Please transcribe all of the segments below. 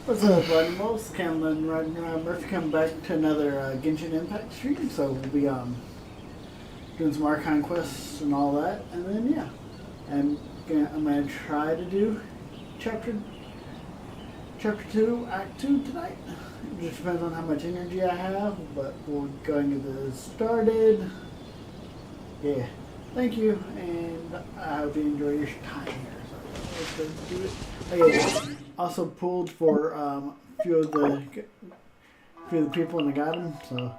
What's up, animals? Cameron right now. Murphy coming back to another Genshin Impact stream. So we'll be doing some arcane quests and all that, and then yeah, I'm gonna try to do chapter 2, Act 2 tonight. It just depends on how much energy I have, but we're going to get this started. Yeah, thank you, and I hope you enjoy your time here. So let's go do it. Okay, also pulled for a few of the people in the garden. So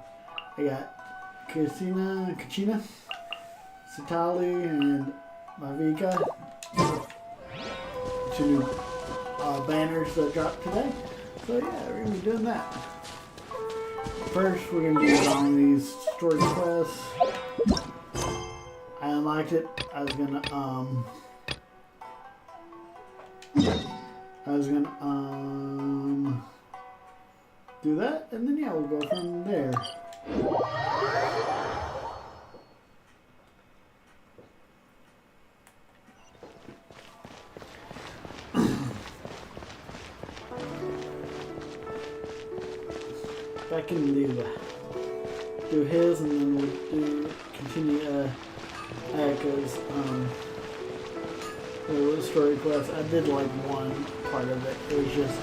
I got Kachina, Satali, and Mavika. Two new banners that dropped today. So yeah, we're gonna be doing that. First, we're gonna do on these story quests. I unlocked it. I was gonna do that, and then yeah, we'll go from there. I can do his, and then we'll continue because the story quest. I did like one part of it. It was just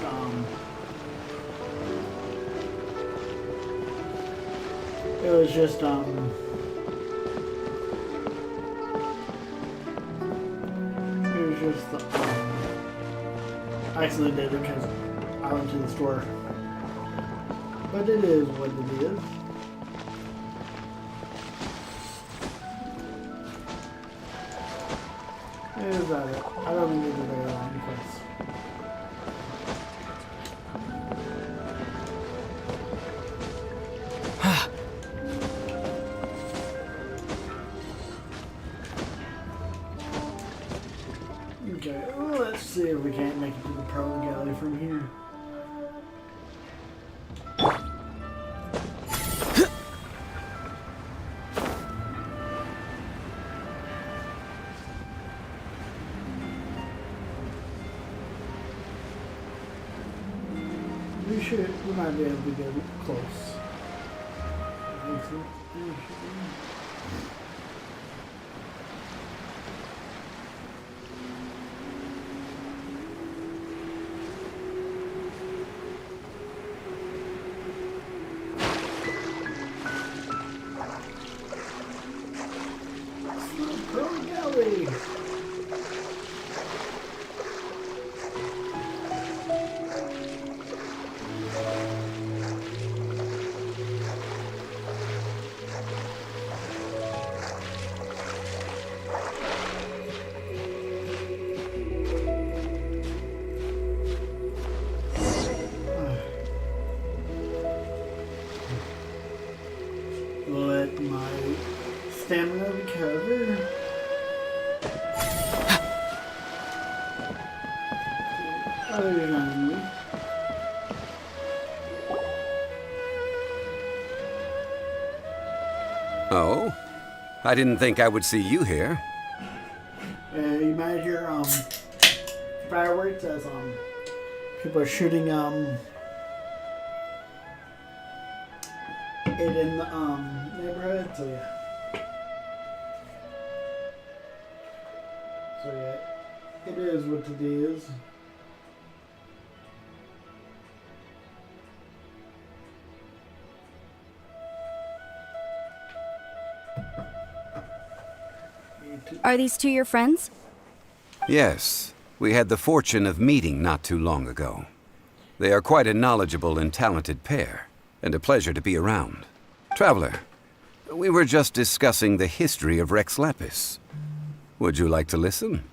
I accidentally did it because I went to the store. But it is what it is. Is that it? I don't think it's a very long quest. Okay, well, let's see if we can't make it to the Pro Galley from here. We might be able to get close. I think so. Pro Galley. stamina recover. Oh, you're not in me. Oh? I didn't think I would see you here. You manage your fireworks as people are shooting it in the neighborhood. So yeah. It is what it is. Are these two your friends? Yes. We had the fortune of meeting not too long ago. They are quite a knowledgeable and talented pair, and a pleasure to be around. Traveler, we were just discussing the history of Rex Lapis. Would you like to listen?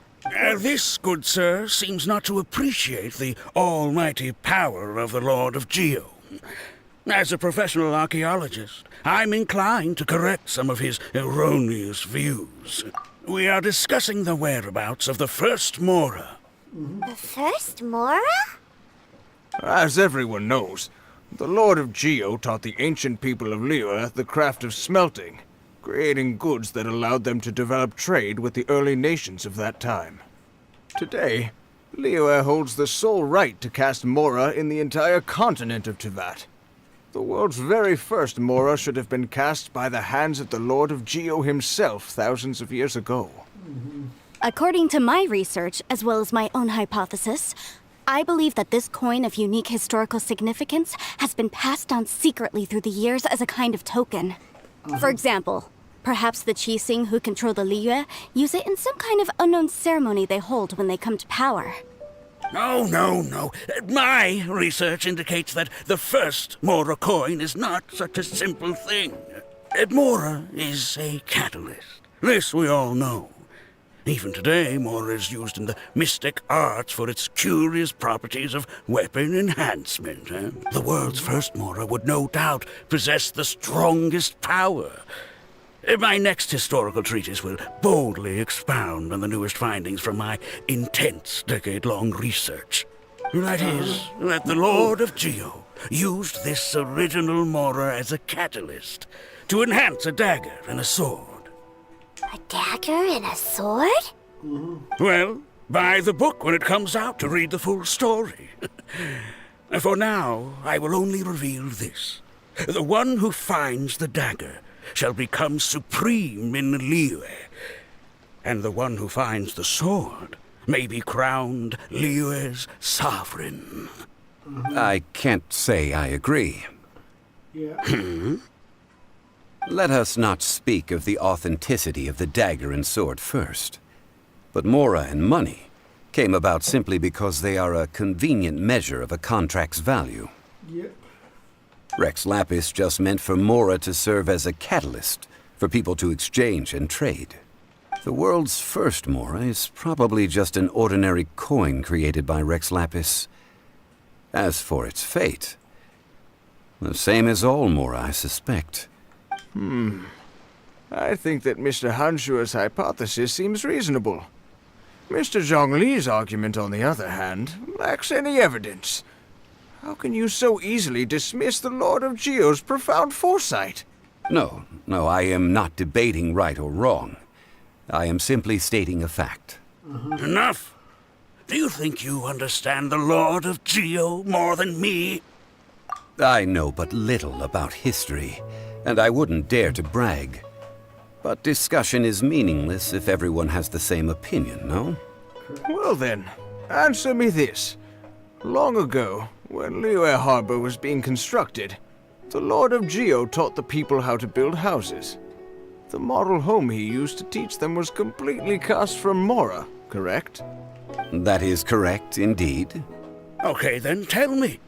This, good sir, seems not to appreciate the almighty power of the Lord of Geo. As a professional archaeologist, I'm inclined to correct some of his erroneous views. We are discussing the whereabouts of the first Mora. The first Mora? As everyone knows, the Lord of Geo taught the ancient people of Liyue the craft of smelting, creating goods that allowed them to develop trade with the early nations of that time. Today, Liyue holds the sole right to cast Mora in the entire continent of Teyvat. The world's very first Mora should have been cast by the hands of the Lord of Geo himself thousands of years ago. According to my research, as well as my own hypothesis, I believe that this coin of unique historical significance has been passed down secretly through the years as a kind of token. For example, perhaps the Qixing who control the Liyue use it in some kind of unknown ceremony they hold when they come to power. No. My research indicates that the first Mora coin is not such a simple thing. Mora is a catalyst. This we all know. Even today, Mora is used in the mystic arts for its curious properties of weapon enhancement. The world's first Mora would no doubt possess the strongest power. My next historical treatise will boldly expound on the newest findings from my intense decade-long research. That is, that the Lord of Geo used this original Mora as a catalyst to enhance a dagger and a sword. A dagger and a sword? Well, buy the book when it comes out to read the full story. For now, I will only reveal this. The one who finds the dagger shall become supreme in Liyue, and the one who finds the sword may be crowned Liyue's sovereign. I can't say I agree. Yeah. Let us not speak of the authenticity of the dagger and sword first. But Mora and money came about simply because they are a convenient measure of a contract's value. Yep. Rex Lapis just meant for Mora to serve as a catalyst for people to exchange and trade. The world's first Mora is probably just an ordinary coin created by Rex Lapis. As for its fate, the same as all Mora, I suspect. I think that Mr. Hanshua's hypothesis seems reasonable. Mr. Zhongli's argument, on the other hand, lacks any evidence. How can you so easily dismiss the Lord of Geo's profound foresight? No, I am not debating right or wrong. I am simply stating a fact. Enough! Do you think you understand the Lord of Geo more than me? I know but little about history, and I wouldn't dare to brag. But discussion is meaningless if everyone has the same opinion, no? Well then, answer me this. Long ago, when Liyue Harbor was being constructed, the Lord of Geo taught the people how to build houses. The model home he used to teach them was completely cast from Mora, correct? That is correct, indeed. Okay, then tell me.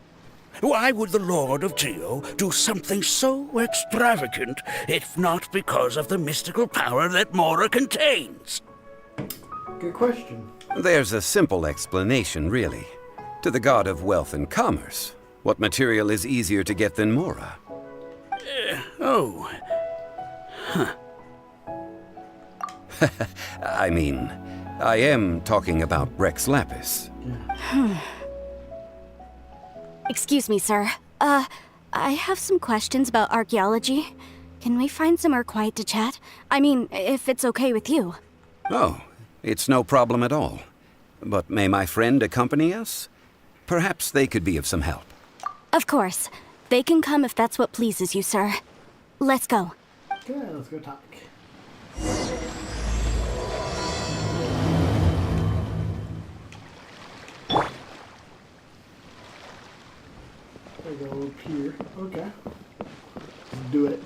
Why would the Lord of Geo do something so extravagant if not because of the mystical power that Mora contains? Good question. There's a simple explanation, really. To the god of wealth and commerce, what material is easier to get than Mora? I mean, I am talking about Rex Lapis. Excuse me, sir. I have some questions about archaeology. Can we find somewhere quiet to chat? I mean, if it's okay with you. Oh, it's no problem at all. But may my friend accompany us? Perhaps they could be of some help. Of course. They can come if that's what pleases you, sir. Let's go. Okay, let's go talk. I go up here. Okay. Let's do it.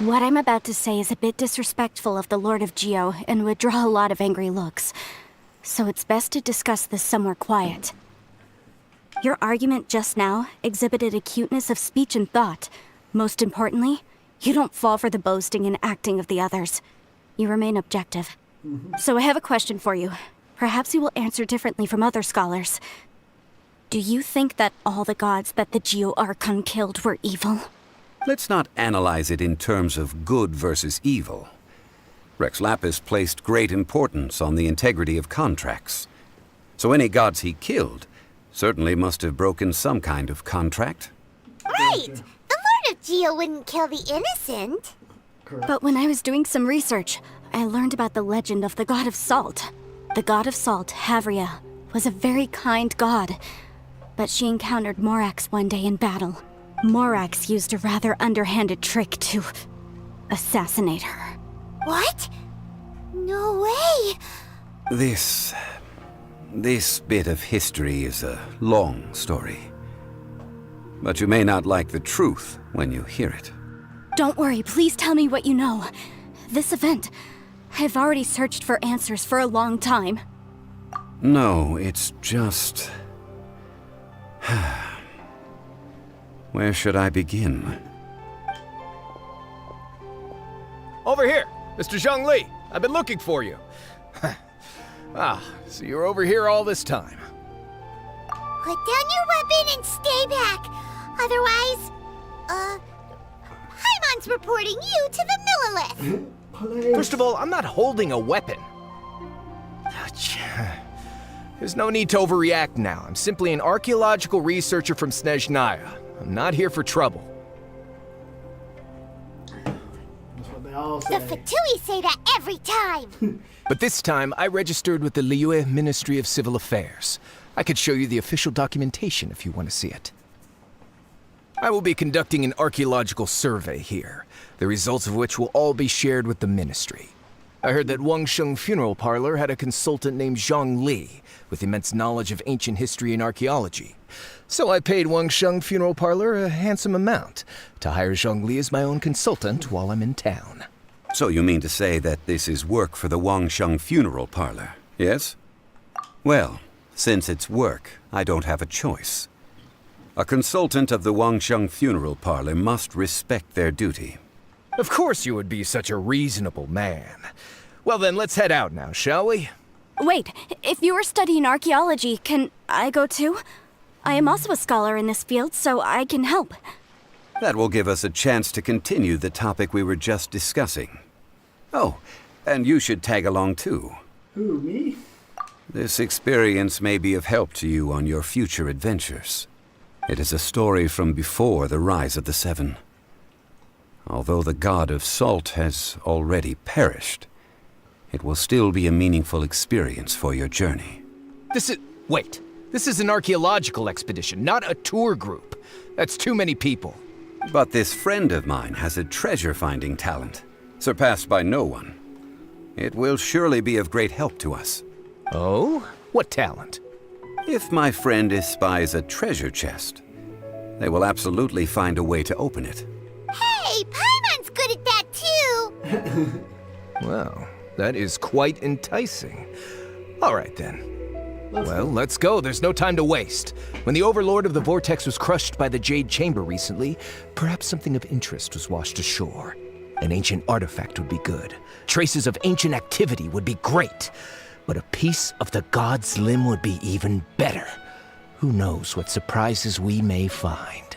What I'm about to say is a bit disrespectful of the Lord of Geo and would draw a lot of angry looks. So it's best to discuss this somewhere quiet. Your argument just now exhibited acuteness of speech and thought. Most importantly, you don't fall for the boasting and acting of the others. You remain objective. So I have a question for you. Perhaps you will answer differently from other scholars. Do you think that all the gods that the Geo Archon killed were evil? Let's not analyze it in terms of good versus evil. Rex Lapis placed great importance on the integrity of contracts. So any gods he killed certainly must have broken some kind of contract. Right! The Lord of Geo wouldn't kill the innocent. Correct. But when I was doing some research, I learned about the legend of the god of salt. The god of salt, Havria, was a very kind god. But she encountered Morax one day in battle. Morax used a rather underhanded trick to assassinate her. What? No way! This bit of history is a long story. But you may not like the truth when you hear it. Don't worry, please tell me what you know. This event, I've already searched for answers for a long time. No, it's just... Where should I begin? Over here, Mr. Zhongli. I've been looking for you. So you're over here all this time. Put down your weapon and stay back. Otherwise, Paimon's reporting you to the Millilith. Play. First of all, I'm not holding a weapon. There's no need to overreact now. I'm simply an archaeological researcher from Snezhnaya. I'm not here for trouble. That's what they all The say. Fatui say that every time. But this time, I registered with the Liyue Ministry of Civil Affairs. I could show you the official documentation if you want to see it. I will be conducting an archaeological survey here, the results of which will all be shared with the ministry. I heard that Wangsheng Funeral Parlor had a consultant named Zhang Li, with immense knowledge of ancient history and archaeology. So I paid Wangsheng Funeral Parlor a handsome amount to hire Zhang Li as my own consultant while I'm in town. So you mean to say that this is work for the Wangsheng Funeral Parlor, yes? Well, since it's work, I don't have a choice. A consultant of the Wangsheng Funeral Parlor must respect their duty. Of course you would be such a reasonable man. Well then, let's head out now, shall we? Wait, if you are studying archaeology, can I go too? I am also a scholar in this field, so I can help. That will give us a chance to continue the topic we were just discussing. Oh, and you should tag along too. Who, me? This experience may be of help to you on your future adventures. It is a story from before the rise of the Seven. Although the god of salt has already perished, it will still be a meaningful experience for your journey. Wait. This is an archaeological expedition, not a tour group. That's too many people. But this friend of mine has a treasure-finding talent, surpassed by no one. It will surely be of great help to us. Oh? What talent? If my friend espies a treasure chest, they will absolutely find a way to open it. Hey, Paimon's good at that too. Well, that is quite enticing. All right then. Well, let's go. There's no time to waste. When the Overlord of the Vortex was crushed by the Jade Chamber recently, perhaps something of interest was washed ashore. An ancient artifact would be good. Traces of ancient activity would be great. But a piece of the god's limb would be even better. Who knows what surprises we may find.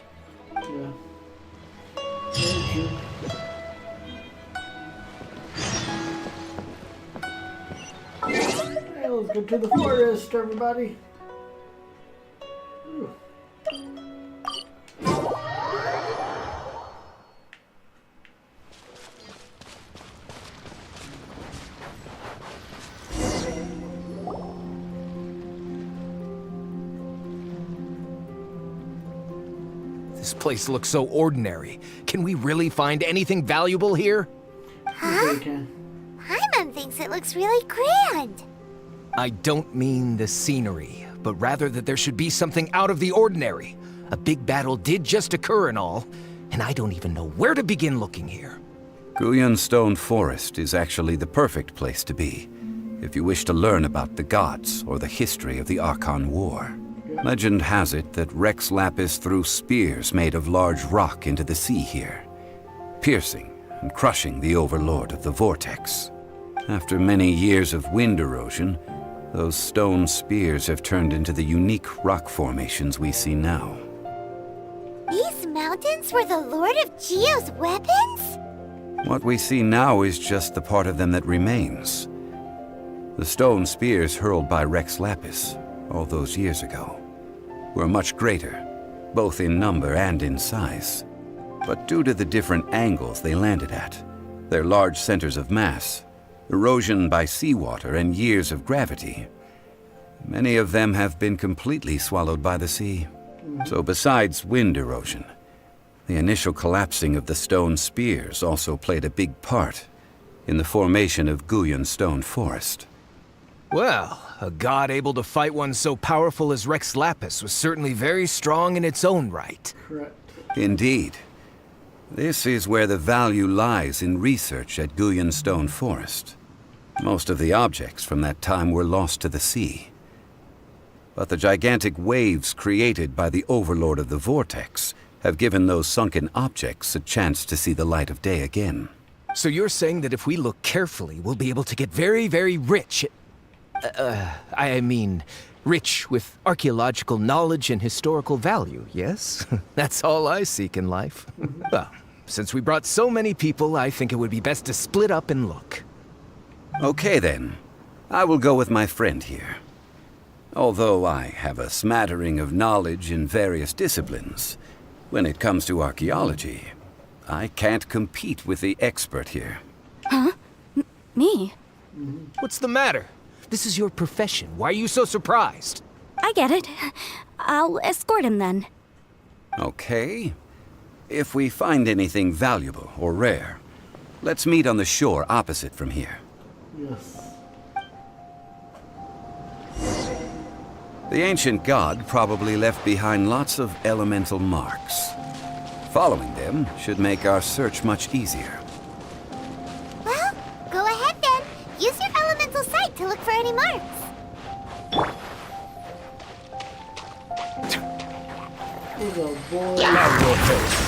Yeah. Very true. let's get to the forest, everybody. Ooh. This place looks so ordinary. Can we really find anything valuable here? Okay, Ken. Paimon thinks it looks really grand. I don't mean the scenery, but rather that there should be something out of the ordinary. A big battle did just occur and all, and I don't even know where to begin looking here. Guyan Stone Forest is actually the perfect place to be, if you wish to learn about the gods or the history of the Archon War. Legend has it that Rex Lapis threw spears made of large rock into the sea here, piercing and crushing the Overlord of the Vortex. After many years of wind erosion, those stone spears have turned into the unique rock formations we see now. These mountains were the Lord of Geo's weapons? What we see now is just the part of them that remains. The stone spears hurled by Rex Lapis all those years ago were much greater, both in number and in size. But due to the different angles they landed at, their large centers of mass, erosion by seawater, and years of gravity, many of them have been completely swallowed by the sea. So besides wind erosion, the initial collapsing of the stone spears also played a big part in the formation of Guyan Stone Forest. Well, a god able to fight one so powerful as Rex Lapis was certainly very strong in its own right. Correct. Indeed. This is where the value lies in research at Guyan Stone Forest. Most of the objects from that time were lost to the sea. But the gigantic waves created by the Overlord of the Vortex have given those sunken objects a chance to see the light of day again. So you're saying that if we look carefully, we'll be able to get very, very rich I mean, rich with archaeological knowledge and historical value, yes? That's all I seek in life. Well, since we brought so many people, I think it would be best to split up and look. Okay then. I will go with my friend here. Although I have a smattering of knowledge in various disciplines, when it comes to archaeology, I can't compete with the expert here. Huh? Me? What's the matter? This is your profession. Why are you so surprised? I get it. I'll escort him then. Okay. If we find anything valuable or rare, let's meet on the shore opposite from here. Yes. The ancient god probably left behind lots of elemental marks. Following them should make our search much easier. Well, go ahead then. Use your elemental sight to look for any marks. Oh boy. Now your face.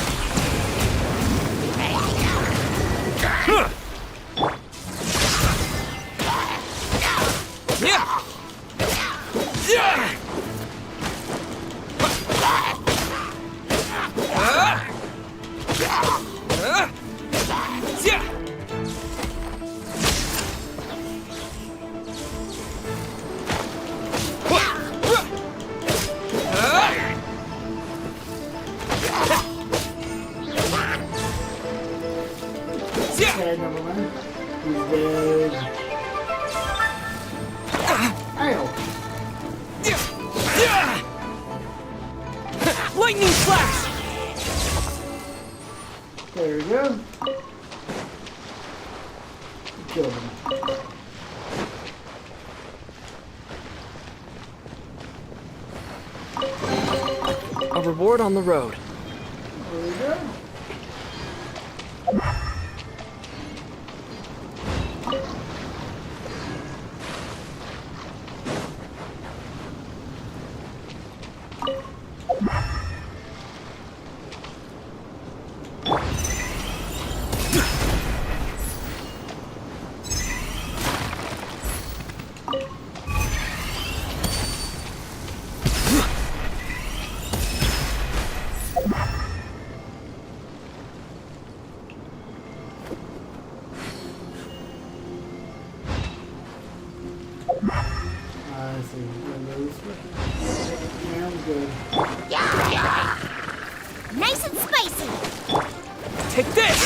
Okay, never mind. He's dead. Ow. Lightning flash! There we go. Killed him. A reward on the road. There we go. I see. Yeah, I'm good. Nice and spicy. Take this!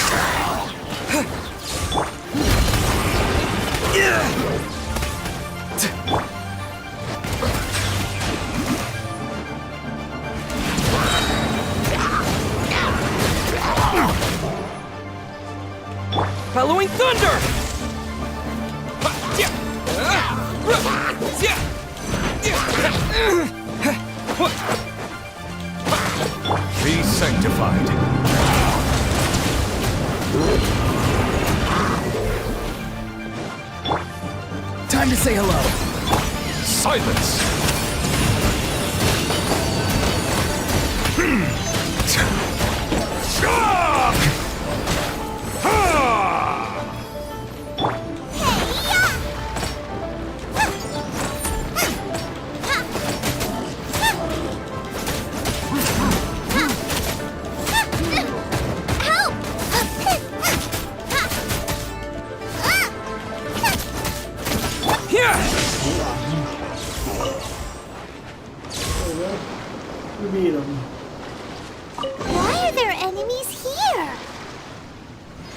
Bellowing thunder! Be sanctified. Time to say hello. Silence! We beat them. Why are there enemies here?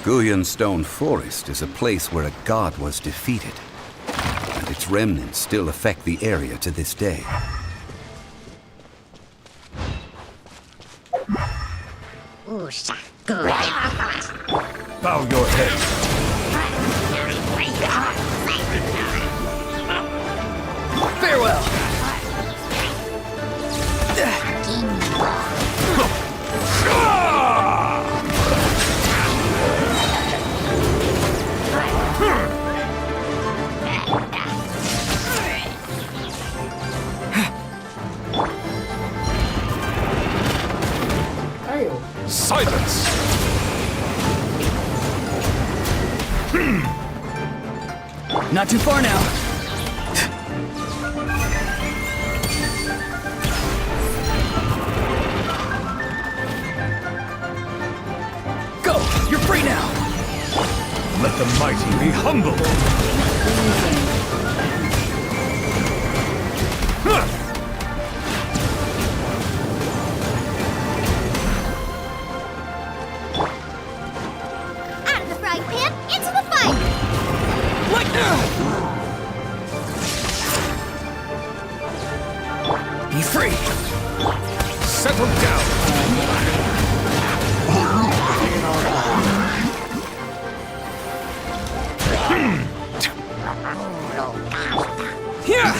Guyan Stone Forest is a place where a god was defeated, and its remnants still affect the area to this day. Bow your head. Farewell. Hail. Silence! Not too far now. Go! You're free now! Let the mighty be humble! Out of the frying pan, into the fight! Be free! Settle down! Here!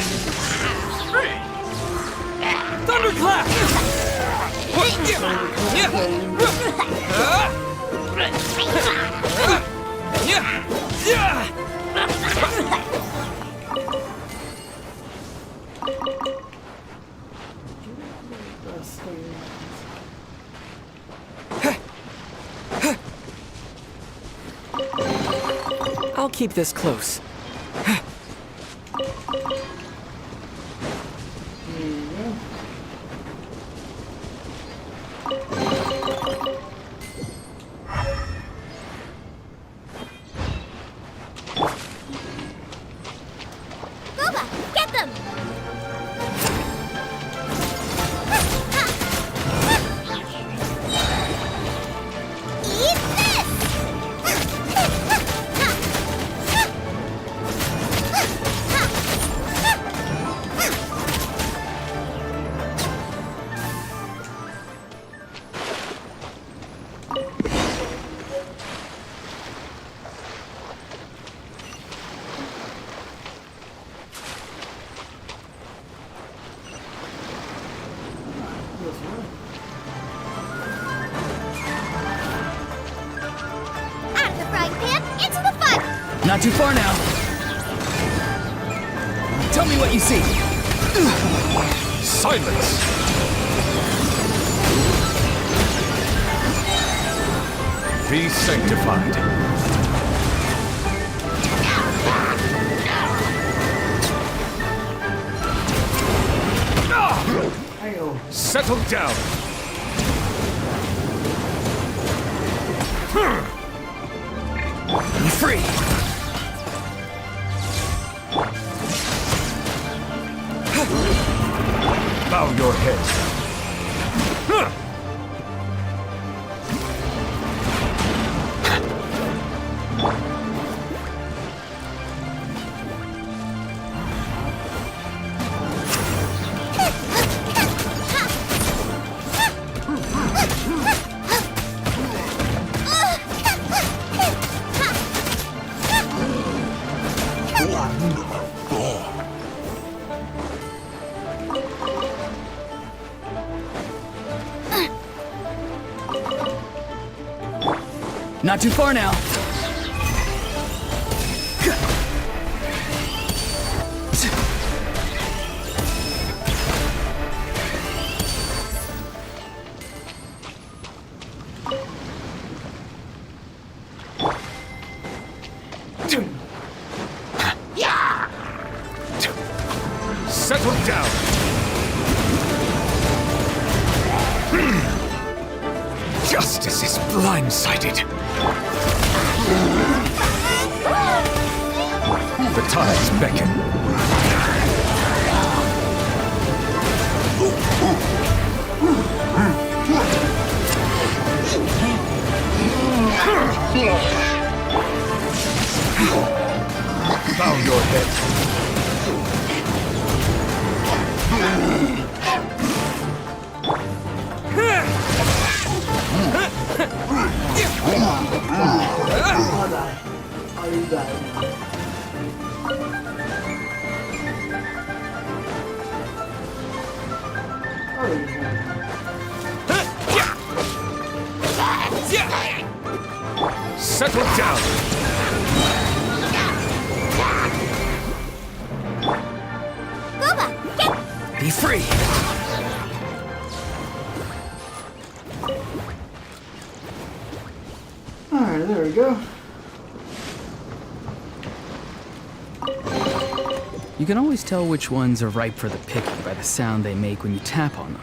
Thunderclap! I'll keep this close. Boba, get them! Eat Out of the frying pan, into the fire! Not too far now. Tell me what you see. Silence! Be sanctified. Hail. Settle down! Be free! head. Not too far now. Settle down. Justice is blindsided. The tides beckon. Bow your head. Are you dying? Settle down. Boba, get... Be free. Alright, there we go. You can always tell which ones are ripe for the picking by the sound they make when you tap on them.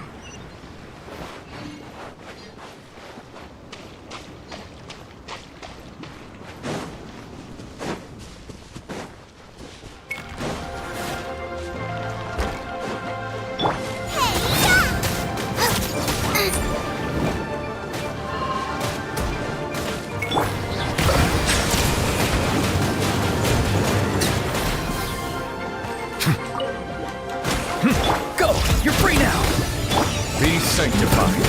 Go! You're free now! Be sanctified.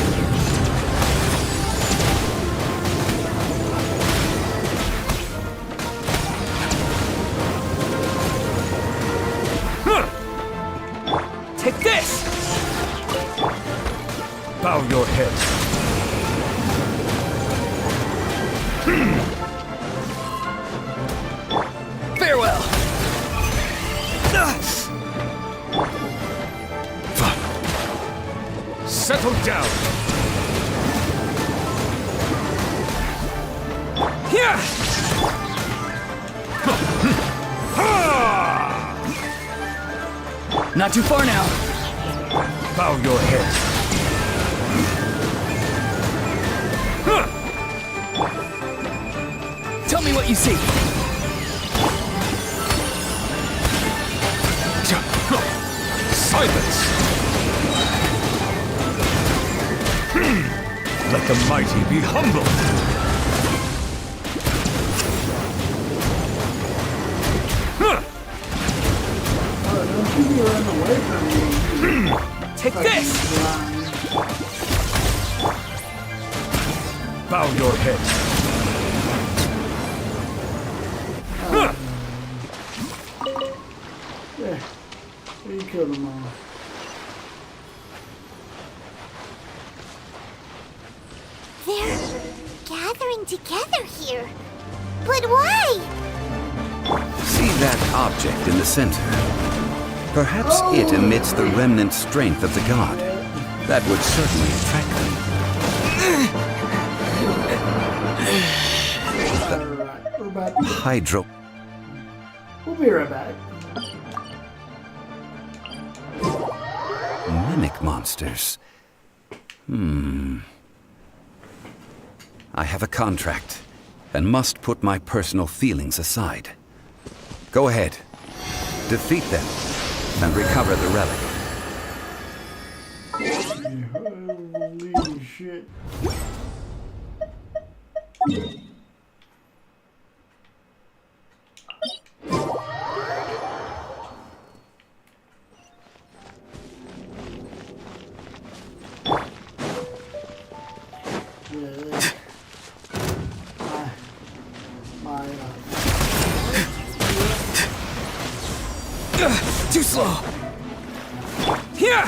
Take this! Bow your head. Farewell! Settle down. Here! Not too far now. Bow your head. Tell me what you see. Silence. Let the mighty be humbled. Don't you be running away from me. Take this! Bow your head. There. You killed them all. They're gathering together here. But why? See that object in the center? Perhaps it emits the remnant strength of the god. That would certainly attract them. Alright, we're back. Hydro... We'll be right back. Mimic monsters. I have a contract, and must put my personal feelings aside. Go ahead. Defeat them, and recover the relic. Holy shit. Too slow. Here.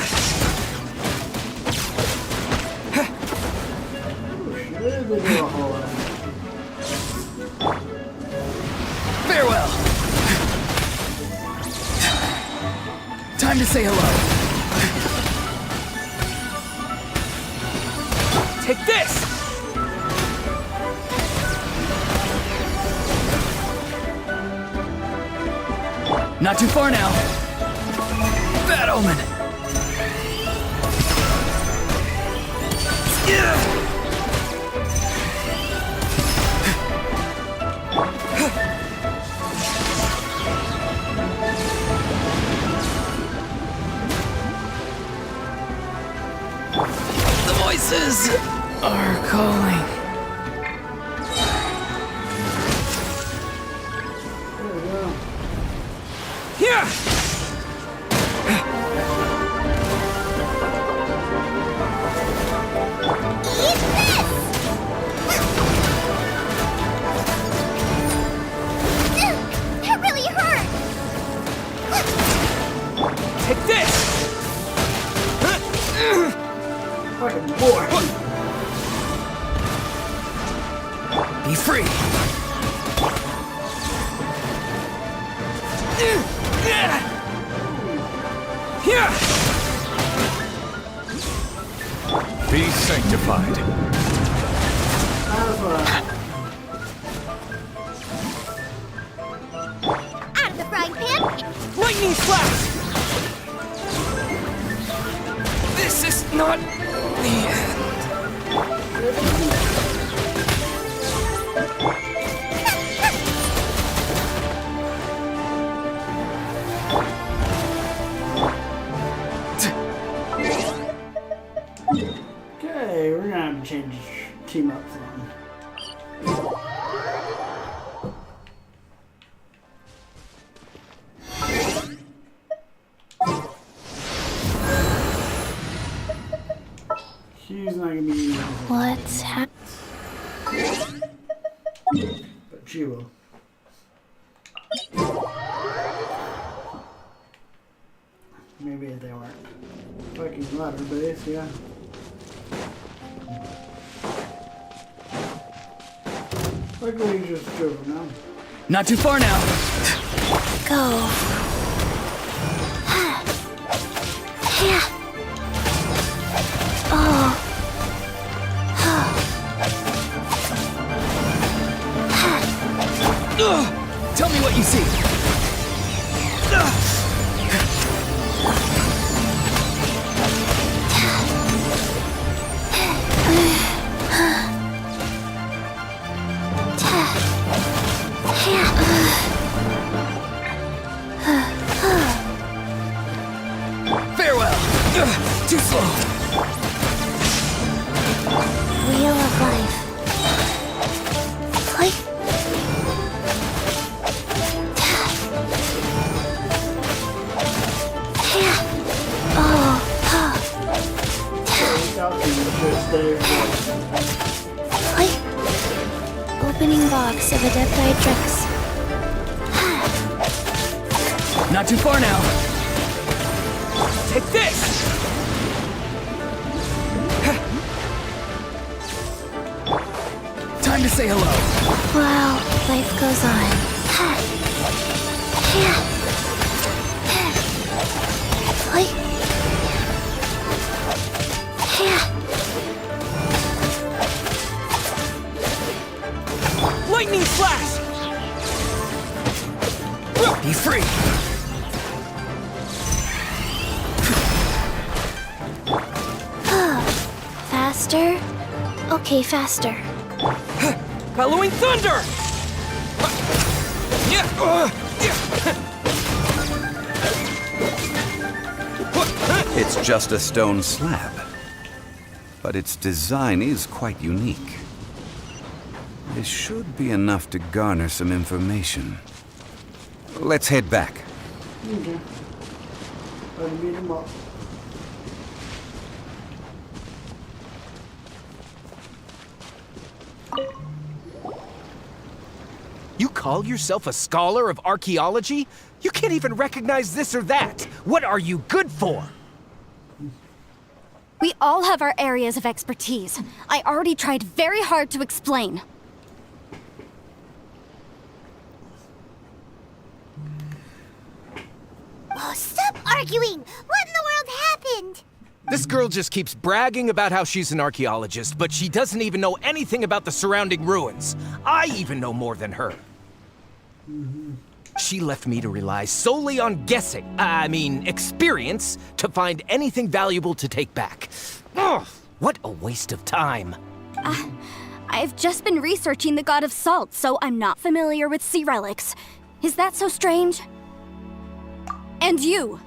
Farewell. Time to say hello. Take this. Not too far now. Bad omen. The voices are calling. Here! That really hurt! Take this! Fucking boy. Be free! Here! Be sanctified. That's what Out of the frying pan! Lightning flash! This is not the end. Okay, we're gonna have to change team up some. She's not gonna be What's happening? but she will. Maybe they weren't. Fucking ladder base, yeah. Luckily, he just drove him down. Not too far now. Go. Yeah. Oh. Tell me what you see. Farewell. Too slow. Wheel of life. Like. Opening box of Adepti Drex. Not too far now. Take this! Time to say hello. Wow, life goes on. Lightning flash! Be free! Faster? Okay, faster. Bellowing thunder! It's just a stone slab. but its design is quite unique. This should be enough to garner some information. Let's head back. Okay. I'll meet him up. You call yourself a scholar of archaeology? You can't even recognize this or that. What are you good for? We all have our areas of expertise. I already tried very hard to explain. Oh, stop arguing! What in the world happened? This girl just keeps bragging about how she's an archaeologist, but she doesn't even know anything about the surrounding ruins. I even know more than her. She left me to rely solely on guessing, experience, to find anything valuable to take back. Ugh, what a waste of time. I've just been researching the God of Salt, so I'm not familiar with sea relics. Is that so strange? And you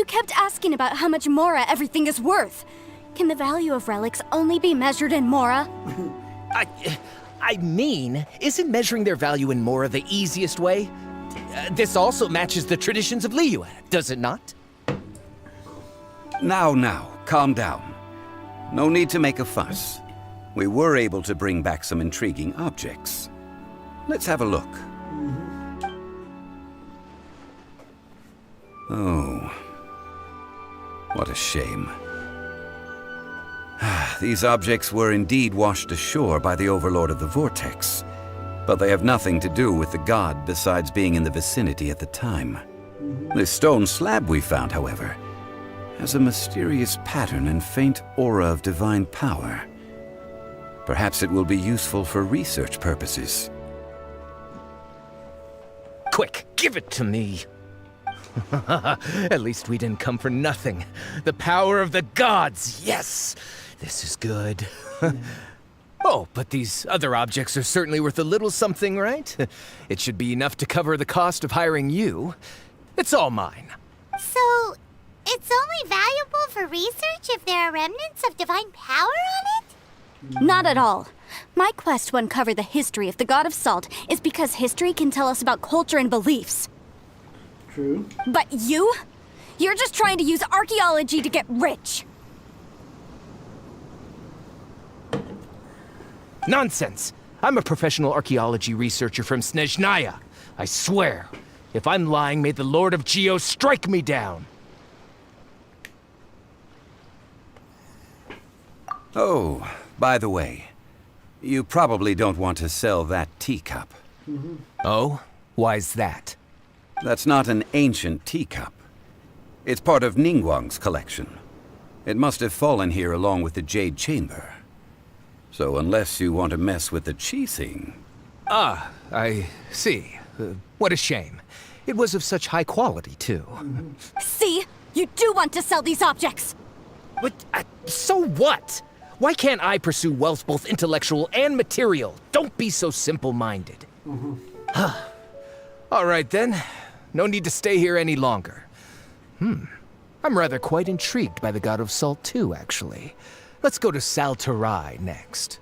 kept asking about how much Mora everything is worth. Can the value of relics only be measured in Mora? Isn't measuring their value in Mora the easiest way? This also matches the traditions of Liyue, does it not? Now, calm down. No need to make a fuss. We were able to bring back some intriguing objects. Let's have a look. Oh, what a shame. These objects were indeed washed ashore by the Overlord of the Vortex, but they have nothing to do with the god besides being in the vicinity at the time. This stone slab we found, however, has a mysterious pattern and faint aura of divine power. Perhaps it will be useful for research purposes. Quick, give it to me. At least we didn't come for nothing. The power of the gods, yes! This is good. Oh, but these other objects are certainly worth a little something, right? It should be enough to cover the cost of hiring you. It's all mine. So, it's only valuable for research if there are remnants of divine power on it? Not at all. My quest to uncover the history of the God of Salt is because history can tell us about culture and beliefs. True. But you're just trying to use archaeology to get rich. Nonsense! I'm a professional archaeology researcher from Snezhnaya. I swear, if I'm lying, may the Lord of Geo strike me down. Oh, by the way, you probably don't want to sell that teacup. Oh? Why's that? That's not an ancient teacup. It's part of Ningguang's collection. It must have fallen here along with the Jade Chamber. So unless you want to mess with the Qixing... Ah, I see. What a shame. It was of such high quality, too. See? You do want to sell these objects! But, so what? Why can't I pursue wealth both intellectual and material? Don't be so simple-minded. All right, then. No need to stay here any longer. I'm rather quite intrigued by the God of Salt, too, actually. Let's go to Saltarai next.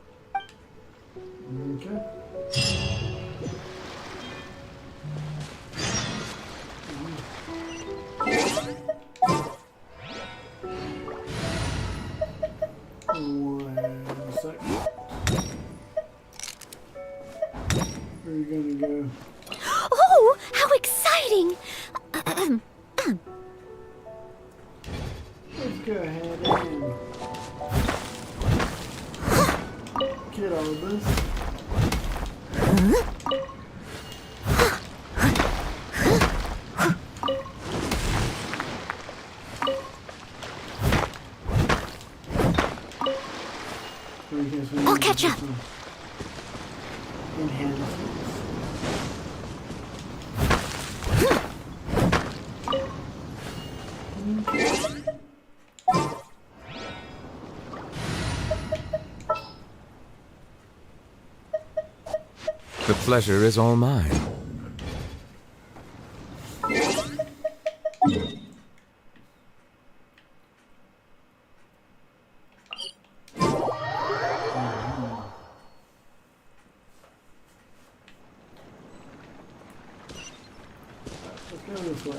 Okay. One second. Where are you gonna go? Oh, how exciting! Let's go ahead and get all of this. I'll catch up. Enhancements. The pleasure is all mine. Let's go this way.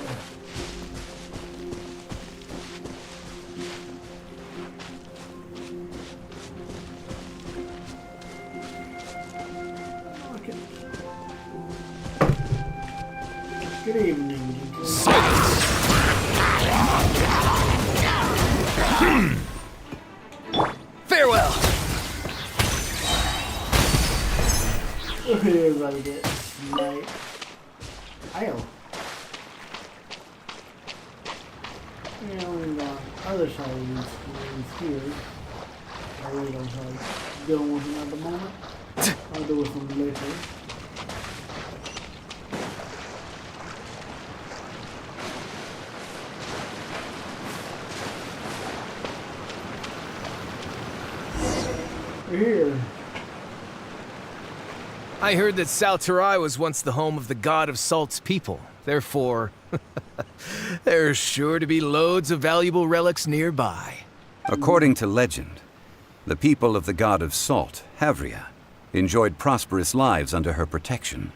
Okay. Good evening. Farewell! Everybody get sniped. Ow. And on the other side of these screens here, I really don't like dealing with them at the moment. I'll do with them later. We're here. I heard that Salterai was once the home of the god of Salt's people. Therefore, there's sure to be loads of valuable relics nearby. According to legend, the people of the god of Salt, Havria, enjoyed prosperous lives under her protection.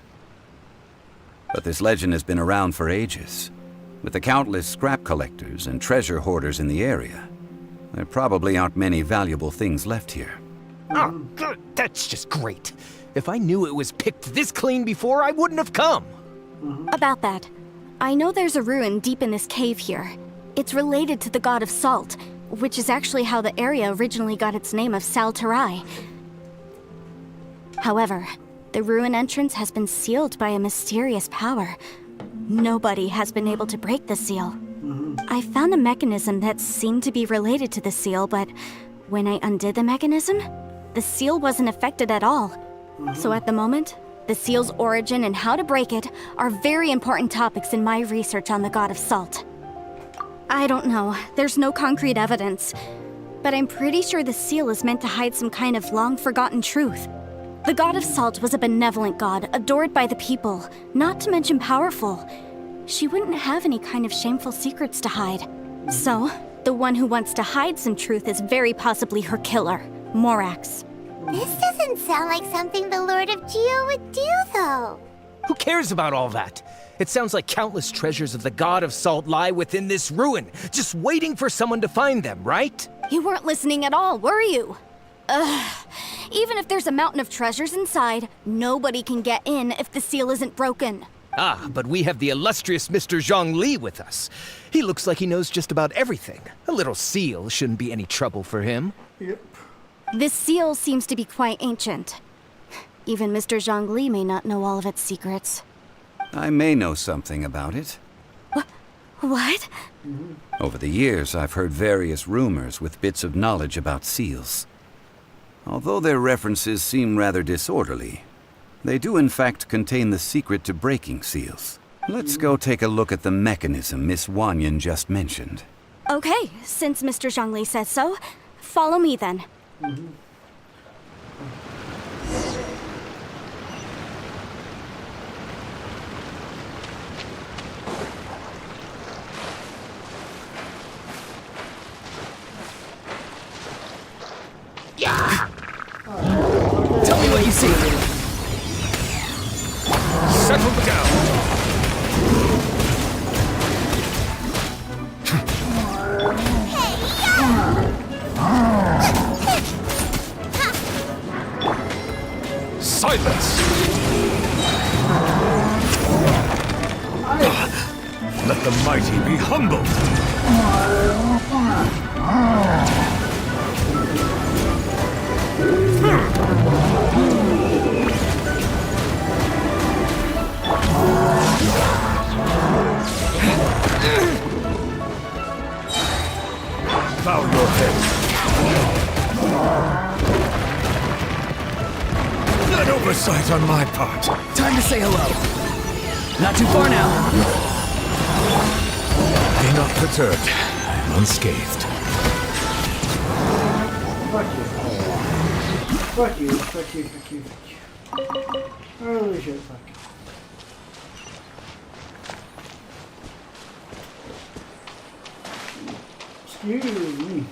But this legend has been around for ages. With the countless scrap collectors and treasure hoarders in the area, there probably aren't many valuable things left here. Oh, good. That's just great. If I knew it was picked this clean before, I wouldn't have come. About that, I know there's a ruin deep in this cave here. It's related to the god of Salt, which is actually how the area originally got its name of Salterai. However, the ruin entrance has been sealed by a mysterious power. Nobody has been able to break the seal. I found a mechanism that seemed to be related to the seal, but when I undid the mechanism, the seal wasn't affected at all. So at the moment, the seal's origin and how to break it are very important topics in my research on the god of Salt. I don't know, there's no concrete evidence, but I'm pretty sure the seal is meant to hide some kind of long-forgotten truth. The god of Salt was a benevolent god, adored by the people, not to mention powerful. She wouldn't have any kind of shameful secrets to hide. So, the one who wants to hide some truth is very possibly her killer, Morax. This doesn't sound like something the Lord of Geo would do, though. Who cares about all that? It sounds like countless treasures of the god of Salt lie within this ruin, just waiting for someone to find them, right? You weren't listening at all, were you? Ugh. Even if there's a mountain of treasures inside, nobody can get in if the seal isn't broken. Ah, but we have the illustrious Mr. Zhongli with us. He looks like he knows just about everything. A little seal shouldn't be any trouble for him. Yep. This seal seems to be quite ancient. Even Mr. Zhongli may not know all of its secrets. I may know something about it. What? Over the years, I've heard various rumors with bits of knowledge about seals. Although their references seem rather disorderly, they do in fact contain the secret to breaking seals. Let's go take a look at the mechanism Miss Wanyan just mentioned. Okay, since Mr. Zhongli says so, follow me then. Tell me what you see. Settle down. Silence! Let the mighty be humbled! Bow your head. An oversight on my part. Time to say hello. Not too far now. Be not perturbed. I'm unscathed. Fuck you. Fuck you. Fuck you. Fuck you. Fuck you. Holy shit, fuck. Excuse me.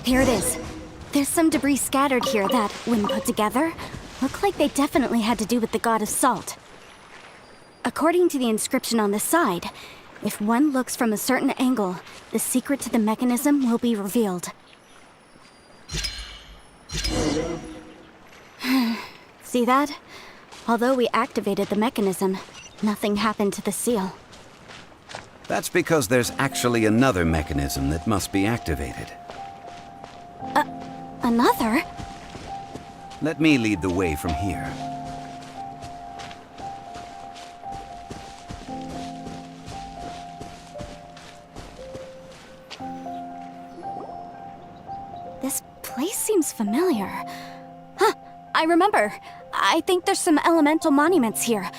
Here it is. There's some debris scattered here that, when put together, look like they definitely had to do with the god of salt. According to the inscription on the side, if one looks from a certain angle, the secret to the mechanism will be revealed. See that? Although we activated the mechanism, nothing happened to the seal. That's because there's actually another mechanism that must be activated. Another? Let me lead the way from here. This place seems familiar. Huh, I remember. I think there's some elemental monuments here.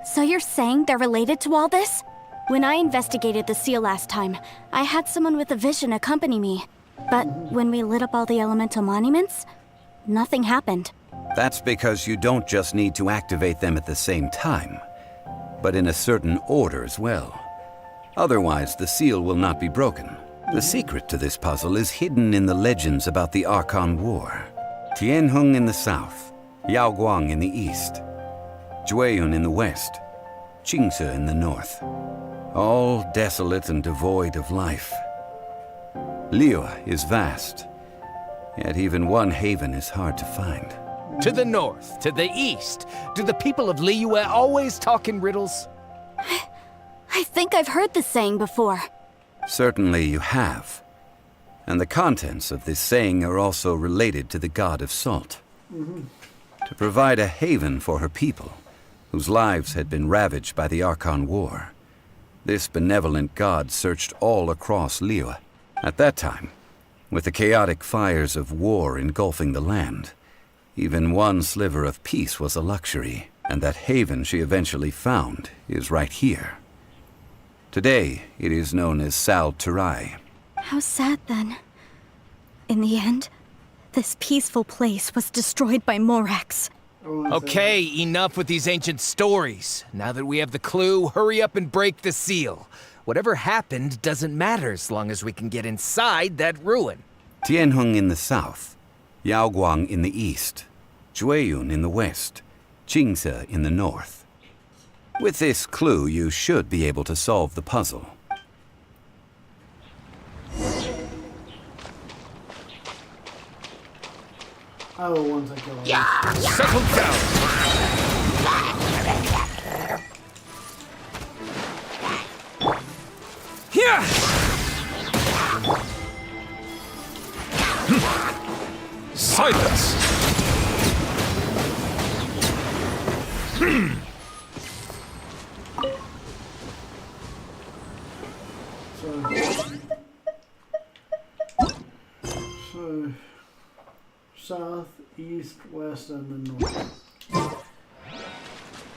So you're saying they're related to all this? When I investigated the seal last time, I had someone with a vision accompany me. But when we lit up all the elemental monuments, nothing happened. That's because you don't just need to activate them at the same time, but in a certain order as well. Otherwise, the seal will not be broken. The secret to this puzzle is hidden in the legends about the Archon War. Tianheng in the south, Yaoguang in the east, Jueyun in the west, Qingce in the north. All desolate and devoid of life. Liyue is vast, yet even one haven is hard to find. To the north, to the east. Do the people of Liyue always talk in riddles? I think I've heard this saying before. Certainly you have. And the contents of this saying are also related to the god of salt. To provide a haven for her people, whose lives had been ravaged by the Archon War, this benevolent god searched all across Liyue. At that time, with the chaotic fires of war engulfing the land, even one sliver of peace was a luxury, and that haven she eventually found is right here. Today, it is known as Sal Turai. How sad then. In the end, this peaceful place was destroyed by Morax. Okay, enough with these ancient stories. Now that we have the clue, hurry up and break the seal. Whatever happened doesn't matter as long as we can get inside that ruin. Tianheng in the south, Yaoguang in the east, Jueyun in the west, Qingce in the north. With this clue, you should be able to solve the puzzle. Oh, one second. Settle down! Here! Silence! So, south, east, west, and the north.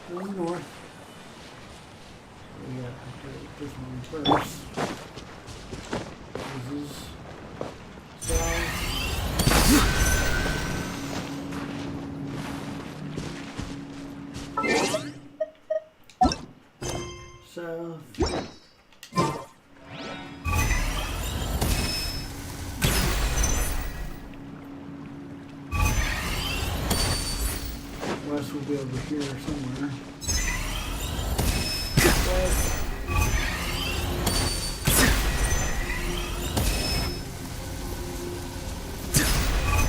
This is north. We got to activate this one first. This is south. South. West will be over here somewhere. West.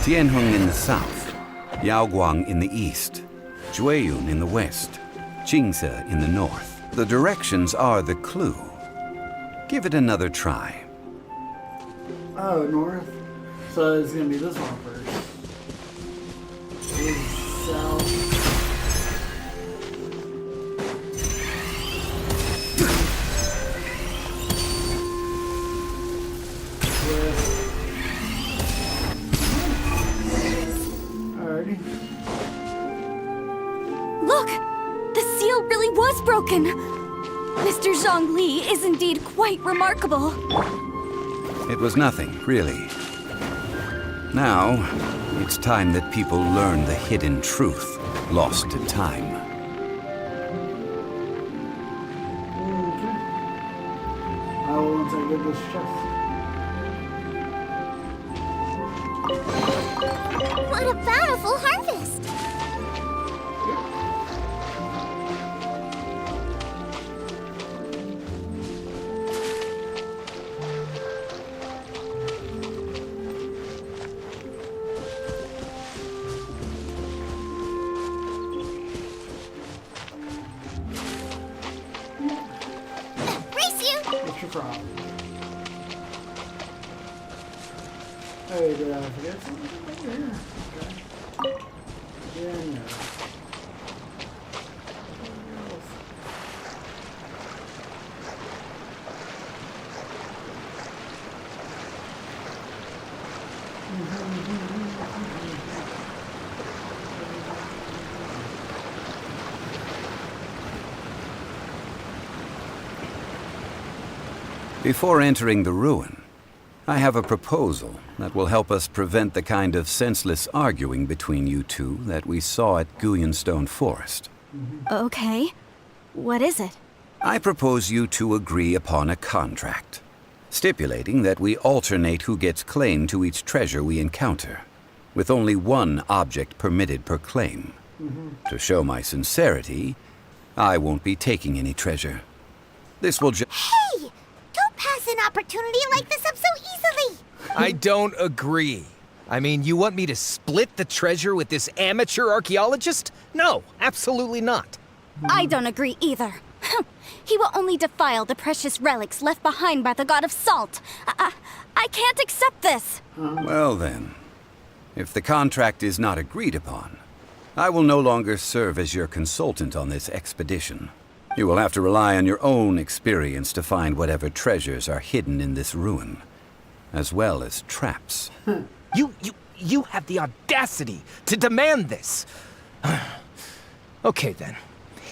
Tianheng in the south, Yaoguang in the east, Jueyun in the west, Qingce in the north. The directions are the clue. Give it another try. Oh, north. So it's gonna be this one first. This is south. West. Alrighty. Look! The seal really was broken! Mr. Zhongli is indeed quite remarkable. It was nothing, really. Now, it's time that people learn the hidden truth lost to time. Okay. I will once I get this chest. What a bountiful harvest! Race you! What's your problem? Hey, did I forget something over here? Okay. Yeah, no. Before entering the ruin, I have a proposal that will help us prevent the kind of senseless arguing between you two that we saw at Guyonstone Forest. Okay. What is it? I propose you two agree upon a contract, stipulating that we alternate who gets claim to each treasure we encounter, with only one object permitted per claim. To show my sincerity, I won't be taking any treasure. This will just... Hey! Don't pass an opportunity like this up so easily! I don't agree. I mean, you want me to split the treasure with this amateur archaeologist? No, absolutely not. I don't agree either. He will only defile the precious relics left behind by the god of salt. I can't accept this. Well then, if the contract is not agreed upon, I will no longer serve as your consultant on this expedition. You will have to rely on your own experience to find whatever treasures are hidden in this ruin, as well as traps. You have the audacity to demand this. Okay then.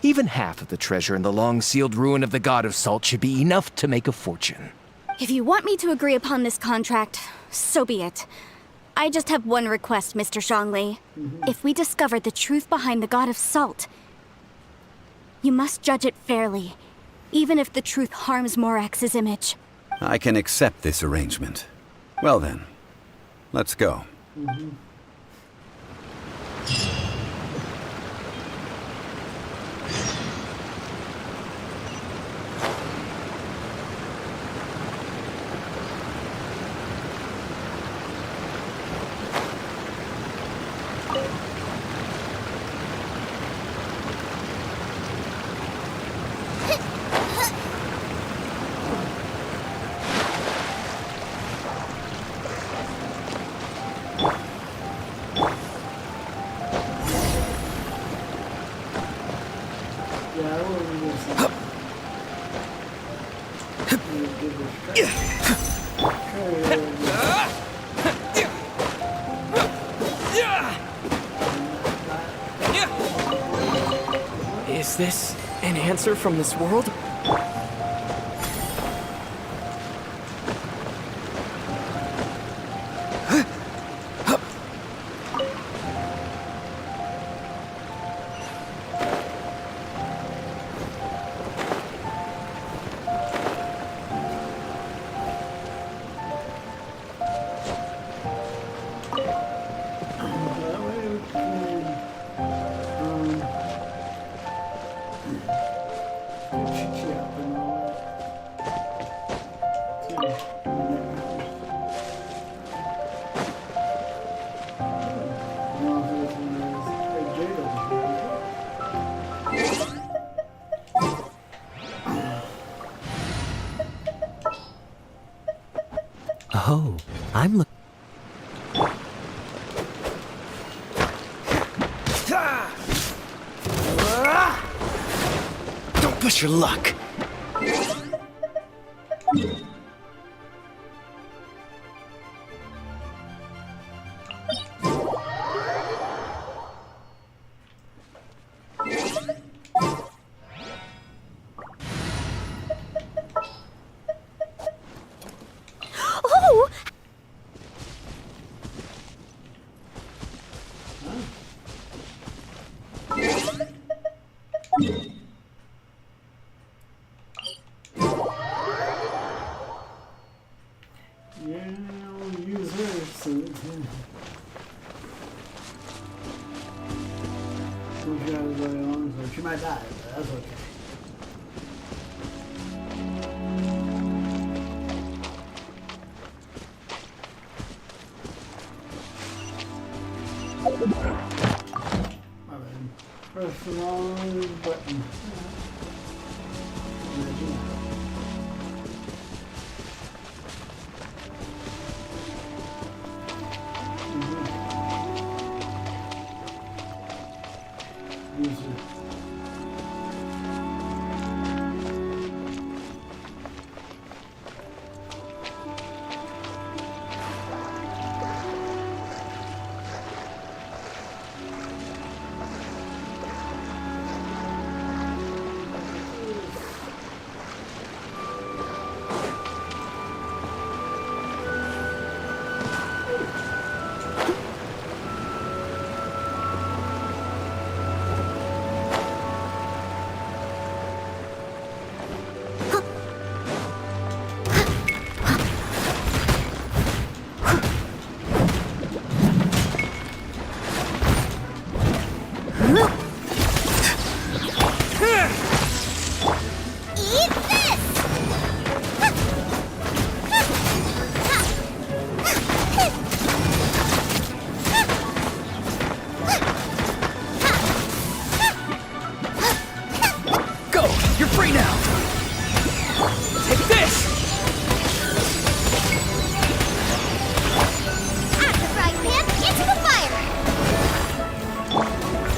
Even half of the treasure in the long-sealed ruin of the God of Salt should be enough to make a fortune. If you want me to agree upon this contract, so be it. I just have one request, Mr. Zhongli. If we discover the truth behind the God of Salt, you must judge it fairly, even if the truth harms Morax's image. I can accept this arrangement. Well then, let's go. Yeah, I will do this. Is this an answer from this world? Oh, I'm looking. Don't push your luck. Oh! Yeah, I'll use her soon. She might die, but that's okay. My bad. Press the wrong button.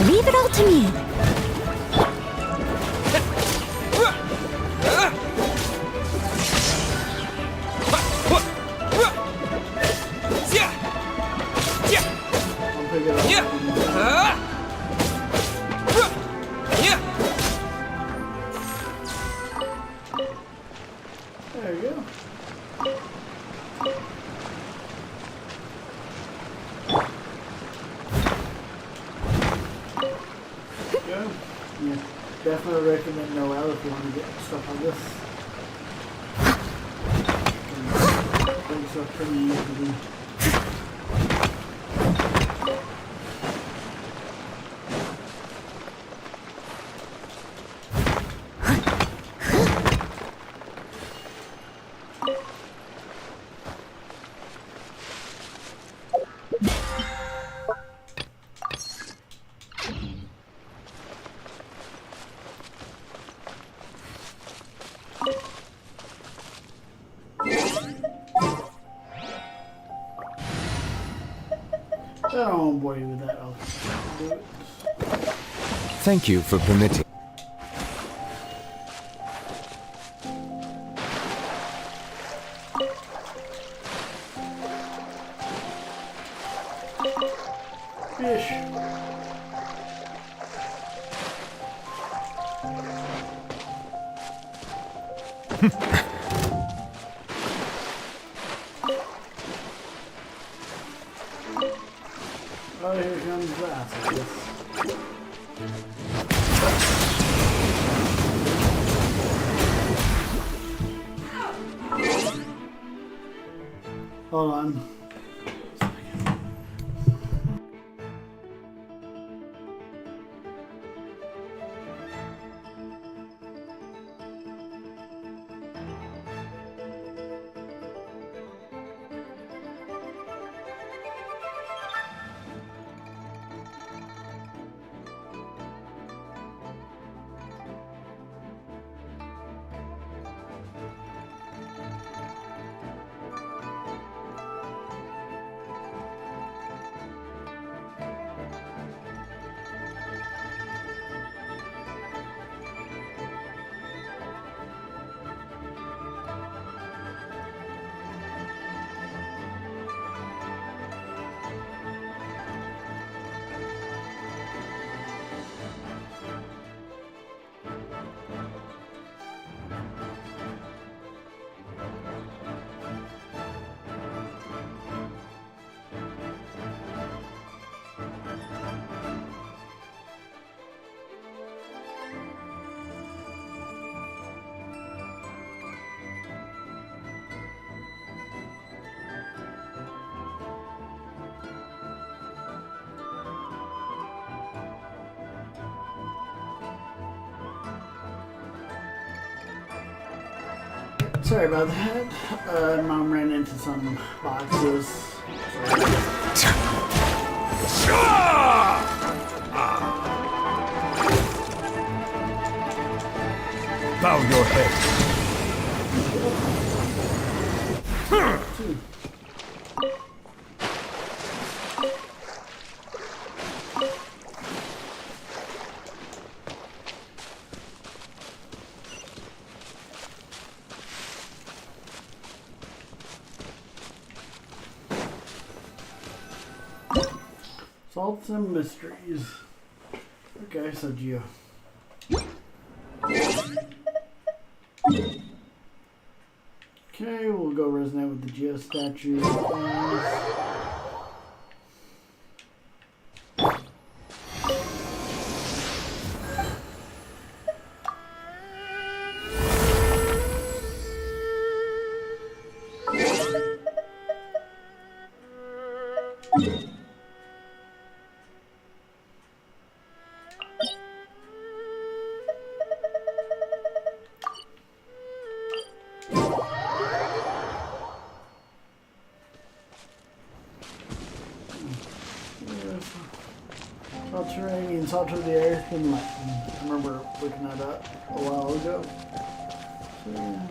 Leave it all to me. There you go. Yeah, definitely recommend Noelle if you want to get stuff like this. Things are pretty easy. I won't bore you with that. I'll do it. Thank you for permitting. Fish. Oh, here comes Grus, I guess. Hold on. Sorry about that. Mom ran into some boxes. Bow your head. Salts and mysteries. Okay, so Geo. Okay, we'll go resonate with the Geo statue. Subterranean, salt of the earth, and Latin. I remember looking that up a while ago. So, yeah.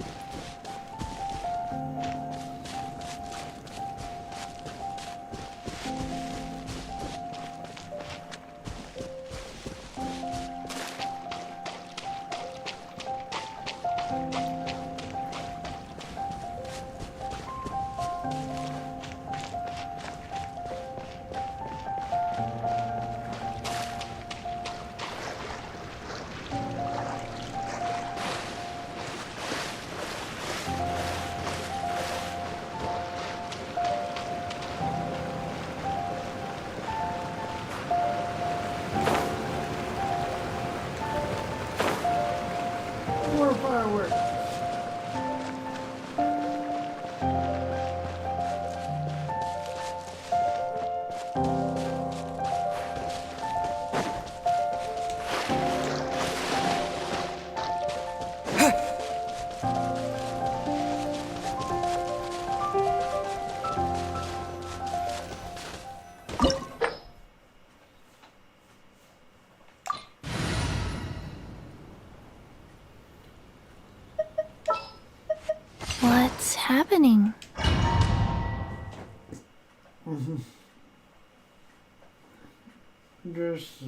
More fireworks. What's happening? Just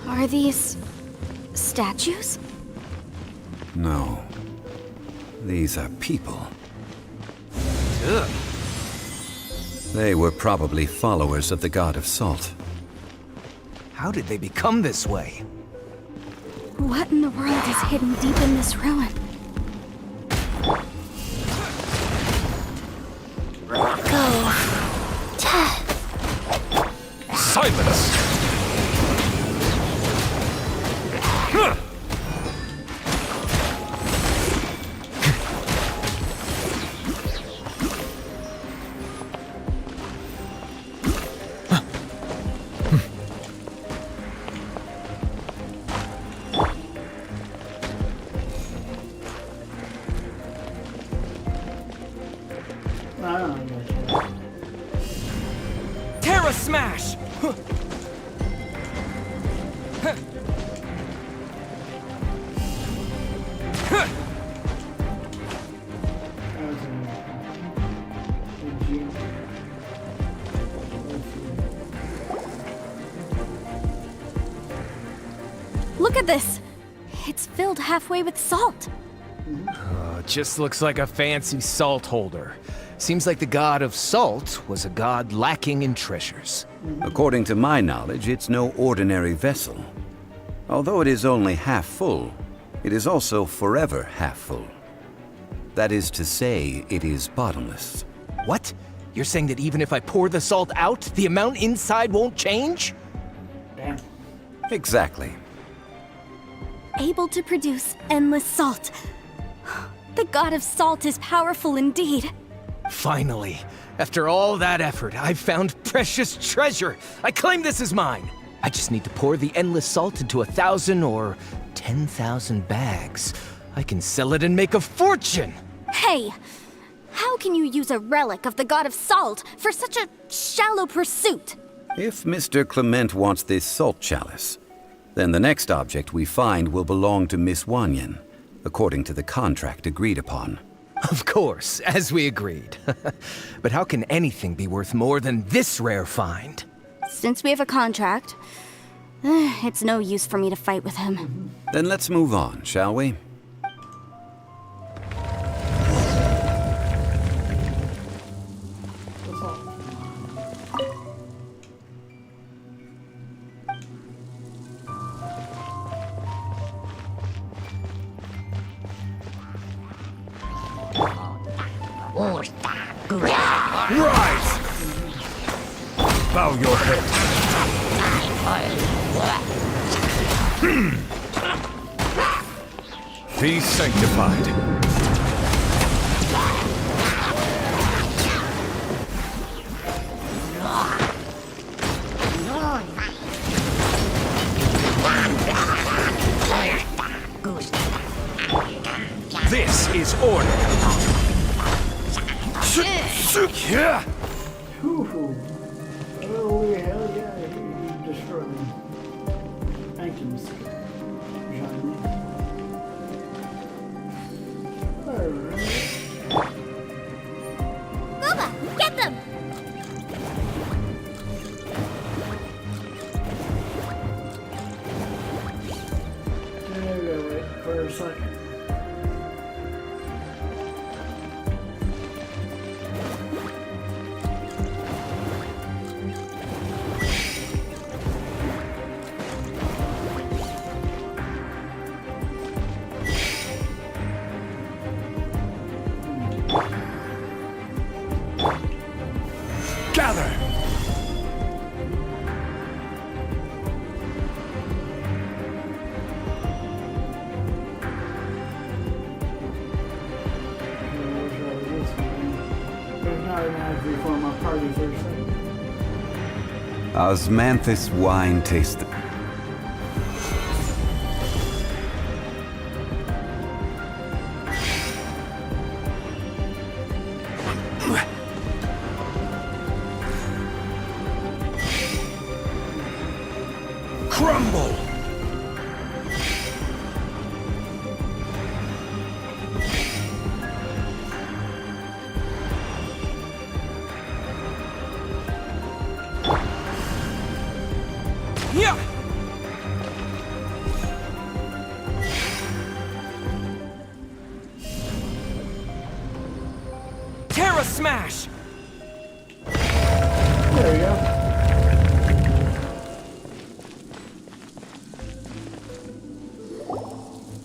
Are these statues? No. These are people. Ugh. They were probably followers of the god of salt. How did they become this way? What in the world is hidden deep in this ruin? Go. Silence! Terra Smash! Look at this! It's filled halfway with salt. Just looks like a fancy salt holder. Seems like the god of salt was a god lacking in treasures. According to my knowledge, it's no ordinary vessel. Although it is only half full, it is also forever half full. That is to say, it is bottomless. What? You're saying that even if I pour the salt out, the amount inside won't change? Damn. Exactly. Able to produce endless salt. The god of salt is powerful indeed. Finally, after all that effort, I've found precious treasure. I claim this as mine. I just need to pour the endless salt into 1,000 or 10,000 bags. I can sell it and make a fortune! Hey! How can you use a relic of the god of salt for such a shallow pursuit? If Mr. Clement wants this salt chalice, then the next object we find will belong to Miss Wanyan, according to the contract agreed upon. Of course, as we agreed. But how can anything be worth more than this rare find? Since we have a contract, it's no use for me to fight with him. Then let's move on, shall we? Rise! Bow your head. Be sanctified. This is order. Hoo-hoo. Oh, hell yeah, he destroyed me. Thank you, Mr. Johnny. Alright. Booba, get them! There we go, wait for a second. Gather! There's not an ad before my party Thursday. Osmanthus wine taster. Crumble! Yeah! Terra Smash! There we go.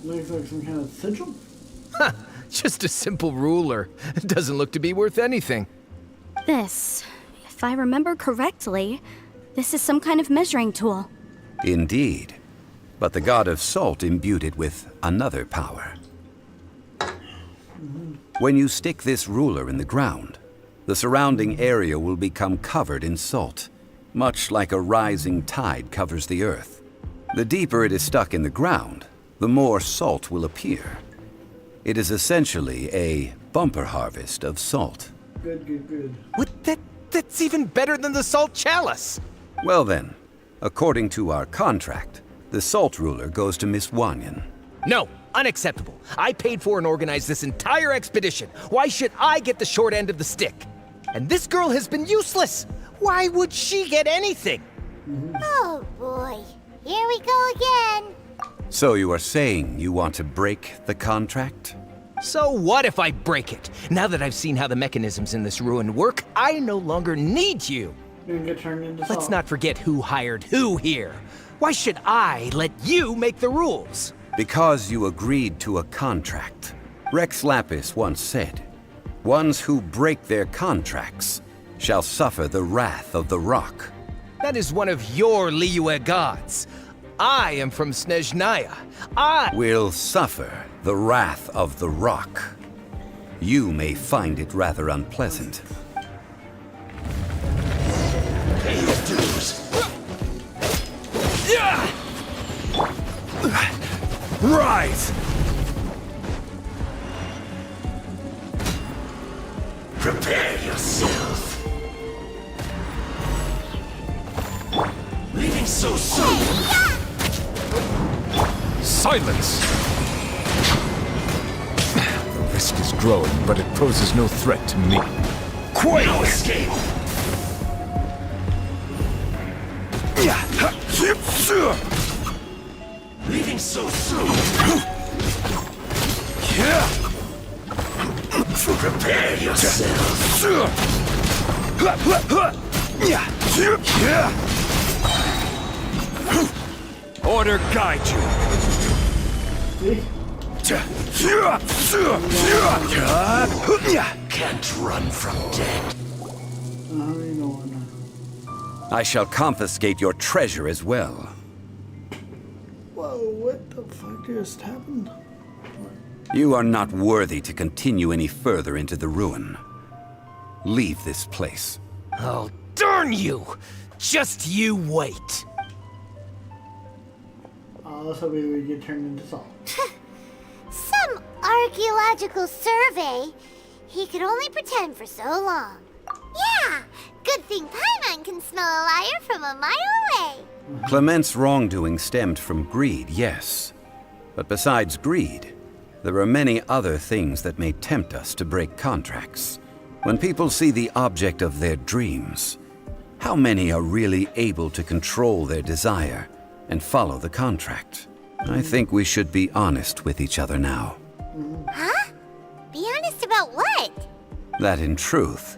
Looks like some kind of sigil. Just a simple ruler. It doesn't look to be worth anything. This, if I remember correctly, this is some kind of measuring tool. Indeed. But the god of salt imbued it with another power. When you stick this ruler in the ground, the surrounding area will become covered in salt, much like a rising tide covers the earth. The deeper it is stuck in the ground, the more salt will appear. It is essentially a bumper harvest of salt. Good, good, good. What? That's even better than the salt chalice! Well then, according to our contract, the salt ruler goes to Miss Wanyan. No, unacceptable. I paid for and organized this entire expedition. Why should I get the short end of the stick? And this girl has been useless. Why would she get anything? Oh boy, here we go again. So you are saying you want to break the contract? So what if I break it? Now that I've seen how the mechanisms in this ruin work, I no longer need you. You're gonna get turned into Let's salt. not forget who hired who here. Why should I let you make the rules? Because you agreed to a contract. Rex Lapis once said, "Ones who break their contracts shall suffer the wrath of the rock." That is one of your Liyue gods. I am from Snezhnaya. I Will suffer the wrath of the rock. You may find it rather unpleasant. Rise! Prepare yourself. Leaving so soon. Silence! The risk is growing, but it poses no threat to me. Quake! No escape. Leaving so soon. Prepare yourself. Order guide you. Can't run from death. I shall confiscate your treasure as well. Whoa, what the fuck just happened? You are not worthy to continue any further into the ruin. Leave this place. Oh, darn you! Just you wait. Also, we would get turned into salt. Some archaeological survey. He could only pretend for so long. Yeah, good thing Paimon can smell a liar from a mile away. Clement's wrongdoing stemmed from greed, yes. But besides greed, there are many other things that may tempt us to break contracts. When people see the object of their dreams, how many are really able to control their desire and follow the contract? I think we should be honest with each other now. Huh? Be honest about what? That in truth,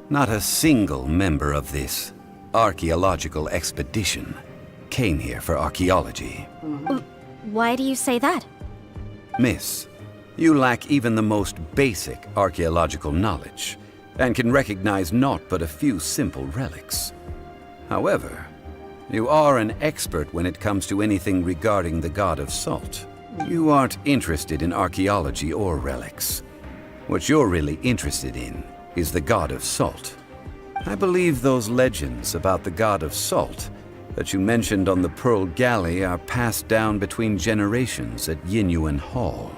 not a single member of this archaeological expedition came here for archaeology. Why do you say that? Miss, you lack even the most basic archaeological knowledge, and can recognize naught but a few simple relics. However, you are an expert when it comes to anything regarding the god of salt. You aren't interested in archaeology or relics. What you're really interested in is the god of salt. I believe those legends about the god of salt that you mentioned on the Pearl Galley are passed down between generations at Yinyuan Hall.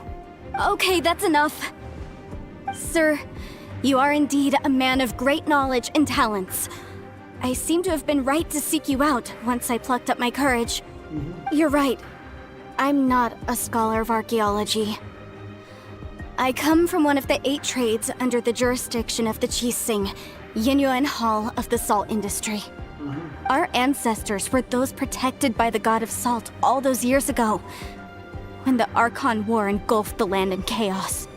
Okay, that's enough. Sir, you are indeed a man of great knowledge and talents. I seem to have been right to seek you out once I plucked up my courage. You're right. I'm not a scholar of archaeology. I come from one of the 8 trades under the jurisdiction of the Chising, Yinyuan Hall of the salt industry. Our ancestors were those protected by the god of salt all those years ago, when the Archon War engulfed the land in chaos.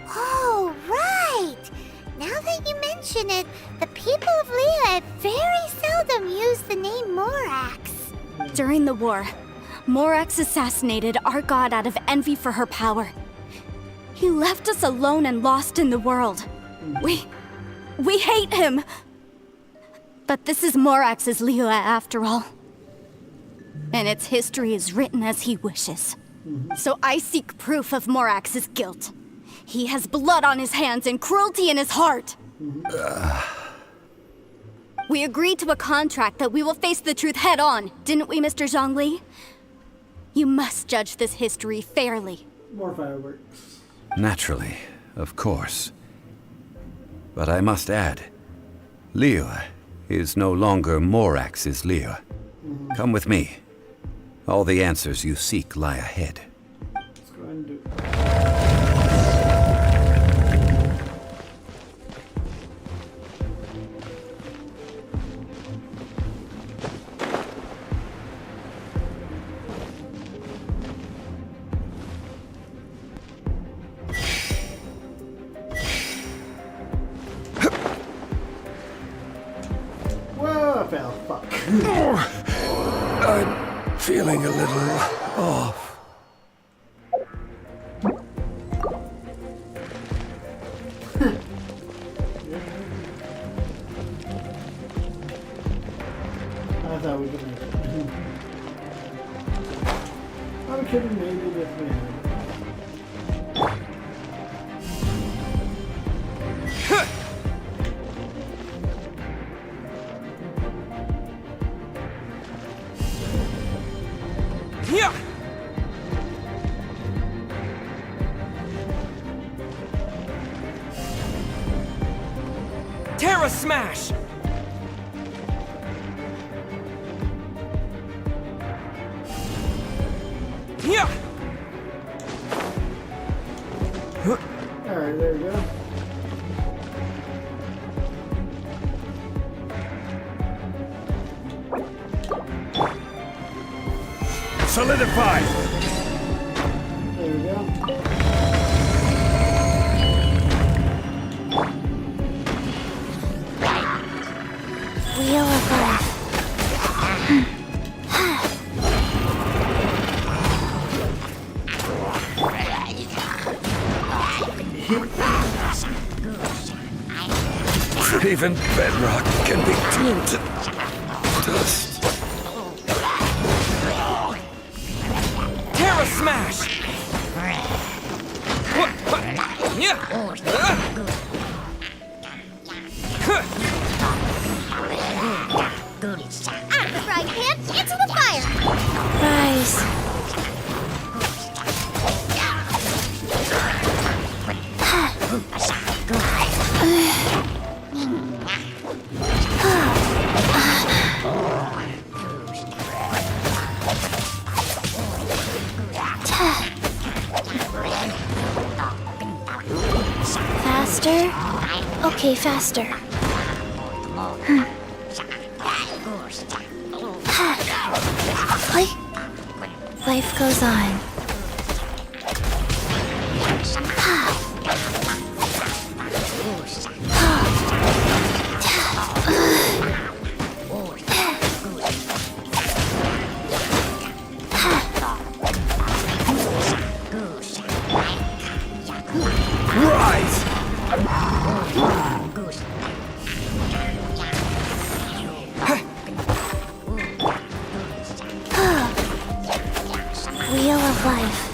Oh, right! Now that you mention it, the people of Liyue very seldom use the name Morax. During the war, Morax assassinated our god out of envy for her power. He left us alone and lost in the world. We hate him! But this is Morax's Liyue after all. And its history is written as he wishes. So I seek proof of Morax's guilt. He has blood on his hands and cruelty in his heart. We agreed to a contract that we will face the truth head on, didn't we, Mr. Zhongli? You must judge this history fairly. More fireworks. Naturally, of course. But I must add, Liyue is no longer Morax's Liyue. Come with me. All the answers you seek lie ahead. Let's go ahead and do it. Whoa, I fell. Fuck. I'm feeling a little off. I thought we could make it. I'm kidding, maybe if we had. Terra Smash! Yeah! Alright, there we go. Solidify! There we go. Wheel of Life. Even bedrock can be turned to dust. Terra Smash! Yeah! Out of the frying pan, into the fire! Rise. Faster? Okay, faster. Life goes on. Wheel of Life.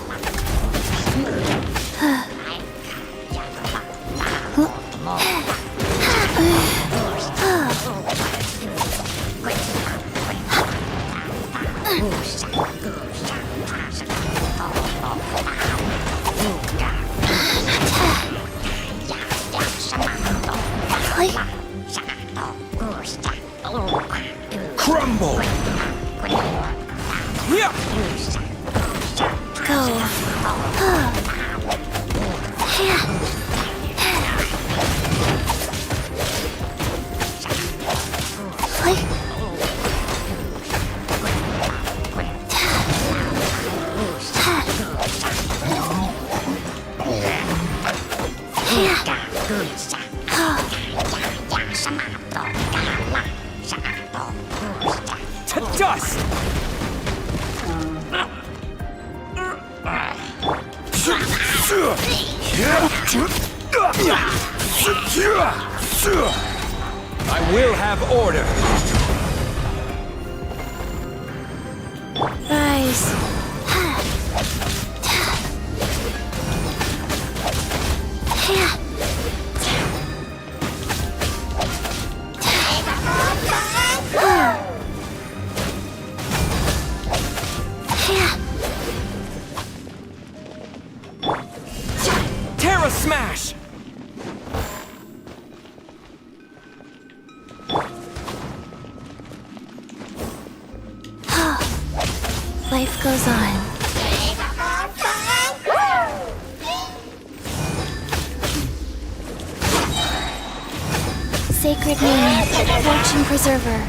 Crumble! Yeah! To dust! I will have order. Rise. Terra Smash! Life goes on. Sacred name, Fortune Preserver.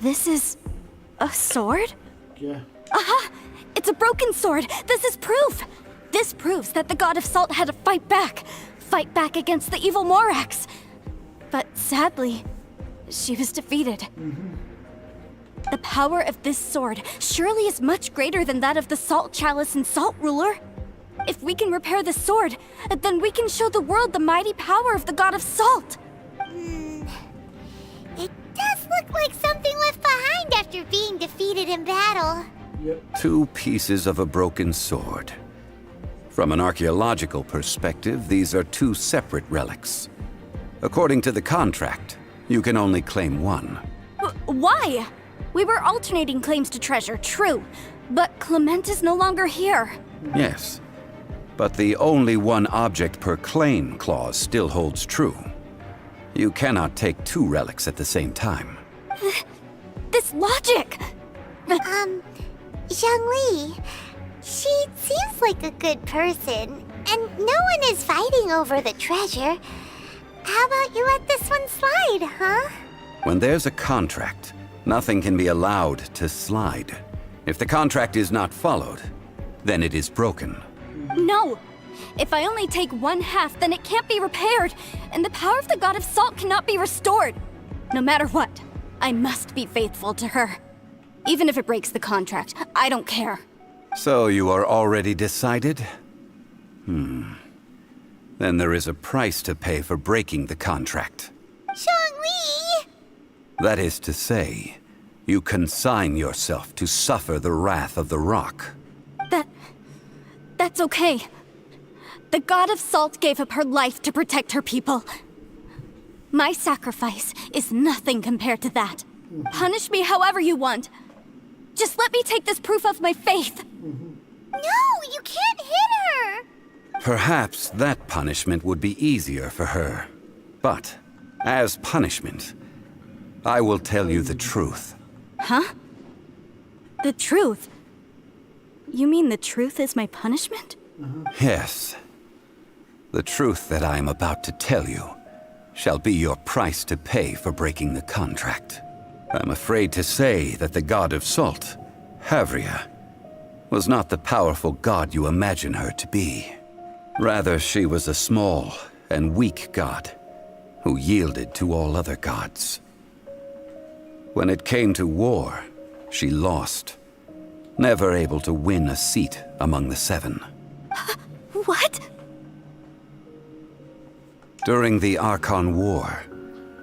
This is a sword? Yeah. Aha! It's a broken sword! This is proof! This proves that the god of salt had to fight back against the evil Morax. But sadly, she was defeated. The power of this sword surely is much greater than that of the Salt Chalice and Salt Ruler. If we can repair the sword, then we can show the world the mighty power of the god of salt. It look like something left behind after being defeated in battle. Yep. 2 pieces of a broken sword. From an archaeological perspective, these are 2 separate relics. According to the contract, you can only claim one. Why? We were alternating claims to treasure, true. But Clement is no longer here. Yes, but the only one object per claim clause still holds true. You cannot take 2 relics at the same time. This logic! Zhongli, she seems like a good person, and no one is fighting over the treasure. How about you let this one slide, huh? When there's a contract, nothing can be allowed to slide. If the contract is not followed, then it is broken. No! If I only take 1/2, then it can't be repaired, and the power of the God of Salt cannot be restored. No matter what, I must be faithful to her. Even if it breaks the contract, I don't care. So you are already decided? Then there is a price to pay for breaking the contract. Zhongli! That is to say, you consign yourself to suffer the wrath of the rock. That's okay. The God of Salt gave up her life to protect her people. My sacrifice is nothing compared to that. Punish me however you want. Just let me take this proof of my faith. No, you can't hit her! Perhaps that punishment would be easier for her. But, as punishment, I will tell you the truth. Huh? The truth? You mean the truth is my punishment? Yes. The truth that I am about to tell you shall be your price to pay for breaking the contract. I'm afraid to say that the God of Salt, Havria, was not the powerful god you imagine her to be. Rather, she was a small and weak god who yielded to all other gods. When it came to war, she lost, never able to win a seat among the 7. What? During the Archon War,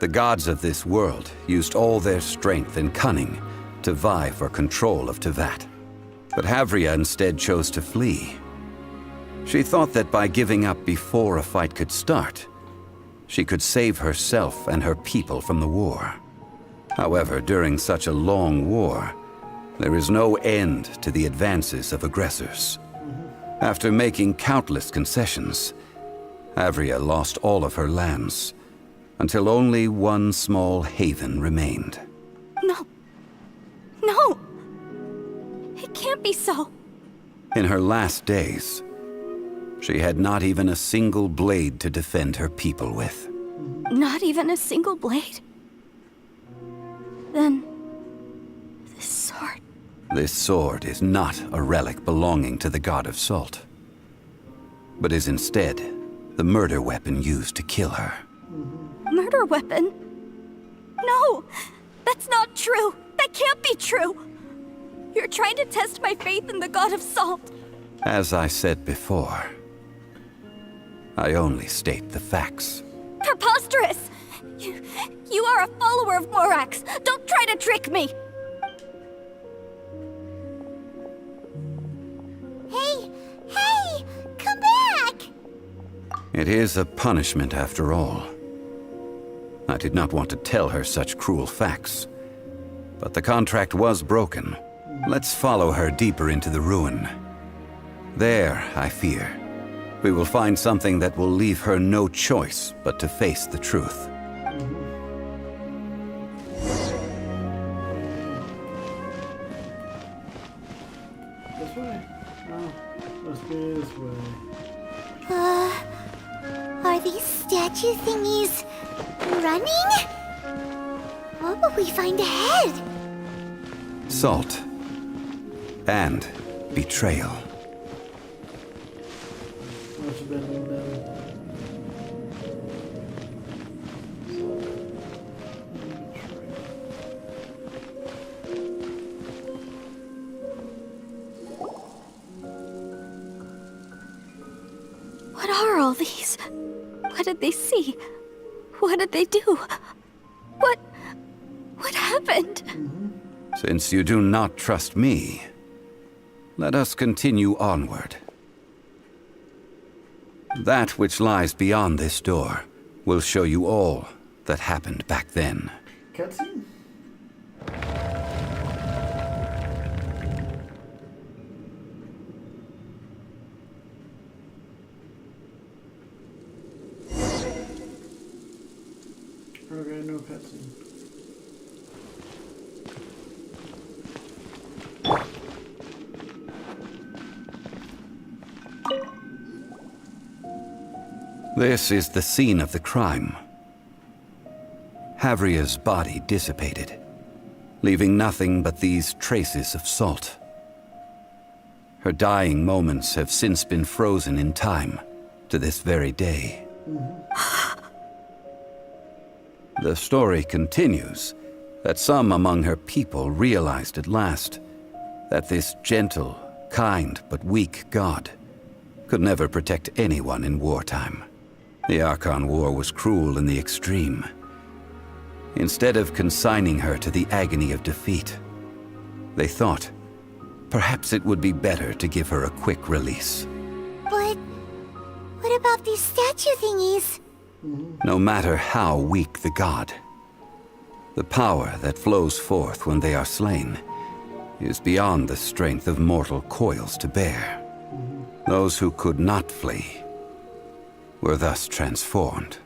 the gods of this world used all their strength and cunning to vie for control of Tevat. But Havria instead chose to flee. She thought that by giving up before a fight could start, she could save herself and her people from the war. However, during such a long war, there is no end to the advances of aggressors. After making countless concessions, Havria lost all of her lands, until only one small haven remained. No. No! It can't be so. In her last days, she had not even a single blade to defend her people with. Not even a single blade? Then, this sword... This sword is not a relic belonging to the God of Salt, but is instead the murder weapon used to kill her. Murder weapon? No! That's not true! That can't be true! You're trying to test my faith in the God of Salt. As I said before, I only state the facts. Preposterous! You are a follower of Morax! Don't try to trick me! Hey! Come back! It is a punishment after all. I did not want to tell her such cruel facts, but the contract was broken. Let's follow her deeper into the ruin. There, I fear, we will find something that will leave her no choice but to face the truth. This way? No. Must be this way. Are these statue thingies running? What will we find ahead? Salt. And betrayal. Must have been them. What are all these? What did they see? What did they do? What happened? Since you do not trust me, let us continue onward. That which lies beyond this door will show you all that happened back then. Cutscene? Okay, no cutscene. This is the scene of the crime. Havria's body dissipated, leaving nothing but these traces of salt. Her dying moments have since been frozen in time to this very day. The story continues that some among her people realized at last that this gentle, kind, but weak god could never protect anyone in wartime. The Archon War was cruel in the extreme. Instead of consigning her to the agony of defeat, they thought perhaps it would be better to give her a quick release. But what about these statue thingies? No matter how weak the god, the power that flows forth when they are slain is beyond the strength of mortal coils to bear. Those who could not flee were thus transformed.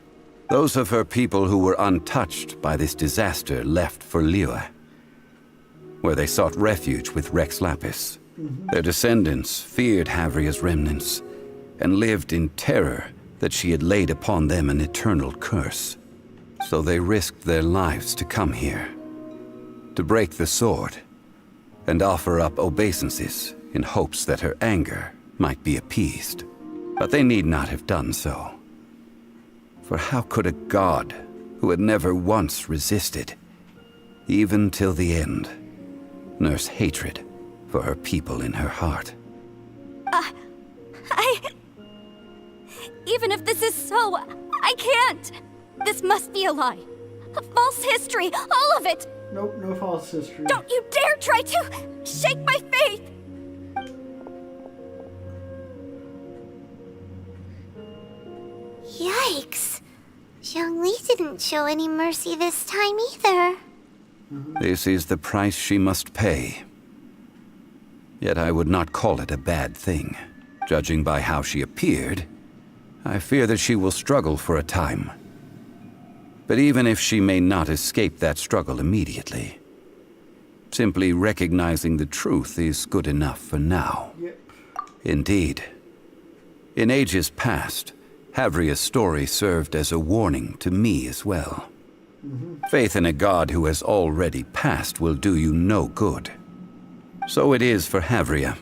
Those of her people who were untouched by this disaster left for Liyue, where they sought refuge with Rex Lapis. Their descendants feared Havria's remnants and lived in terror that she had laid upon them an eternal curse. So they risked their lives to come here, to break the sword, and offer up obeisances in hopes that her anger might be appeased. But they need not have done so. For how could a god who had never once resisted, even till the end, nurse hatred for her people in her heart? Even if this is so, I can't! This must be a lie. A false history, all of it! Nope, no false history. Don't you dare try to shake my faith! Yikes. Zhongli didn't show any mercy this time either. This is the price she must pay. Yet I would not call it a bad thing. Judging by how she appeared, I fear that she will struggle for a time. But even if she may not escape that struggle immediately, simply recognizing the truth is good enough for now. Yep. Indeed. In ages past, Havria's story served as a warning to me as well. Faith in a god who has already passed will do you no good. So it is for Havria.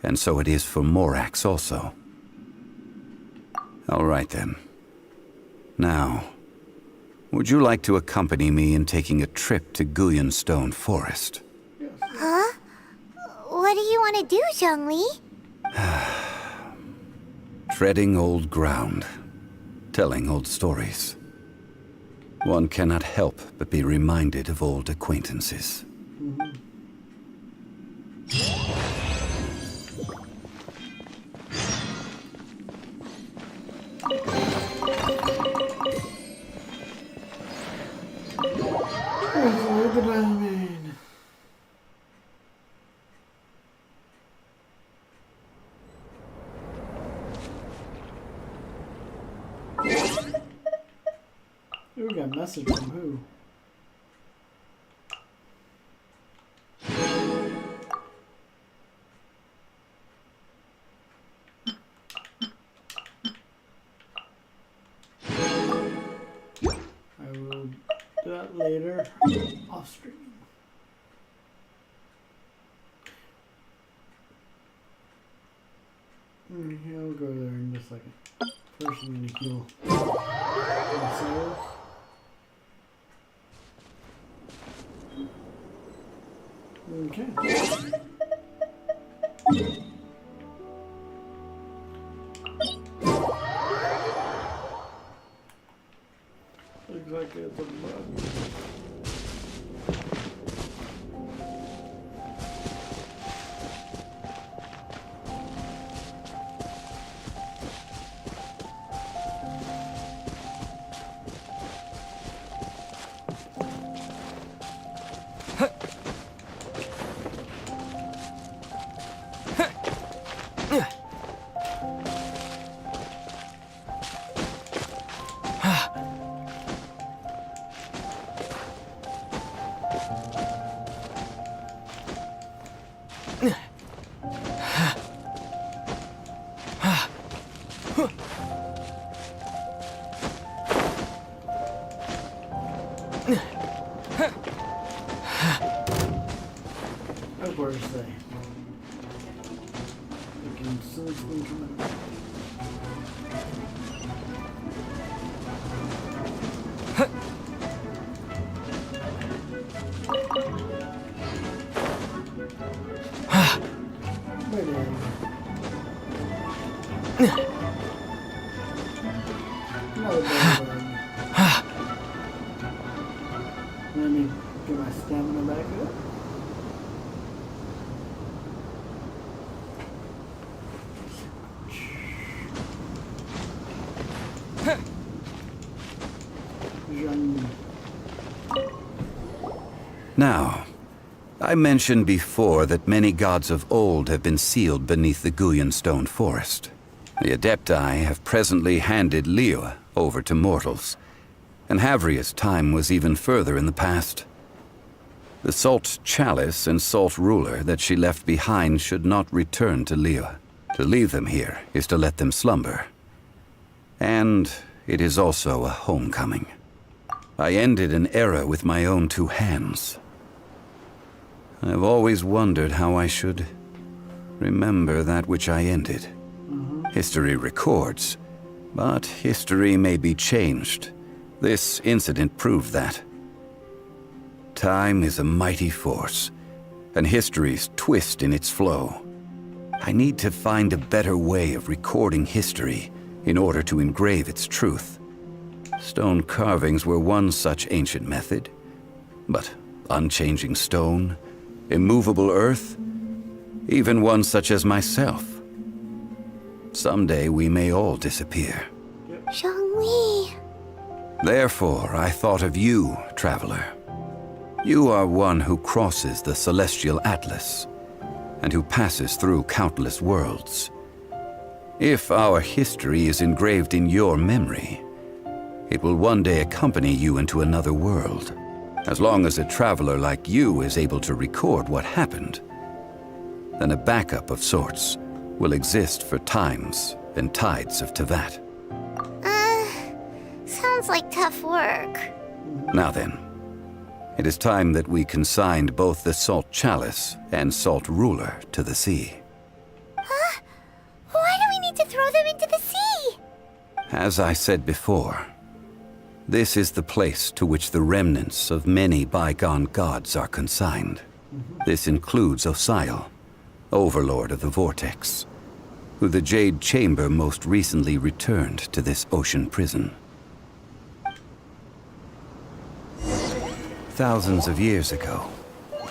And so it is for Morax also. All right then. Now, would you like to accompany me in taking a trip to Guyonstone Forest? Huh? What do you want to do, Zhongli? Treading old ground, telling old stories. One cannot help but be reminded of old acquaintances. Look at that, man. We got a message from who? I will do that later off stream. Yeah, I'll go there in just a second. First, I'm gonna heal myself. Okay. Looks like it's a bug. Oh, where's they? We can sense them coming. Where they? Another bug. Let me get my stamina back up. Now, I mentioned before that many gods of old have been sealed beneath the Guyan stone forest. The Adepti have presently handed Liyue over to mortals, and Havria's time was even further in the past. The Salt Chalice and Salt Ruler that she left behind should not return to Liyue. To leave them here is to let them slumber. And it is also a homecoming. I ended an era with my own two hands. I've always wondered how I should remember that which I ended. History records, but history may be changed. This incident proved that. Time is a mighty force, and history's twist in its flow. I need to find a better way of recording history in order to engrave its truth. Stone carvings were one such ancient method, but unchanging stone, immovable earth, even one such as myself. Someday we may all disappear. Zhongli. Therefore, I thought of you, traveler. You are one who crosses the celestial atlas, and who passes through countless worlds. If our history is engraved in your memory, it will one day accompany you into another world. As long as a traveler like you is able to record what happened, then a backup of sorts will exist for times and tides of Teyvat. Sounds like tough work. Now then, it is time that we consigned both the Salt Chalice and Salt Ruler to the sea. Huh? Why do we need to throw them into the sea? As I said before, this is the place to which the remnants of many bygone gods are consigned. This includes Osial, Overlord of the Vortex, who the Jade Chamber most recently returned to this ocean prison. Thousands of years ago,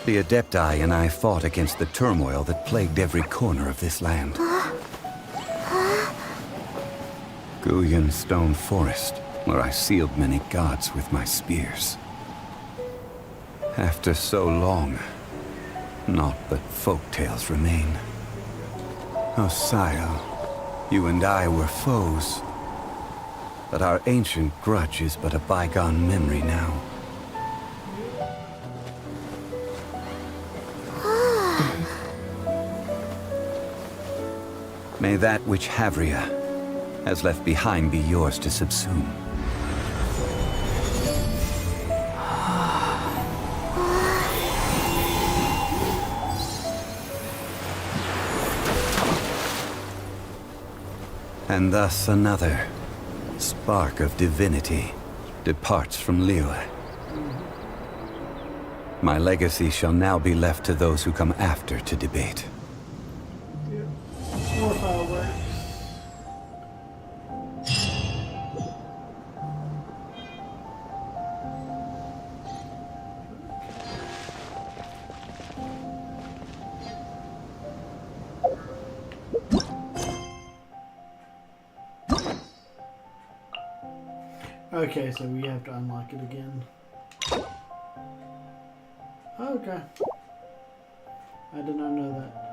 the Adepti and I fought against the turmoil that plagued every corner of this land. Guyan Stone Forest, where I sealed many gods with my spears. After so long, naught but folk tales remain. Osial, you and I were foes, but our ancient grudge is but a bygone memory now. May that which Havria has left behind be yours to subsume. And thus another spark of divinity departs from Liyue. My legacy shall now be left to those who come after to debate. More fireworks. Okay, so we have to unlock it again. Okay. I did not know that.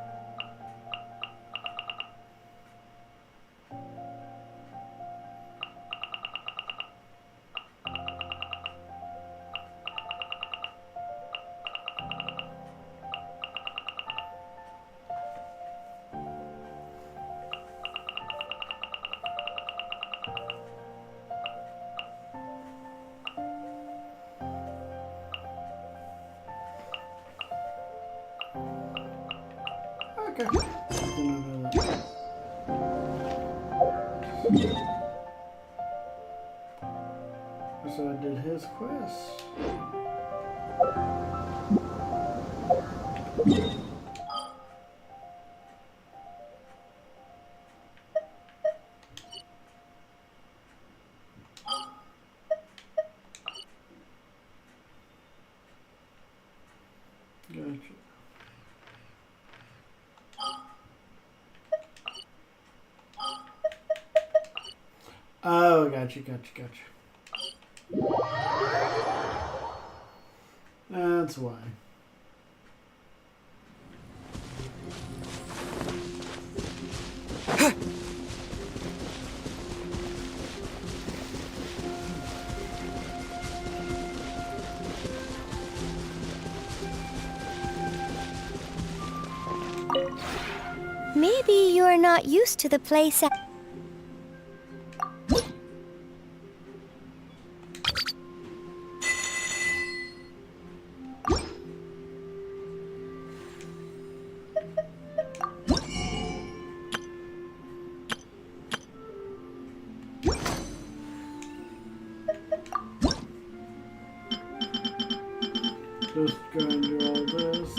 Okay. Nothing to that. So I did his quest. Gotcha. Oh, gotcha. That's why. Maybe you're not used to the place. Just gonna do all this.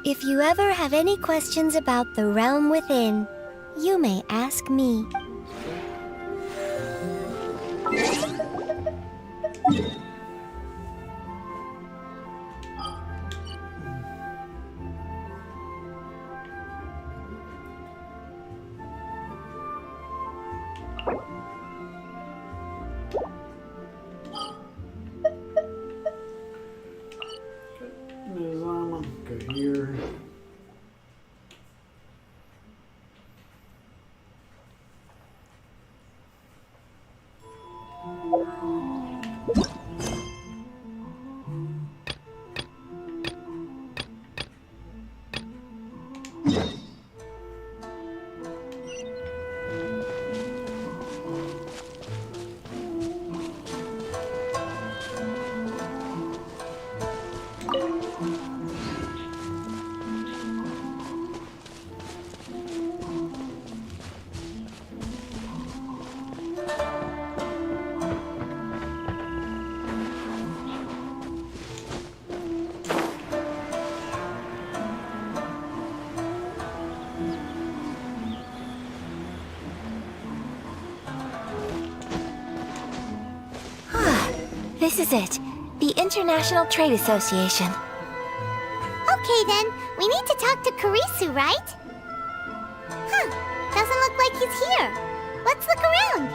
If you ever have any questions about the realm within, you may ask me. Go here. This is it. The International Trade Association. Okay then, we need to talk to Kurisu, right? Huh, doesn't look like he's here. Let's look around.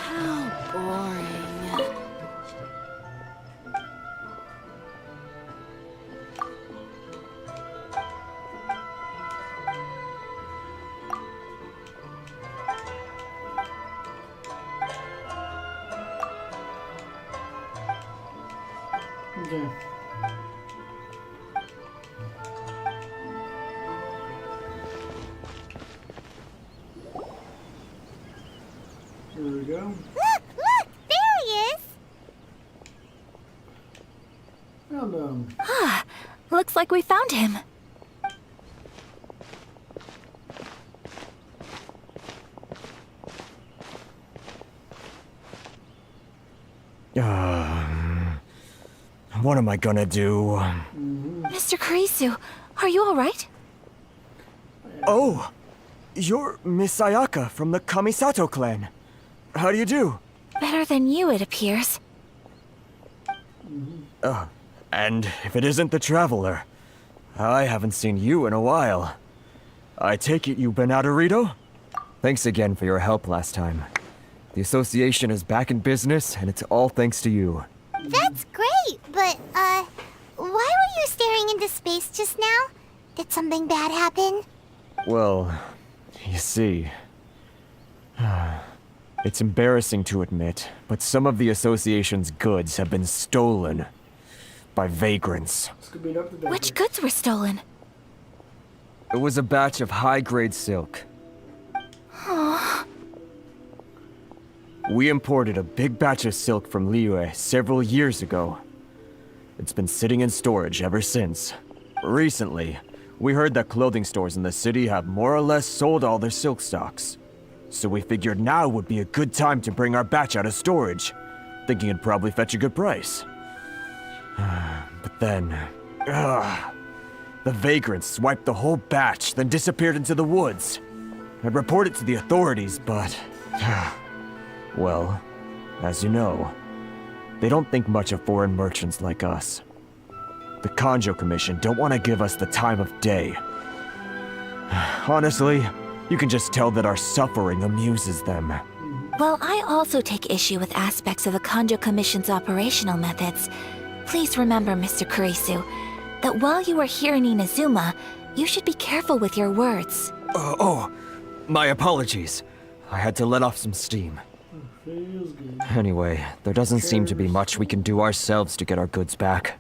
How boring. Okay. Here we go. Look! There he is! Found him. Looks like we found him. What am I gonna do? Mr. Kurisu, are you alright? Oh! You're Miss Sayaka from the Kamisato clan. How do you do? Better than you, it appears. And if it isn't the Traveler, I haven't seen you in a while. I take it you've been out of Rito? Thanks again for your help last time. The association is back in business, and it's all thanks to you. That's great, but, why were you staring into space just now? Did something bad happen? Well, you see... It's embarrassing to admit, but some of the association's goods have been stolen by vagrants. Which goods were stolen? It was a batch of high-grade silk. We imported a big batch of silk from Liyue several years ago. It's been sitting in storage ever since. Recently, we heard that clothing stores in the city have more or less sold all their silk stocks. So we figured now would be a good time to bring our batch out of storage, thinking it'd probably fetch a good price. But then, the vagrants swiped the whole batch, then disappeared into the woods. I'd reported to the authorities, but... well, as you know, they don't think much of foreign merchants like us. The Kanjo Commission don't want to give us the time of day. Honestly, you can just tell that our suffering amuses them. While I also take issue with aspects of the Kanjo Commission's operational methods, please remember, Mr. Kurisu, that while you are here in Inazuma, you should be careful with your words. My apologies. I had to let off some steam. Feels good. Anyway, there doesn't seem to be much we can do ourselves to get our goods back.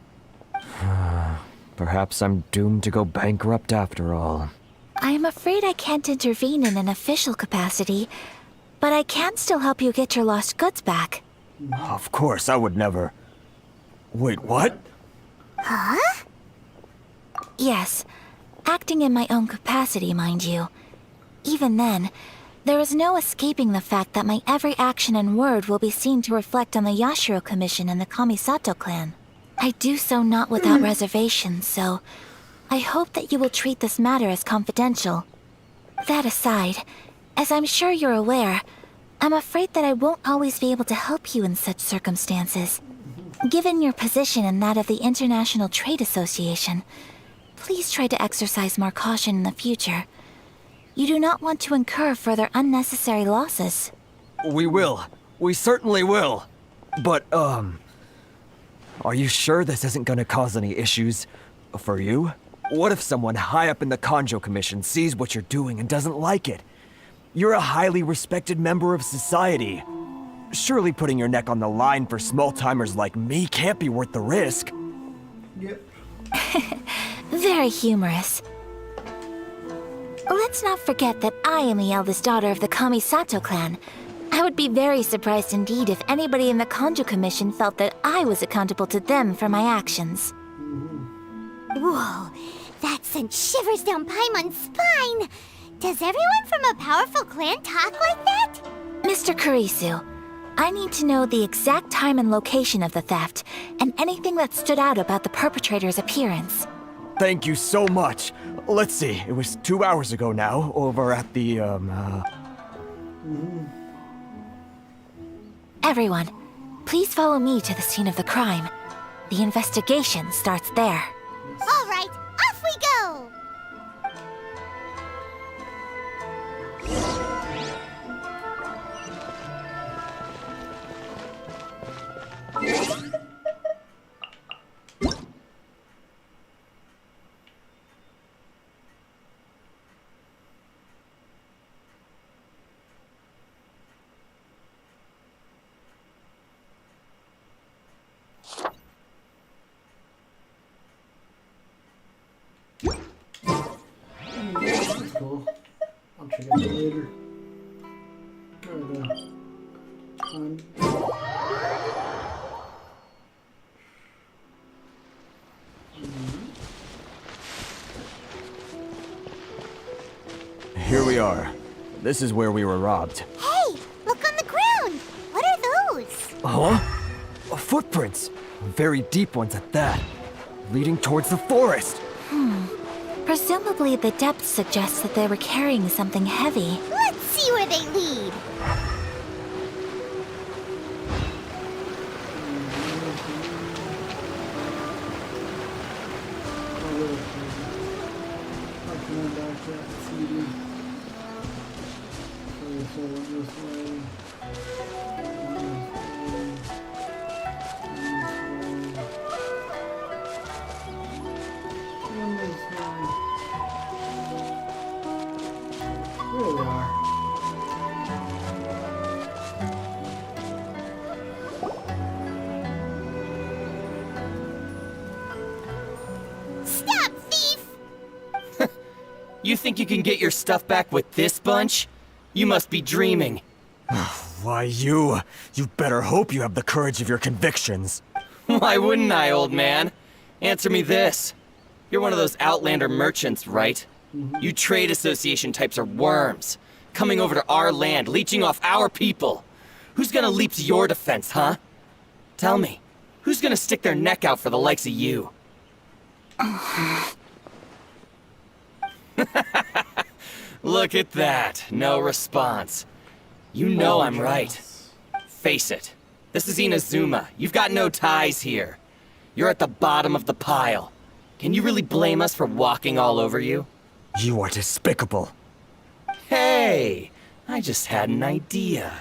Perhaps I'm doomed to go bankrupt after all. I am afraid I can't intervene in an official capacity, but I can still help you get your lost goods back. Of course, I would never... Wait, what? Huh? Yes, acting in my own capacity, mind you. Even then, there is no escaping the fact that my every action and word will be seen to reflect on the Yashiro Commission and the Kamisato clan. I do so not without reservation, so I hope that you will treat this matter as confidential. That aside, as I'm sure you're aware, I'm afraid that I won't always be able to help you in such circumstances. Given your position and that of the International Trade Association, please try to exercise more caution in the future. You do not want to incur further unnecessary losses. We will. We certainly will. But, are you sure this isn't gonna cause any issues for you? What if someone high up in the Kanjo Commission sees what you're doing and doesn't like it? You're a highly respected member of society. Surely putting your neck on the line for small-timers like me can't be worth the risk. Yep. Very humorous. Let's not forget that I am the eldest daughter of the Kamisato clan. I would be very surprised indeed if anybody in the Kanjo Commission felt that I was accountable to them for my actions. Whoa, that sent shivers down Paimon's spine! Does everyone from a powerful clan talk like that? Mr. Kurisu, I need to know the exact time and location of the theft, and anything that stood out about the perpetrator's appearance. Thank you so much. Let's see, it was 2 hours ago now, over at the, Everyone, please follow me to the scene of the crime. The investigation starts there. All right, off we go! That's cool. I'll check it out later. Here we are. This is where we were robbed. Hey, look on the ground! What are those? Huh? Footprints. Very deep ones at that. Leading towards the forest. Presumably the depth suggests that they were carrying something heavy. Let's see where they lead. There we are. Stop, thief! You think you can get your stuff back with this bunch? You must be dreaming. Why, you better hope you have the courage of your convictions. Why wouldn't I, old man? Answer me this. You're one of those Outlander merchants, right? You trade association types are worms, coming over to our land, leeching off our people. Who's gonna leap to your defense, huh? Tell me, who's gonna stick their neck out for the likes of you? Look at that, no response. You know I'm right. Face it, this is Inazuma. You've got no ties here. You're at the bottom of the pile. Can you really blame us for walking all over you? You are despicable. Hey, I just had an idea.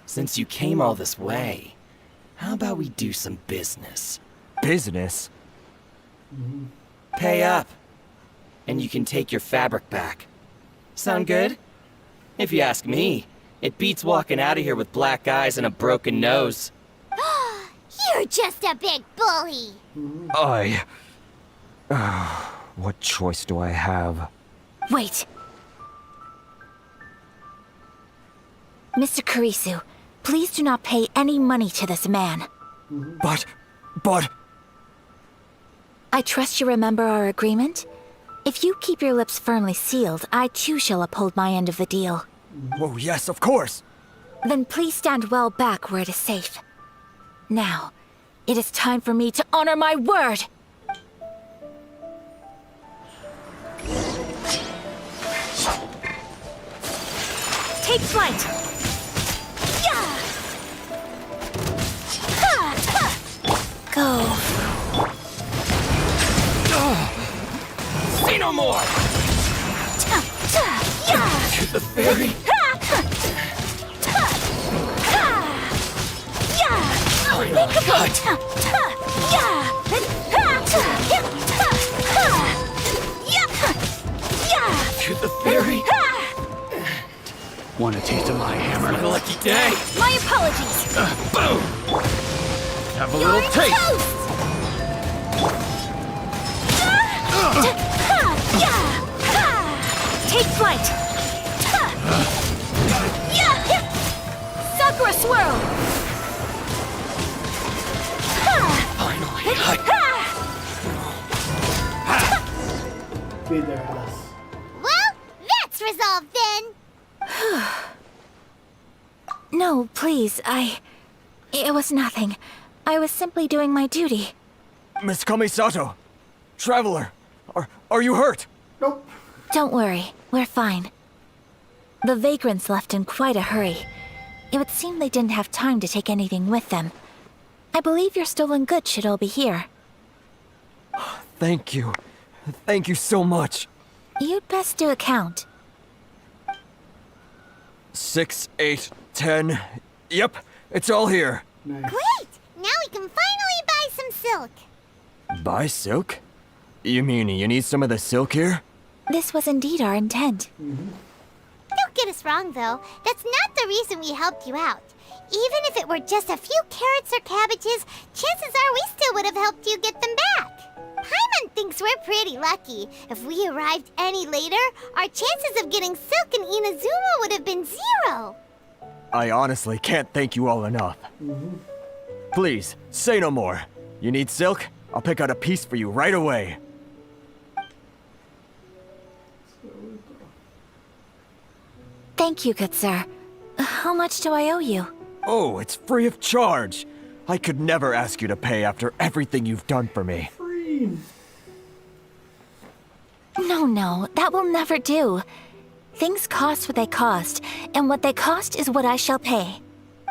Since you came all this way, how about we do some business? Business? Pay up, and you can take your fabric back. Sound good? If you ask me, it beats walking out of here with black eyes and a broken nose. You're just a big bully. What choice do I have? Wait. Mr. Kurisu, please do not pay any money to this man. But... I trust you remember our agreement? If you keep your lips firmly sealed, I too shall uphold my end of the deal. Oh, yes, of course. Then please stand well back where it is safe. Now, it is time for me to honor my word! Take flight! Yeah! Ha! Ha! Go. Say no more! Ta! Ta! Yeah! To the ferry! Ha! Ha! Ta! Ha! Yeah! Unthinkable! Ta! Ta! Yeah! Ha! Ta! Yeah! Ta! Ha! Yeah! Yeah! To the ferry! Ha! Want a taste of my hammer? What a lucky day! My apologies! Boom! Have a You're little taste. toast! Take flight! Sakura swirl! Finally, Be their ass. Well, that's resolved then. No, please, It was nothing. I was simply doing my duty. Miss Kamisato! Traveler! Are you hurt? Nope. Don't worry, we're fine. The vagrants left in quite a hurry. It would seem they didn't have time to take anything with them. I believe your stolen goods should all be here. Thank you. Thank you so much. You'd best do a count. 6, 8, 10. Yep, it's all here. Nice. Great! Now we can finally buy some silk. Buy silk? You mean you need some of the silk here? This was indeed our intent. Don't get us wrong, though. That's not the reason we helped you out. Even if it were just a few carrots or cabbages, chances are we still would have helped you get them back. Paimon thinks we're pretty lucky. If we arrived any later, our chances of getting silk in Inazuma would have been 0. I honestly can't thank you all enough. Please, say no more. You need silk? I'll pick out a piece for you right away. Thank you, good sir. How much do I owe you? Oh, it's free of charge. I could never ask you to pay after everything you've done for me. Free. No, that will never do. Things cost what they cost, and what they cost is what I shall pay.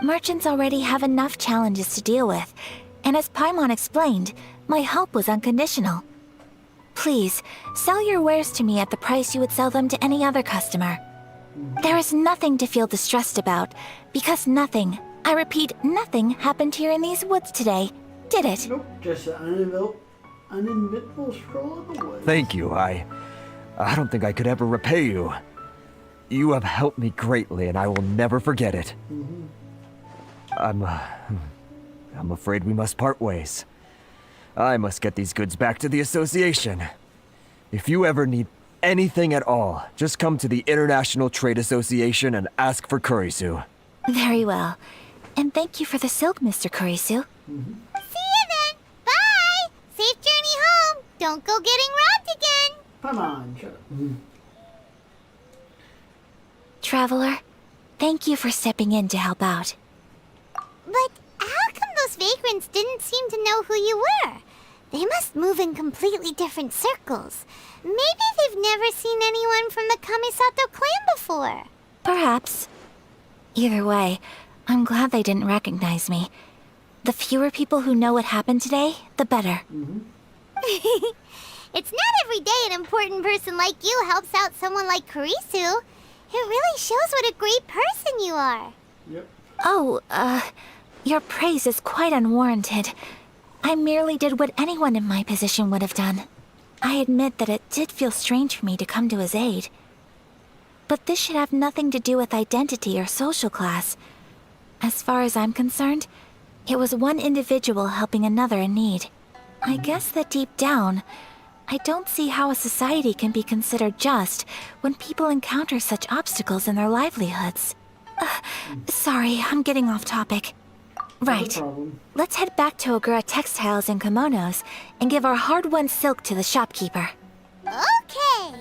Merchants already have enough challenges to deal with, and as Paimon explained, my help was unconditional. Please, sell your wares to me at the price you would sell them to any other customer. There is nothing to feel distressed about, because nothing, I repeat, nothing happened here in these woods today, did it? Nope. Just an uninventable stroll of the woods. Thank you. I don't think I could ever repay you. You have helped me greatly, and I will never forget it. I'm afraid we must part ways. I must get these goods back to the association. If you ever need anything at all, just come to the International Trade Association and ask for Kurisu. Very well. And thank you for the silk, Mr. Kurisu. See you then. Bye. Safe journey home. Don't go getting robbed again. Come on, shut up. Traveler, thank you for stepping in to help out. But how come those vagrants didn't seem to know who you were? They must move in completely different circles. Maybe they've never seen anyone from the Kamisato clan before. Perhaps. Either way, I'm glad they didn't recognize me. The fewer people who know what happened today, the better. It's not every day an important person like you helps out someone like Kurisu. It really shows what a great person you are. Yep. Oh, your praise is quite unwarranted. I merely did what anyone in my position would have done. I admit that it did feel strange for me to come to his aid. But this should have nothing to do with identity or social class. As far as I'm concerned, it was one individual helping another in need. I guess that deep down, I don't see how a society can be considered just when people encounter such obstacles in their livelihoods. Sorry, I'm getting off topic. Right. Let's head back to Ogura Textiles and Kimonos and give our hard-won silk to the shopkeeper. Okay.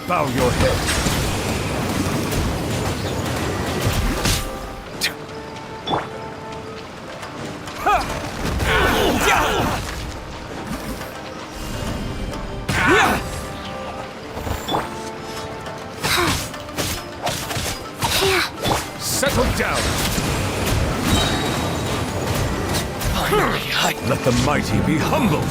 Bow your head. Settle down. Let the mighty be humbled.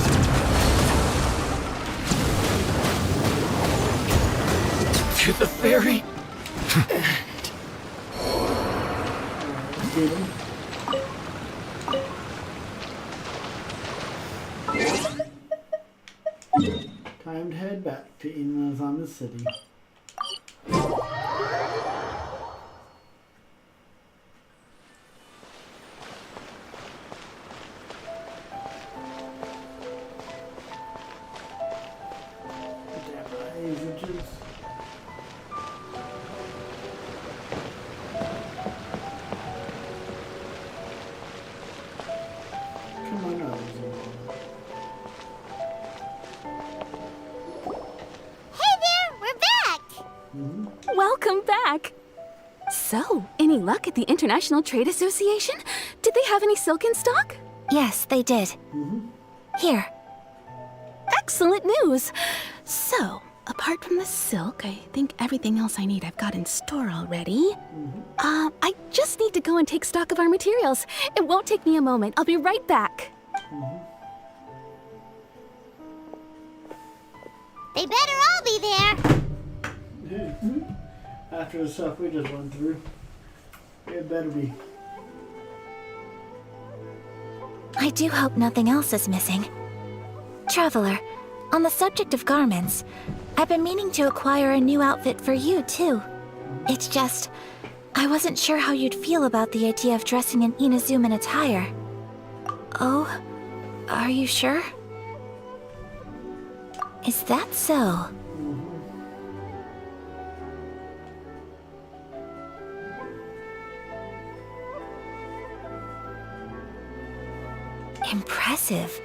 To the very Time to head back to Inazama City. Welcome back! So, any luck at the International Trade Association? Did they have any silk in stock? Yes, they did. Here. Excellent news! So, apart from the silk, I think everything else I need I've got in store already. I just need to go and take stock of our materials. It won't take me a moment. I'll be right back. They better all be there. After the stuff we just went through, it better be. I do hope nothing else is missing. Traveler, on the subject of garments, I've been meaning to acquire a new outfit for you, too. It's just, I wasn't sure how you'd feel about the idea of dressing in Inazuman attire. Oh, are you sure? Is that so? Impressive.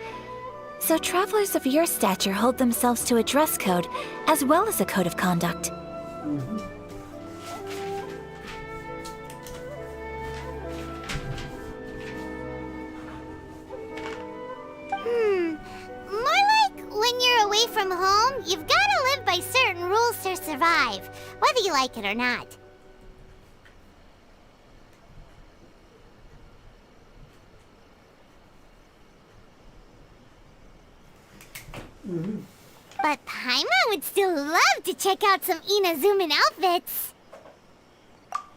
So travelers of your stature hold themselves to a dress code, as well as a code of conduct. More like when you're away from home, you've got to live by certain rules to survive, whether you like it or not. But Paimon would still love to check out some Inazuman outfits.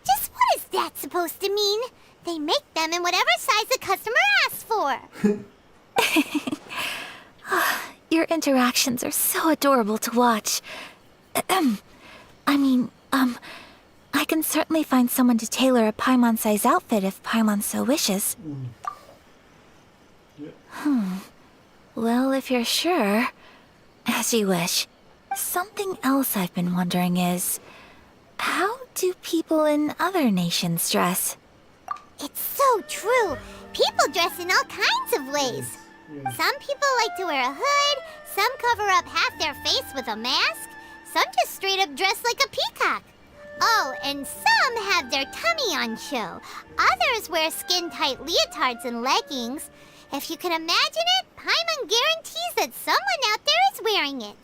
Just what is that supposed to mean? They make them in whatever size the customer asks for. Your interactions are so adorable to watch. I can certainly find someone to tailor a Paimon-size outfit if Paimon so wishes. Well, if you're sure, as you wish. Something else I've been wondering is, how do people in other nations dress? It's so true. People dress in all kinds of ways. Some people like to wear a hood, some cover up half their face with a mask, some just straight up dress like a peacock. Oh, and some have their tummy on show. Others wear skin-tight leotards and leggings. If you can imagine it, Paimon guarantees that someone out there is wearing it.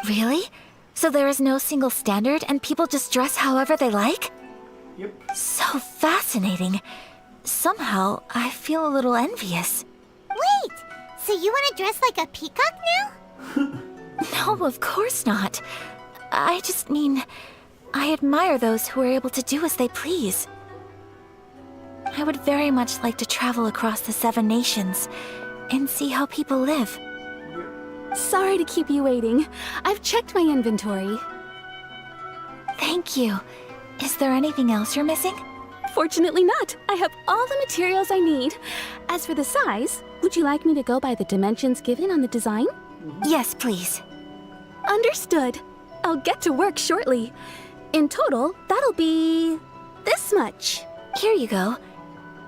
Really? So there is no single standard and people just dress however they like? Yep. So fascinating. Somehow, I feel a little envious. Wait, so you want to dress like a peacock now? No, of course not. I just mean, I admire those who are able to do as they please. I would very much like to travel across the 7 nations and see how people live. Sorry to keep you waiting. I've checked my inventory. Thank you. Is there anything else you're missing? Fortunately not. I have all the materials I need. As for the size, would you like me to go by the dimensions given on the design? Yes, please. Understood. I'll get to work shortly. In total, that'll be this much. Here you go.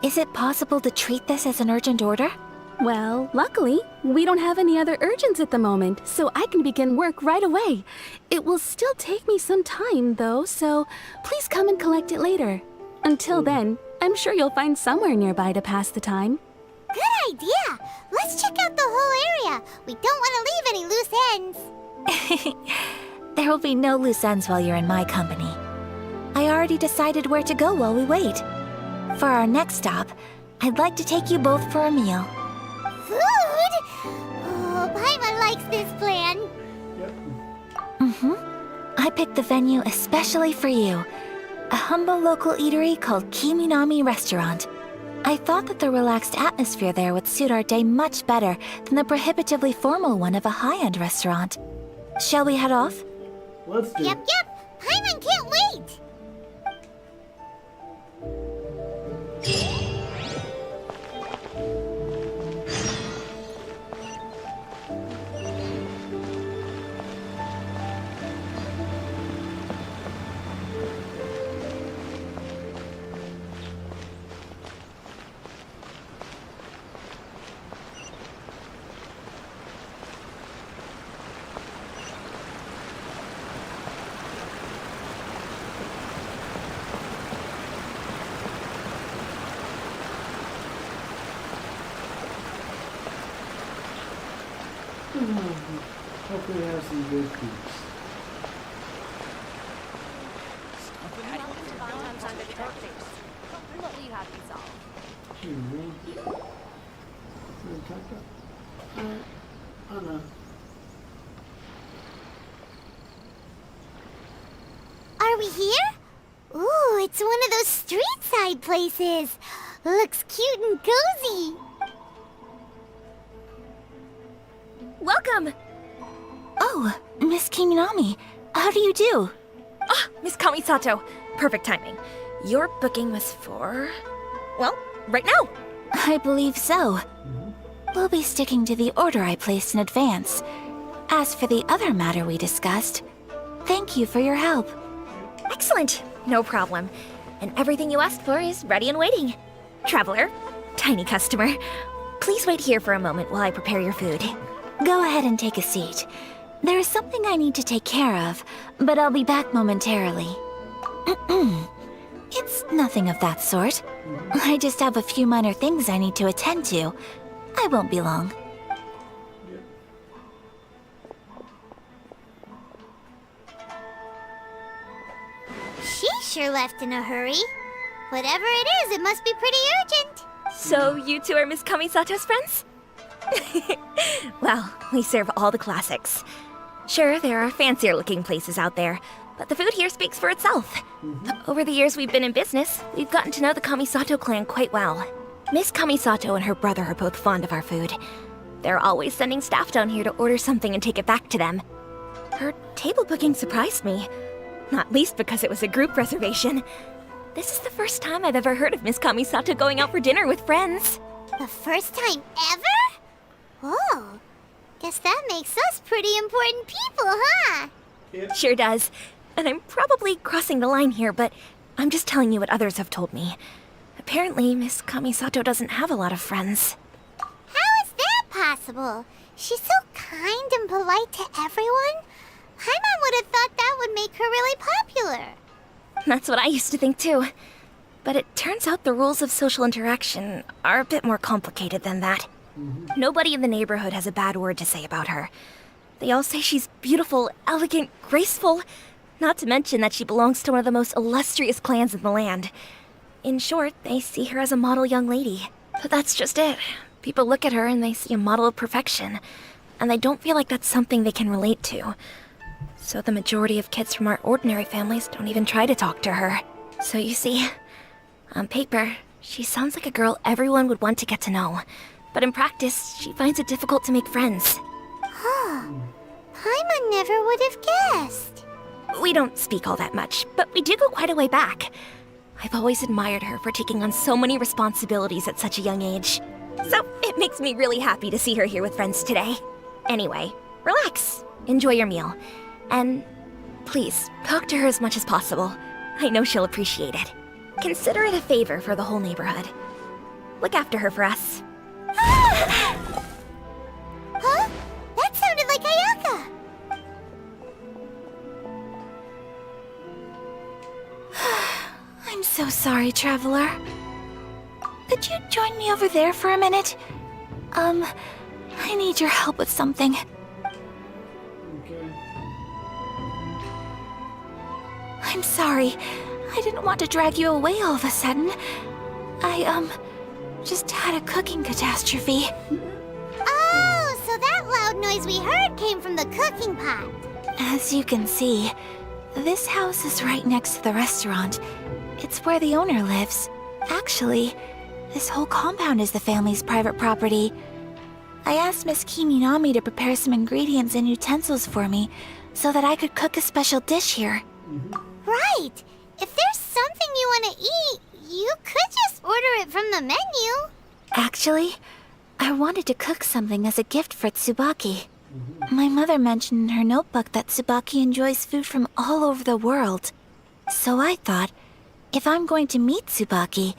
Is it possible to treat this as an urgent order? Well, luckily, we don't have any other urgents at the moment, so I can begin work right away. It will still take me some time, though, so please come and collect it later. Until then, I'm sure you'll find somewhere nearby to pass the time. Good idea! Let's check out the whole area. We don't want to leave any loose ends. There will be no loose ends while you're in my company. I already decided where to go while we wait. For our next stop, I'd like to take you both for a meal. Food? Oh, Paimon likes this plan. I picked the venue especially for you. A humble local eatery called Kiminami Restaurant. I thought that the relaxed atmosphere there would suit our day much better than the prohibitively formal one of a high-end restaurant. Shall we head off? Let's do it. Yep. Paimon can't wait. Hopefully we have some good peeps. Oh no. Are we here? Ooh, it's one of those street side places. Looks cute and cozy. Welcome! Oh, Miss Kiminami, how do you do? Ah, Miss Kamisato. Perfect timing. Your booking was for... well, right now. I believe so. We'll be sticking to the order I placed in advance. As for the other matter we discussed, thank you for your help. Excellent. No problem. And everything you asked for is ready and waiting. Traveler, tiny customer, please wait here for a moment while I prepare your food. Go ahead and take a seat. There is something I need to take care of, but I'll be back momentarily. It's nothing of that sort. I just have a few minor things I need to attend to. I won't be long. She sure left in a hurry. Whatever it is, it must be pretty urgent. So you two are Miss Kamisato's friends? Well, we serve all the classics. Sure, there are fancier looking places out there, but the food here speaks for itself. Over the years we've been in business, we've gotten to know the Kamisato clan quite well. Miss Kamisato and her brother are both fond of our food. They're always sending staff down here to order something and take it back to them. Her table booking surprised me, not least because it was a group reservation. This is the first time I've ever heard of Miss Kamisato going out for dinner with friends. The first time ever? Oh, guess that makes us pretty important people, huh? Sure does. And I'm probably crossing the line here, but I'm just telling you what others have told me. Apparently, Miss Kamisato doesn't have a lot of friends. How is that possible? She's so kind and polite to everyone. Paimon would have thought that would make her really popular. That's what I used to think too. But it turns out the rules of social interaction are a bit more complicated than that. Nobody in the neighborhood has a bad word to say about her. They all say she's beautiful, elegant, graceful, not to mention that she belongs to one of the most illustrious clans in the land. In short, they see her as a model young lady. But that's just it. People look at her and they see a model of perfection, and they don't feel like that's something they can relate to. So the majority of kids from our ordinary families don't even try to talk to her. So you see, on paper, she sounds like a girl everyone would want to get to know. But in practice, she finds it difficult to make friends. Huh. Paimon never would have guessed. We don't speak all that much, but we do go quite a way back. I've always admired her for taking on so many responsibilities at such a young age. So it makes me really happy to see her here with friends today. Anyway, relax. Enjoy your meal. And please, talk to her as much as possible. I know she'll appreciate it. Consider it a favor for the whole neighborhood. Look after her for us. Huh? That sounded like Ayaka. I'm so sorry, Traveler. Could you join me over there for a minute? I need your help with something. Okay. I'm sorry. I didn't want to drag you away all of a sudden. I, just had a cooking catastrophe. Oh, so that loud noise we heard came from the cooking pot. As you can see, this house is right next to the restaurant. It's where the owner lives. Actually, this whole compound is the family's private property. I asked Miss Kiminami to prepare some ingredients and utensils for me so that I could cook a special dish here. Right. If there's something you want to eat, you could just order it from the menu. Actually, I wanted to cook something as a gift for Tsubaki. My mother mentioned in her notebook that Tsubaki enjoys food from all over the world. So I thought, if I'm going to meet Tsubaki,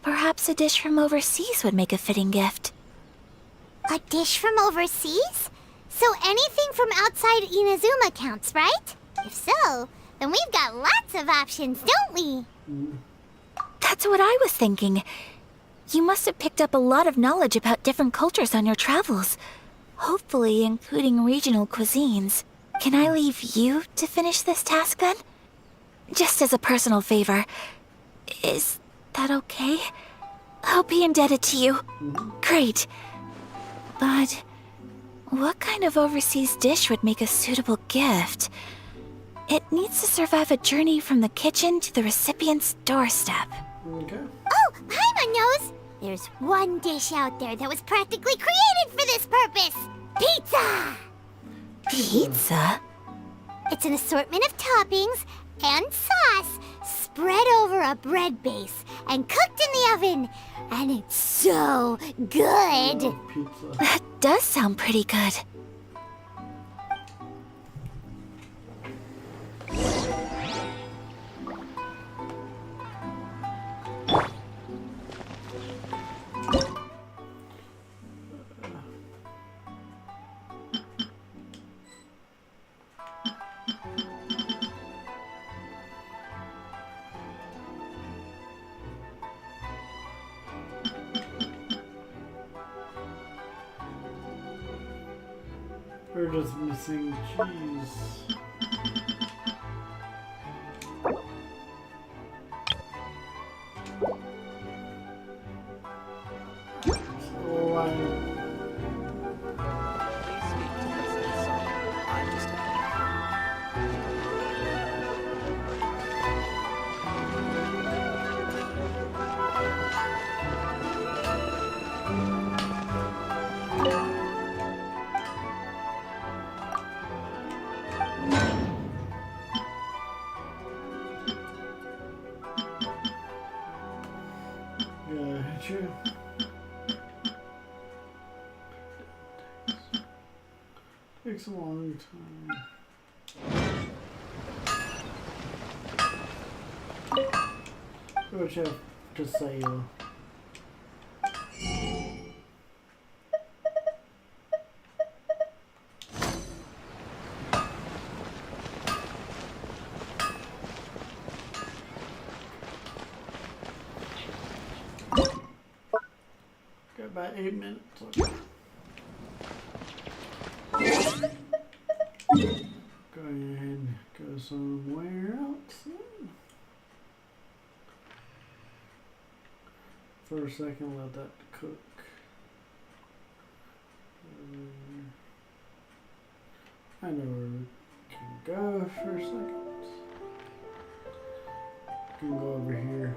perhaps a dish from overseas would make a fitting gift. A dish from overseas? So anything from outside Inazuma counts, right? If so, then we've got lots of options, don't we? That's what I was thinking. You must have picked up a lot of knowledge about different cultures on your travels. Hopefully including regional cuisines. Can I leave you to finish this task then? Just as a personal favor. Is that okay? I'll be indebted to you. Great. But what kind of overseas dish would make a suitable gift? It needs to survive a journey from the kitchen to the recipient's doorstep. Okay. Oh, Paimon knows! There's one dish out there that was practically created for this purpose! Pizza! Pizza? It's an assortment of toppings and sauce spread over a bread base and cooked in the oven. And it's so good! Pizza. That does sound pretty good. We're just missing cheese. So, Gotcha. Takes a long time. Which I have to sail. Got about 8 minutes. Okay. Go ahead and go somewhere else then. For a second, let that cook. I know where we can go for a second. Can go over here.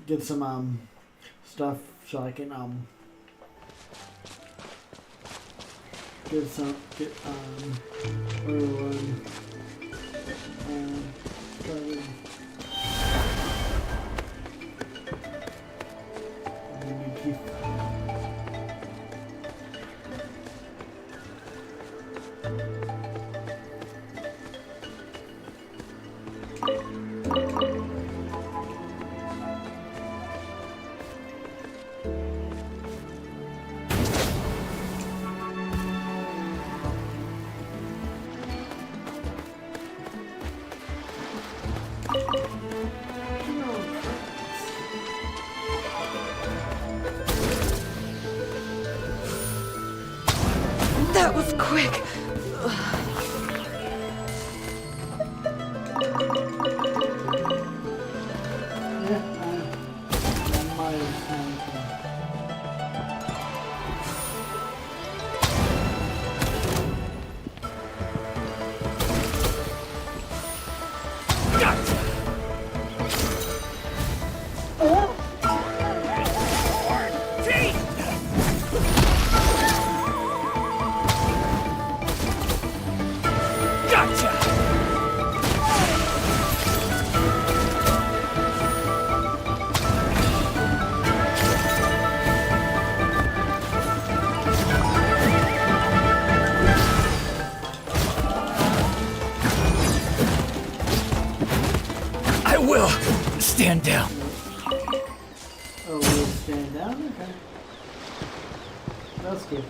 Get some stuff so I can get everyone started. That was quick. Stand down. Oh, we'll stand down? Okay. That's good.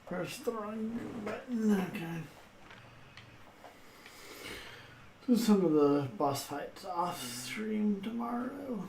Press the wrong button. Okay. Do some of the boss fights off stream tomorrow.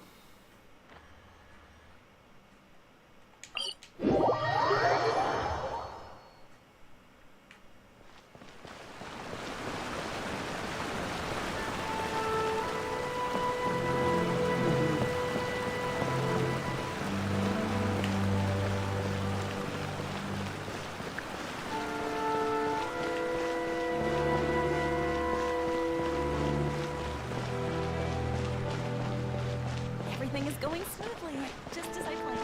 Everything is going smoothly, just as I planned.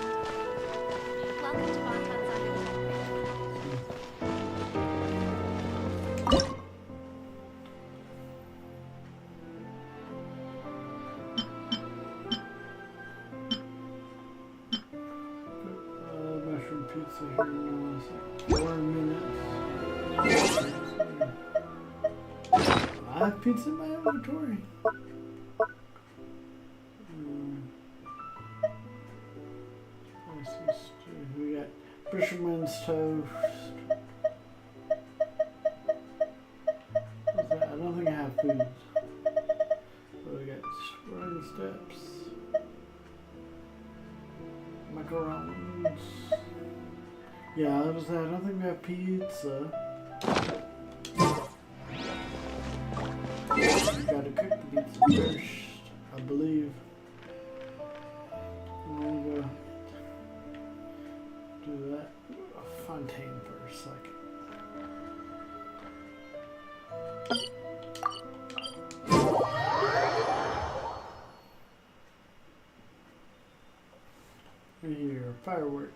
Welcome to Bonbon's Underworld. Mushroom pizza here in 4 minutes. I have pizza in my inventory. We got fisherman's toast. What's that? I don't think I have food. But we got running steps. Macarons. Yeah, I was that. I don't think we have pizza. Gotta cook the pizza first, I believe. I'm gonna go do that. A fontaine for a second. Here, fireworks.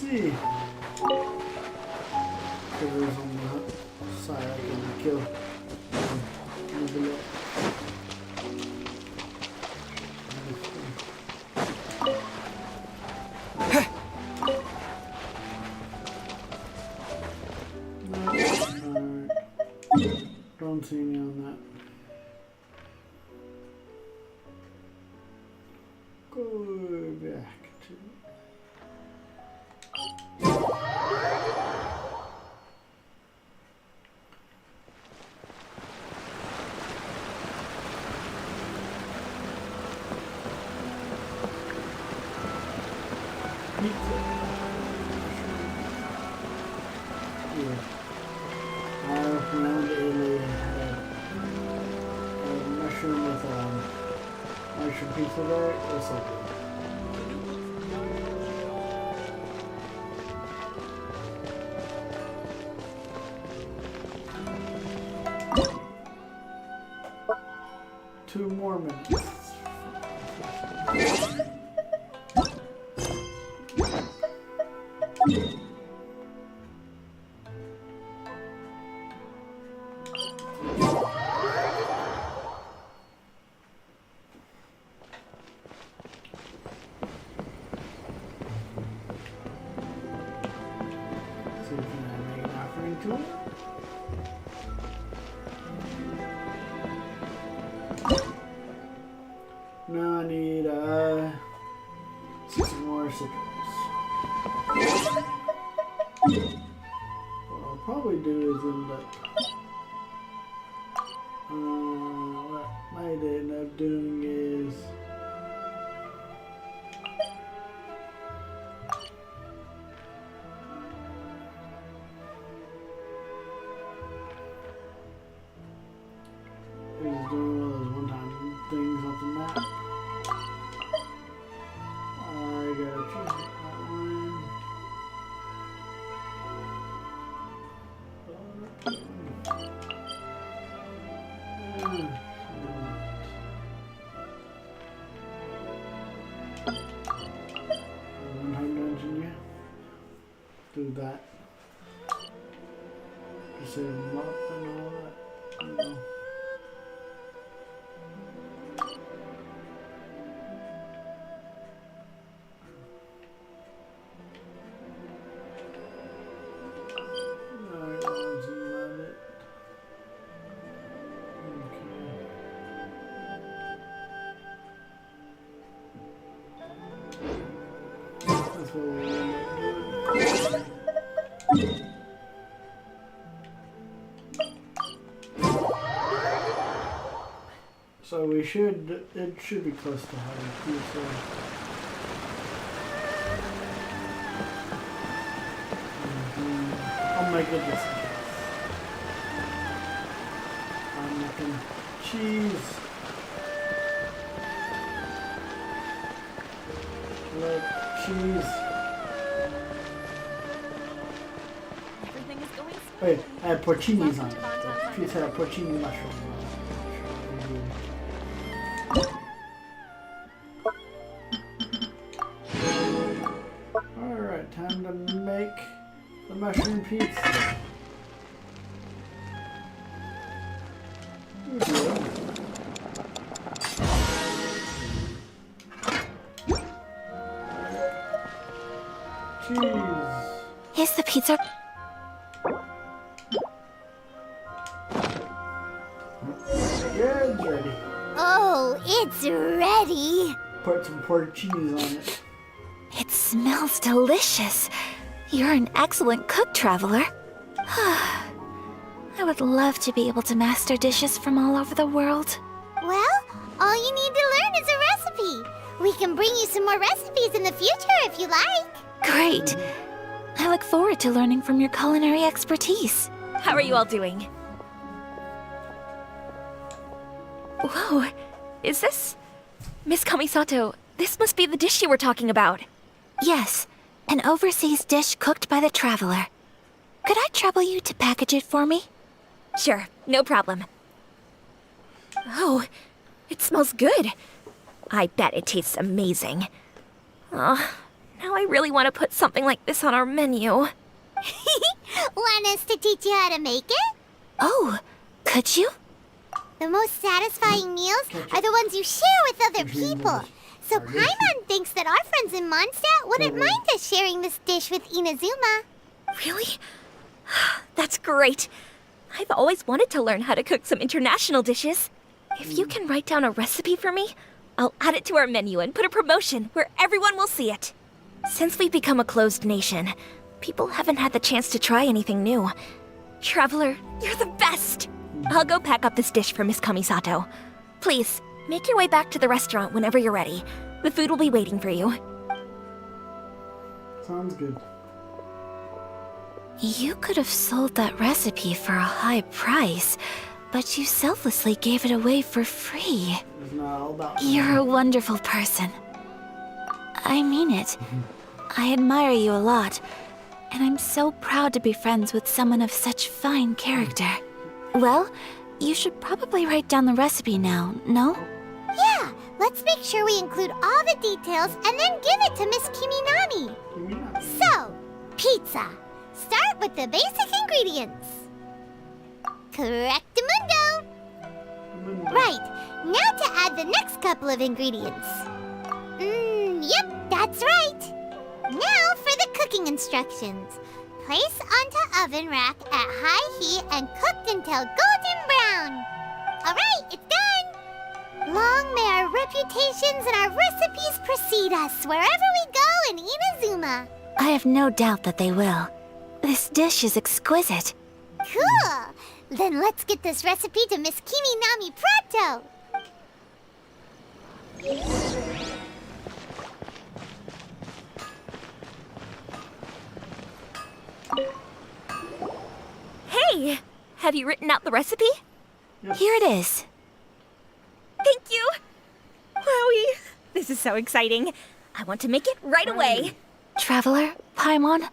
See. Killers on the side I can kill. Don't see me on that. Go back to. Mushroom with mushroom pizza there. That's so good. Two more minutes. Now I need 6 more citrus. What I'll probably do is end up what I might end up doing is doing one of those one-time things off the map. I gotta choose that one. One-time dungeon, yeah. Do that. Just save them up and all that. You know. So we should, it should be close to having pizza. I'll make it just in case. I'm making cheese. Like cheese. Everything is going smooth. Wait, I had porcinis on it. Pizza had porcini mushroom. Alright, time to make the mushroom pizza. Cheese. Is the pizza... Yeah, it's ready. Oh, it's ready. Put some pork cheese on it. It smells delicious. You're an excellent cook, Traveler. I would love to be able to master dishes from all over the world. Well, all you need to learn is a recipe. We can bring you some more recipes in the future if you like. Great. I look forward to learning from your culinary expertise. How are you all doing? Whoa, is this... Miss Kamisato, this must be the dish you were talking about. Yes, an overseas dish cooked by the Traveler. Could I trouble you to package it for me? Sure, no problem. Oh, it smells good. I bet it tastes amazing. Oh, now I really want to put something like this on our menu. Want us to teach you how to make it? Oh, could you? The most satisfying meals are the ones you share with other people. So Paimon thinks that our friends in Mondstadt wouldn't mind us sharing this dish with Inazuma. Really? That's great. I've always wanted to learn how to cook some international dishes. If you can write down a recipe for me, I'll add it to our menu and put a promotion where everyone will see it. Since we've become a closed nation, people haven't had the chance to try anything new. Traveler, you're the best! I'll go pack up this dish for Miss Kamisato. Please, make your way back to the restaurant whenever you're ready. The food will be waiting for you. Sounds good. You could have sold that recipe for a high price, but you selflessly gave it away for free. It's not all about You're a wonderful person. I mean it. I admire you a lot, and I'm so proud to be friends with someone of such fine character. Well, you should probably write down the recipe now, no? Yeah, let's make sure we include all the details and then give it to Miss Kiminami. So, pizza. Start with the basic ingredients. Correctamundo. Right, now to add the next couple of ingredients. Yep, that's right. Now for the cooking instructions. Place onto oven rack at high heat and cooked until golden brown. Alright, it's done! Long may our reputations and our recipes precede us wherever we go in Inazuma. I have no doubt that they will. This dish is exquisite. Cool! Then let's get this recipe to Miss Kiminami pronto! Hey! Have you written out the recipe? Here it is. Thank you! Wowie! This is so exciting. I want to make it right away. Traveler, Paimon,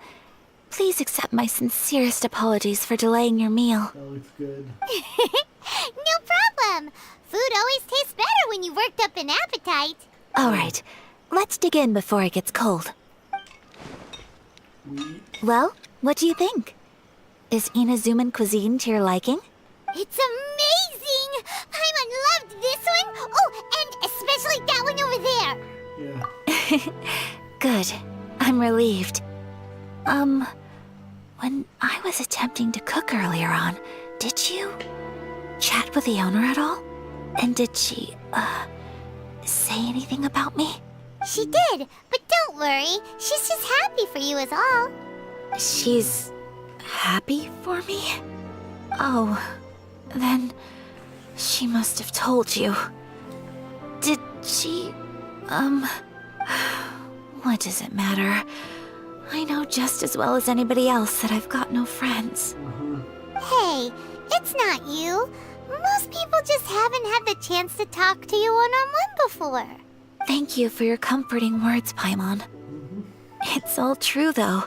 please accept my sincerest apologies for delaying your meal. That looks good. No problem! Food always tastes better when you've worked up an appetite. All right, let's dig in before it gets cold. Well, what do you think? Is Inazuman cuisine to your liking? It's amazing! Paimon loved this one! Oh, and especially that one over there! Yeah. Good. I'm relieved. When I was attempting to cook earlier on, did you chat with the owner at all? And did she, say anything about me? She did, but don't worry. She's just happy for you is all. She's happy for me? Oh, then she must have told you. Did she, what does it matter? I know just as well as anybody else that I've got no friends. Hey, it's not you. Most people just haven't had the chance to talk to you one-on-one before. Thank you for your comforting words, Paimon. It's all true, though.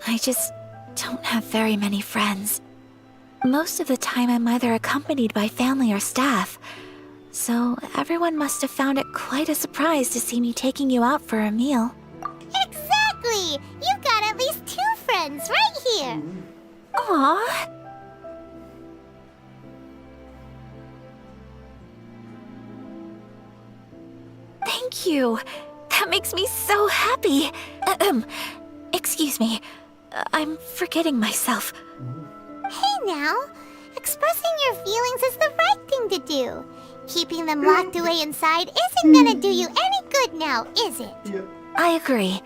I just don't have very many friends. Most of the time I'm either accompanied by family or staff, so everyone must have found it quite a surprise to see me taking you out for a meal. Exactly! You've got at least 2 friends right here. Aww. Thank you. That makes me so happy. Excuse me. I'm forgetting myself. Hey now, expressing your feelings is the right thing to do. Keeping them locked away inside isn't gonna do you any good now, is it? Yep. I agree.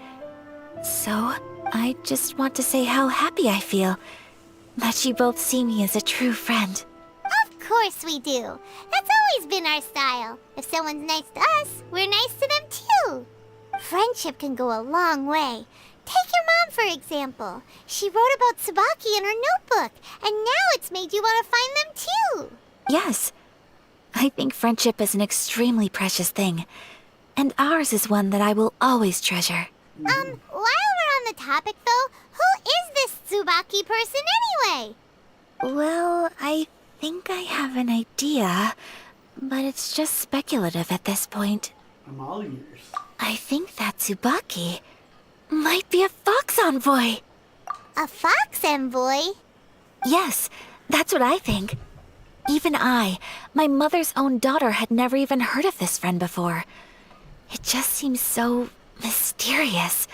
So, I just want to say how happy I feel that you both see me as a true friend. Of course we do. That's always been our style. If someone's nice to us, we're nice to them too. Friendship can go a long way. Take your mom, for example. She wrote about Tsubaki in her notebook, and now it's made you want to find them too. Yes. I think friendship is an extremely precious thing, and ours is one that I will always treasure. While we're on the topic though, who is this Tsubaki person anyway? Well, I think I have an idea, but it's just speculative at this point. I'm all ears. I think that Tsubaki might be a fox envoy. A fox envoy? Yes, that's what I think. Even I, my mother's own daughter, had never even heard of this friend before. It just seems so mysterious.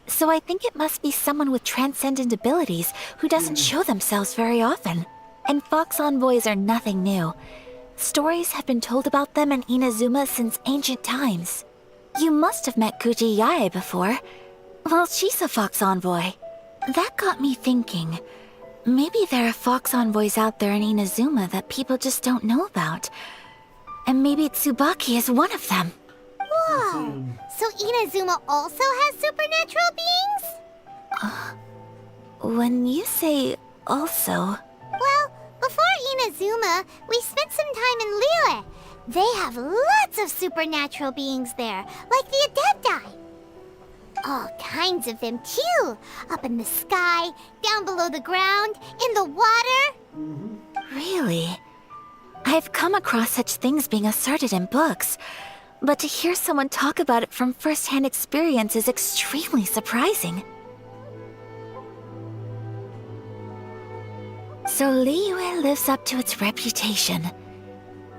So I think it must be someone with transcendent abilities who doesn't show themselves very often. And fox envoys are nothing new. Stories have been told about them in Inazuma since ancient times. You must have met Kuji Yae before. Well, she's a fox envoy. That got me thinking. Maybe there are fox envoys out there in Inazuma that people just don't know about. And maybe Tsubaki is one of them. Whoa! So Inazuma also has supernatural beings? When you say also... Well, before Inazuma, we spent some time in Liyue. They have lots of supernatural beings there, like the Adepti. All kinds of them too. Up in the sky, down below the ground, in the water. Really? I've come across such things being asserted in books, but to hear someone talk about it from first-hand experience is extremely surprising. So Liyue lives up to its reputation.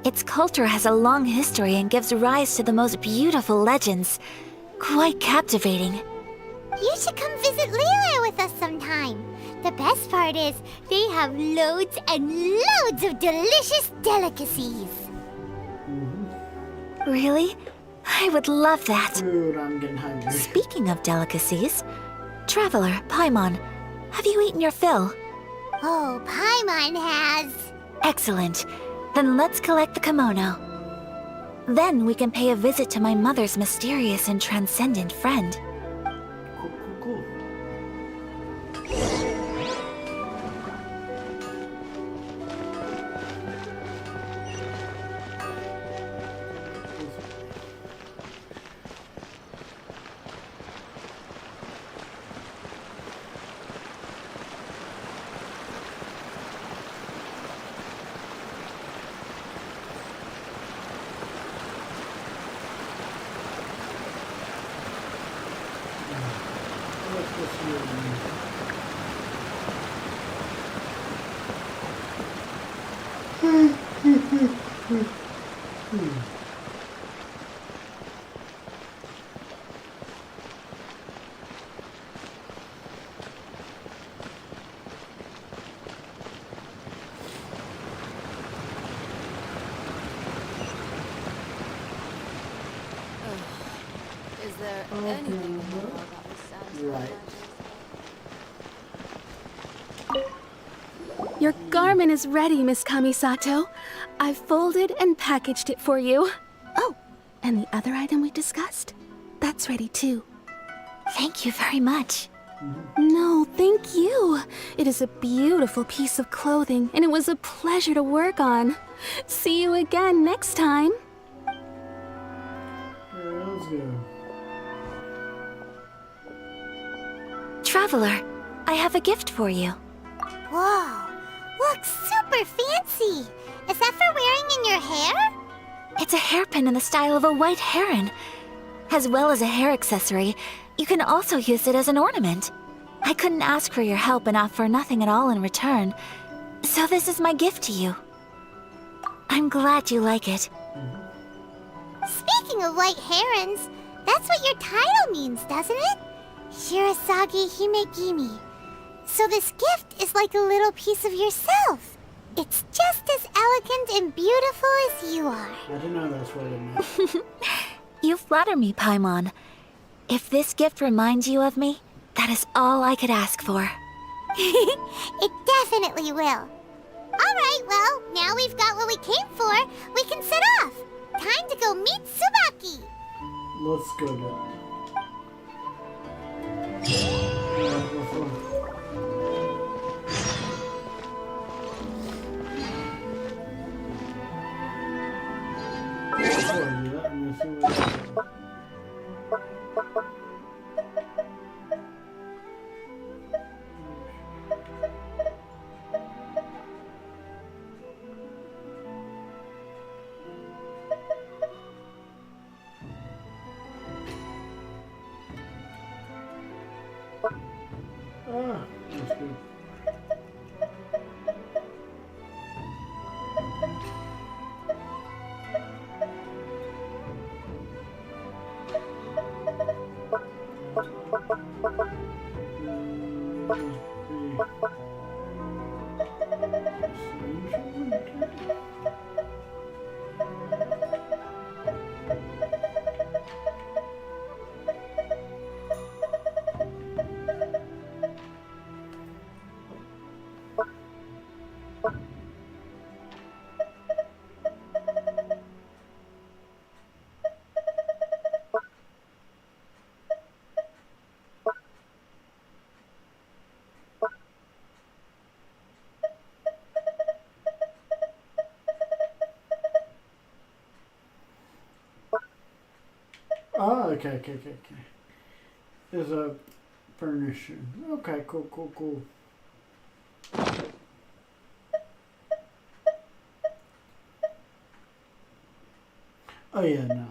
Its culture has a long history and gives rise to the most beautiful legends. Quite captivating. You should come visit Liyue with us sometime. The best part is, they have loads and loads of delicious delicacies. Really? I would love that. Dude, I'm getting hungry. Speaking of delicacies, Traveler, Paimon, have you eaten your fill? Oh, Paimon has. Excellent. Then let's collect the kimono. Then we can pay a visit to my mother's mysterious and transcendent friend. Cool. Is there anything more about the sounds? Right. Your garment is ready, Miss Kamisato. I've folded and packaged it for you. Oh, and the other item we discussed? That's ready too. Thank you very much. No, thank you. It is a beautiful piece of clothing, and it was a pleasure to work on. See you again next time. Let's go. Traveler, I have a gift for you. Whoa, looks super fancy. Is that for wearing in your hair? It's a hairpin in the style of a white heron. As well as a hair accessory, you can also use it as an ornament. I couldn't ask for your help and offer nothing at all in return. So this is my gift to you. I'm glad you like it. Speaking of white herons, that's what your title means, doesn't it? Shirasagi Himegimi. So this gift is like a little piece of yourself. It's just as elegant and beautiful as you are. I didn't know that's what it meant. You flatter me, Paimon. If this gift reminds you of me, that is all I could ask for. It definitely will. Alright, well, now we've got what we came for. We can set off. Time to go meet Tsubaki. Let's go down. That's good. Oh, okay. There's a furnishing. Okay, cool. Oh yeah, no.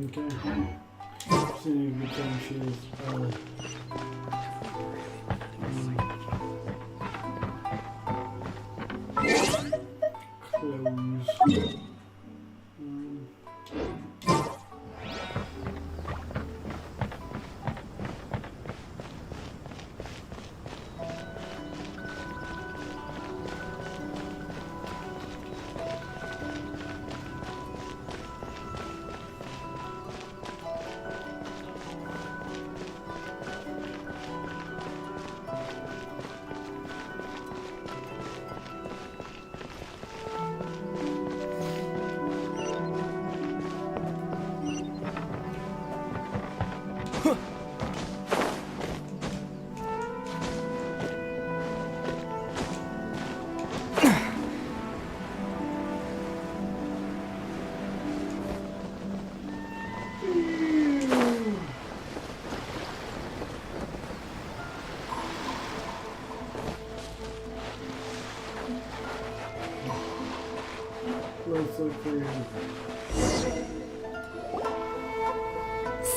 Okay. Seeing if she's clothes.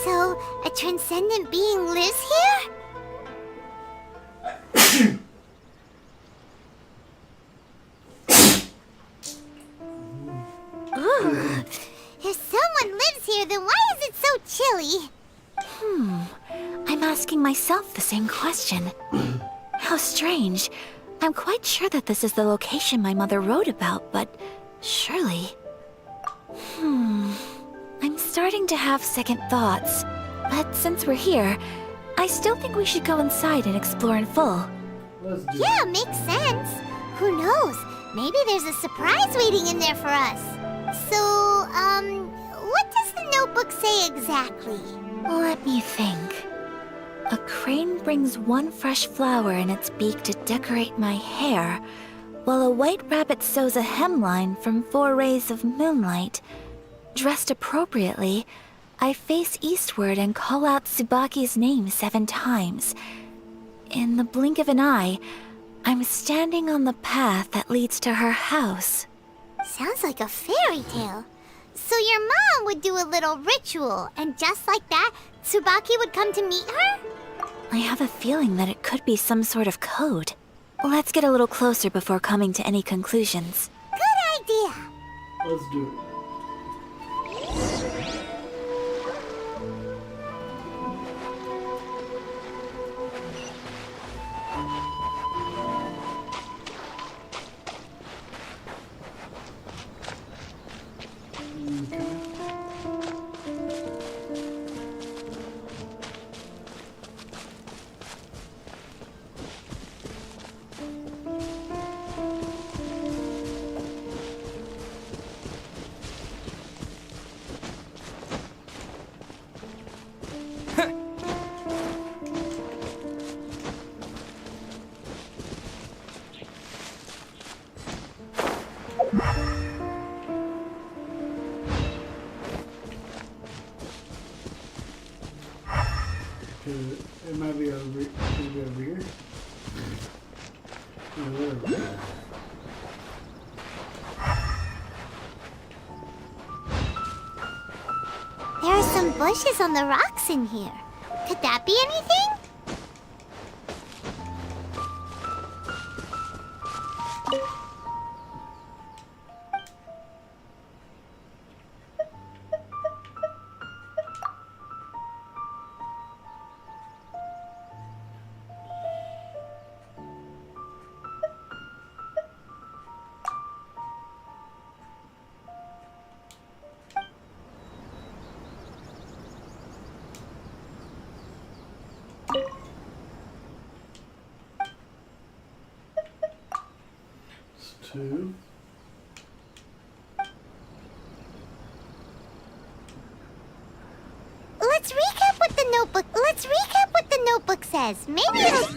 So, a transcendent being lives here? Ooh. If someone lives here, then why is it so chilly? I'm asking myself the same question. How strange. I'm quite sure that this is the location my mother wrote about, but surely... I'm starting to have second thoughts. But since we're here, I still think we should go inside and explore in full. Yeah, makes sense. Who knows? Maybe there's a surprise waiting in there for us. So, what does the notebook say exactly? Let me think. A crane brings one fresh flower in its beak to decorate my hair, while a white rabbit sews a hemline from 4 rays of moonlight. Dressed appropriately, I face eastward and call out Tsubaki's name 7 times. In the blink of an eye, I'm standing on the path that leads to her house. Sounds like a fairy tale. So your mom would do a little ritual, and just like that, Tsubaki would come to meet her? I have a feeling that it could be some sort of code. Let's get a little closer before coming to any conclusions. Good idea. Let's do it. It might be over, here. There are some bushes on the rocks in here. Could that be anything? Two. Let's recap what the notebook says. Maybe it'll...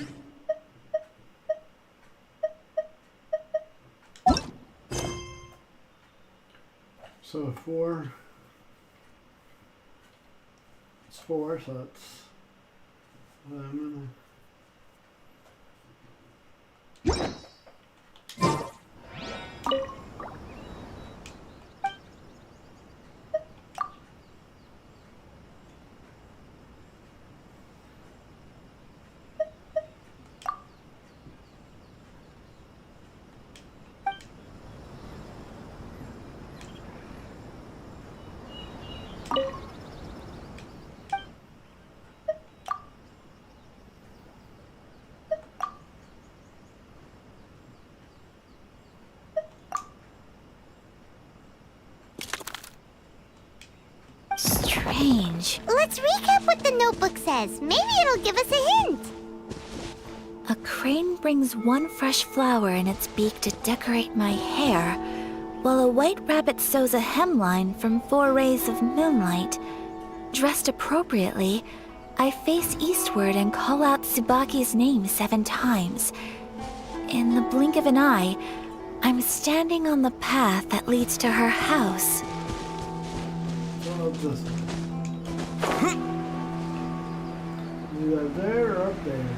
So 4. It's 4, so that's... Strange. Let's recap what the notebook says. Maybe it'll give us a hint. A crane brings 1 fresh flower in its beak to decorate my hair, while a white rabbit sews a hemline from 4 rays of moonlight. Dressed appropriately, I face eastward and call out Tsubaki's name 7 times. In the blink of an eye, I'm standing on the path that leads to her house. This either there or up there.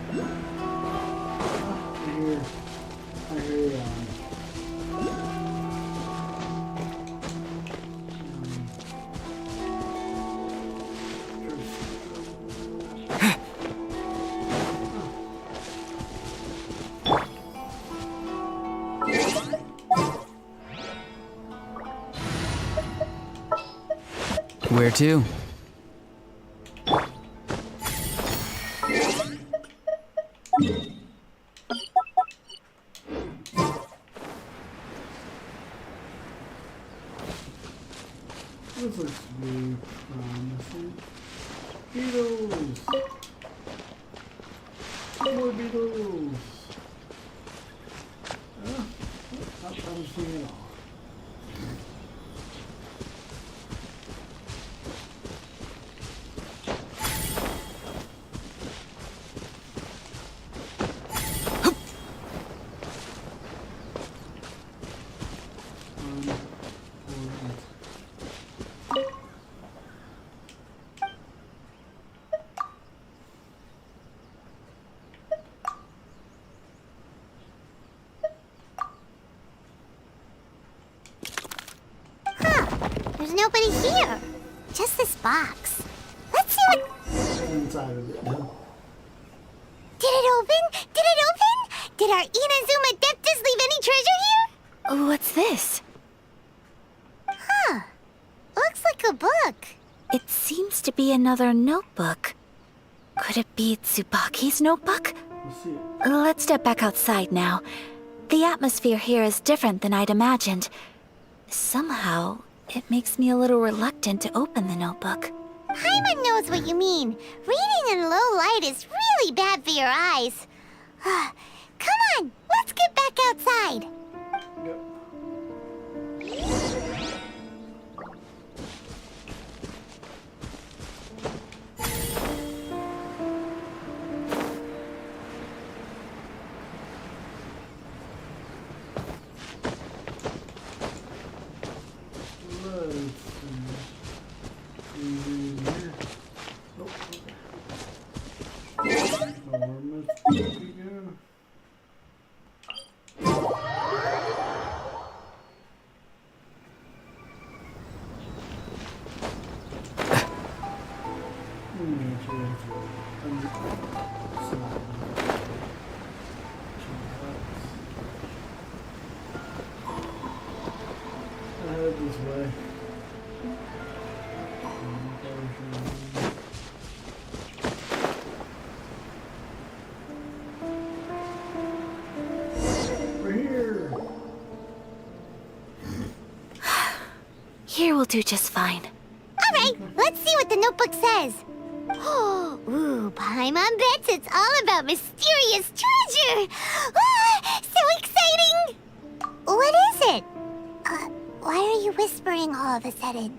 I hear you. Where to? This looks really promising. Beetles! More beetles! Not promising at all. nobody here. Just this box. Let's see what... inside of it. Did it open? Did it open? Did our Inazuma Adeptus leave any treasure here? What's this? Huh. Looks like a book. It seems to be another notebook. Could it be Tsubaki's notebook? Let's see. Let's step back outside now. The atmosphere here is different than I'd imagined. Somehow, it makes me a little reluctant to open the notebook. Paimon knows what you mean. Reading in low light is really bad for your eyes. Come on, let's get back outside. This way. We're here. Here will do just fine. Alright, let's see what the notebook says. Ooh, Paimon bets it's all about mysterious treasure. So exciting! What is it? Why are you whispering all of a sudden?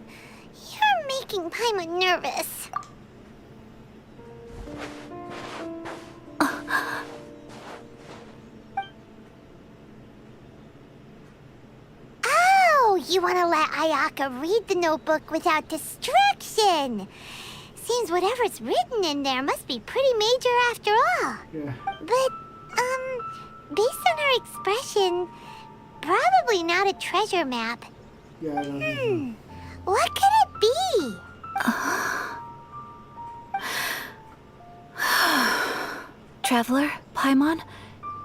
You're making Paimon nervous. Oh, you want to let Ayaka read the notebook without distraction. Seems whatever's written in there must be pretty major after all. Yeah. But, based on her expression, probably not a treasure map. Yeah, I don't know. What could it be? Traveler, Paimon,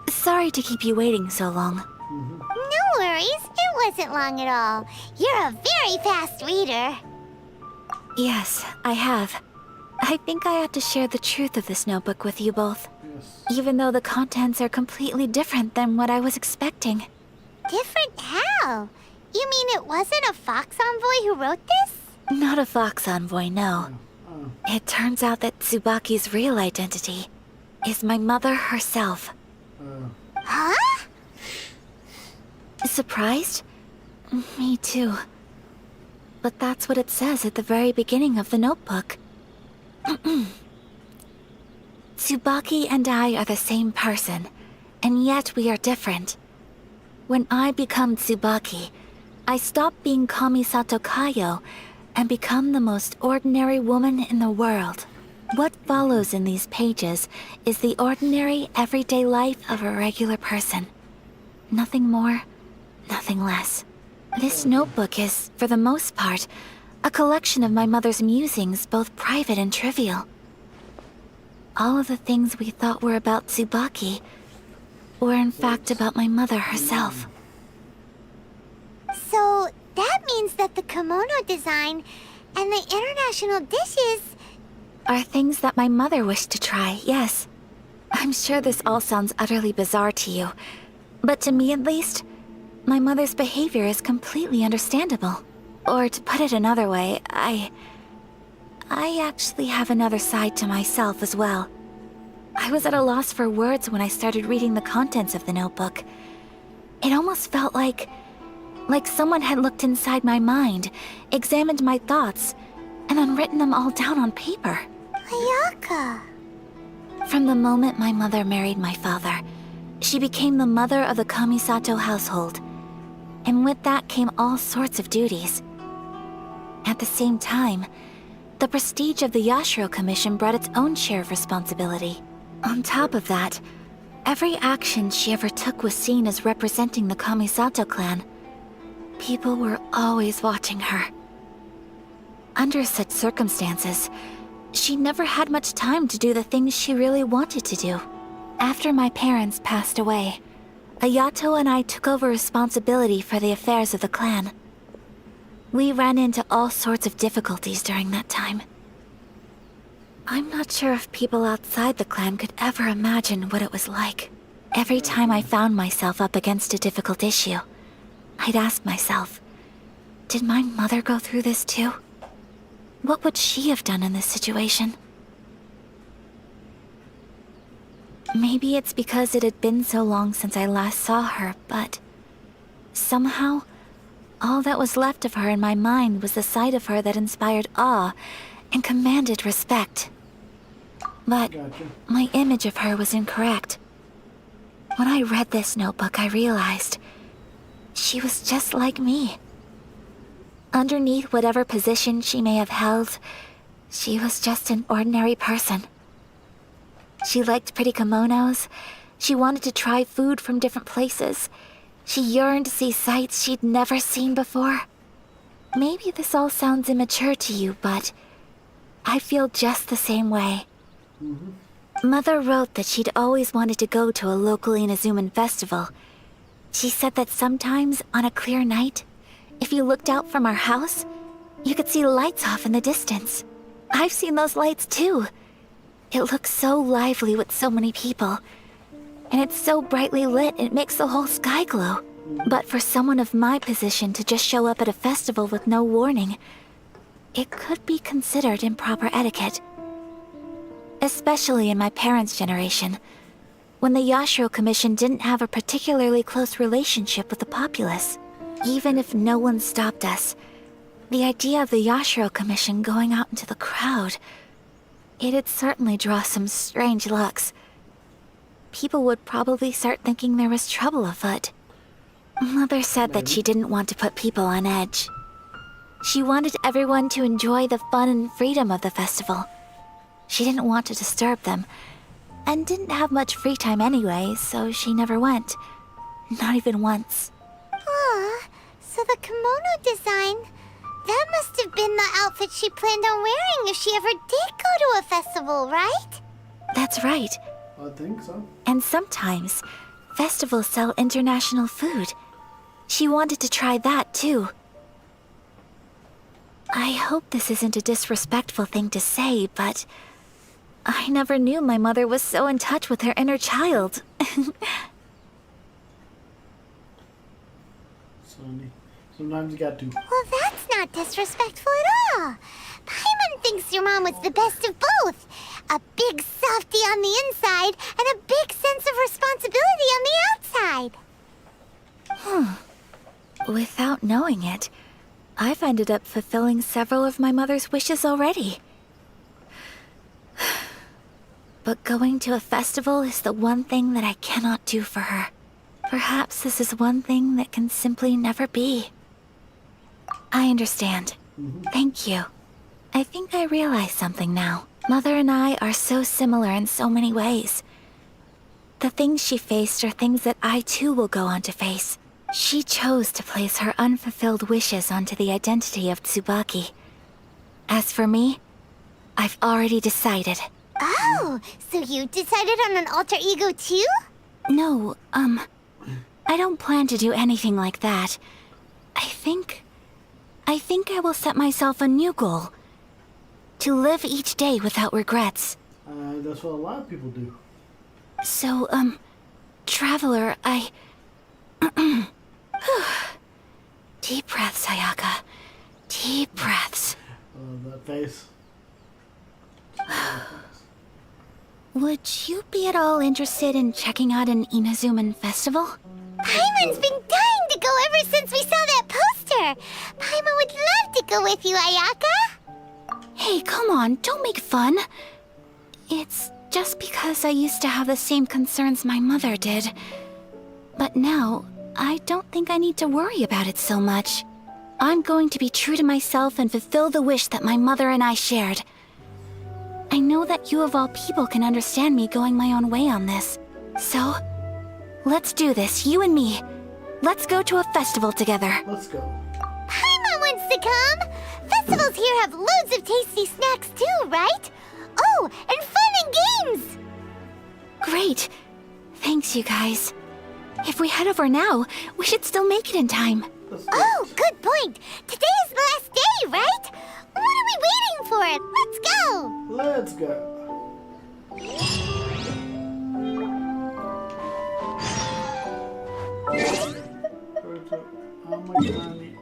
sorry to keep you waiting so long. No worries, it wasn't long at all. You're a very fast reader. Yes, I have. I think I have to share the truth of this notebook with you both. Yes. Even though the contents are completely different than what I was expecting. Different how? You mean it wasn't a Fox Envoy who wrote this? Not a Fox Envoy, no. It turns out that Tsubaki's real identity is my mother herself. Huh? Surprised? Me too. But that's what it says at the very beginning of the notebook. Tsubaki and I are the same person, and yet we are different. When I become Tsubaki, I stop being Kamisato Kayo and become the most ordinary woman in the world. What follows in these pages is the ordinary, everyday life of a regular person. Nothing more, nothing less. This notebook is, for the most part, a collection of my mother's musings, both private and trivial. All of the things we thought were about Tsubaki were in fact about my mother herself. So, that means that the kimono design and the international dishes... are things that my mother wished to try, yes. I'm sure this all sounds utterly bizarre to you, but to me at least, my mother's behavior is completely understandable. Or to put it another way, I actually have another side to myself as well. I was at a loss for words when I started reading the contents of the notebook. It almost felt like someone had looked inside my mind, examined my thoughts, and then written them all down on paper. Ayaka. From the moment my mother married my father, she became the mother of the Kamisato household. And with that came all sorts of duties. At the same time, the prestige of the Yashiro Commission brought its own share of responsibility. On top of that, every action she ever took was seen as representing the Kamisato clan. People were always watching her. Under such circumstances, she never had much time to do the things she really wanted to do. After my parents passed away, Ayato and I took over responsibility for the affairs of the clan. We ran into all sorts of difficulties during that time. I'm not sure if people outside the clan could ever imagine what it was like. Every time I found myself up against a difficult issue, I'd ask myself, did my mother go through this too? What would she have done in this situation? Maybe it's because it had been so long since I last saw her, but somehow, all that was left of her in my mind was the side of her that inspired awe and commanded respect. But my image of her was incorrect. When I read this notebook, I realized she was just like me. Underneath whatever position she may have held, she was just an ordinary person. She liked pretty kimonos. She wanted to try food from different places. She yearned to see sights she'd never seen before. Maybe this all sounds immature to you, but I feel just the same way. Mother wrote that she'd always wanted to go to a local Inazuman festival. She said that sometimes, on a clear night, if you looked out from our house, you could see lights off in the distance. I've seen those lights too. It looks so lively with so many people. And it's so brightly lit, it makes the whole sky glow. But for someone of my position to just show up at a festival with no warning, it could be considered improper etiquette. Especially in my parents' generation, when the Yashiro Commission didn't have a particularly close relationship with the populace. Even if no one stopped us, the idea of the Yashiro Commission going out into the crowd, it'd certainly draw some strange looks. People would probably start thinking there was trouble afoot. Mother said that she didn't want to put people on edge. She wanted everyone to enjoy the fun and freedom of the festival. She didn't want to disturb them, and didn't have much free time anyway, so she never went. Not even once. Aw, so the kimono design, that must have been the outfit she planned on wearing if she ever did go to a festival, right? That's right. I think so. And sometimes, festivals sell international food. She wanted to try that too. I hope this isn't a disrespectful thing to say, but I never knew my mother was so in touch with her inner child. Sonny, sometimes you got to. Well, that's not disrespectful at all. Paimon thinks your mom was the best of both. A big softy on the inside and a big sense of responsibility on the outside. Without knowing it, I've ended up fulfilling several of my mother's wishes already. But going to a festival is the one thing that I cannot do for her. Perhaps this is one thing that can simply never be. I understand. Thank you. I think I realize something now. Mother and I are so similar in so many ways. The things she faced are things that I too will go on to face. She chose to place her unfulfilled wishes onto the identity of Tsubaki. As for me, I've already decided. Oh, so you decided on an alter ego too? No, I don't plan to do anything like that. I think I will set myself a new goal. To live each day without regrets. That's what a lot of people do. So, Traveler, Deep breaths, Sayaka. Deep breaths. That face. Would you be at all interested in checking out an Inazuman festival? Paimon's been dying to go ever since we saw that poster. Paimon would love to go with you, Ayaka. Hey, come on, don't make fun. It's just because I used to have the same concerns my mother did. But now, I don't think I need to worry about it so much. I'm going to be true to myself and fulfill the wish that my mother and I shared. I know that you of all people can understand me going my own way on this. So, let's do this, you and me. Let's go to a festival together. Let's go. Paimon wants to come! Festivals here have loads of tasty snacks too, right? Oh, and fun and games! Great. Thanks, you guys. If we head over now, we should still make it in time. Oh, good point! Today is the last day, right? What are we waiting for? Let's go! Let's go. How much money?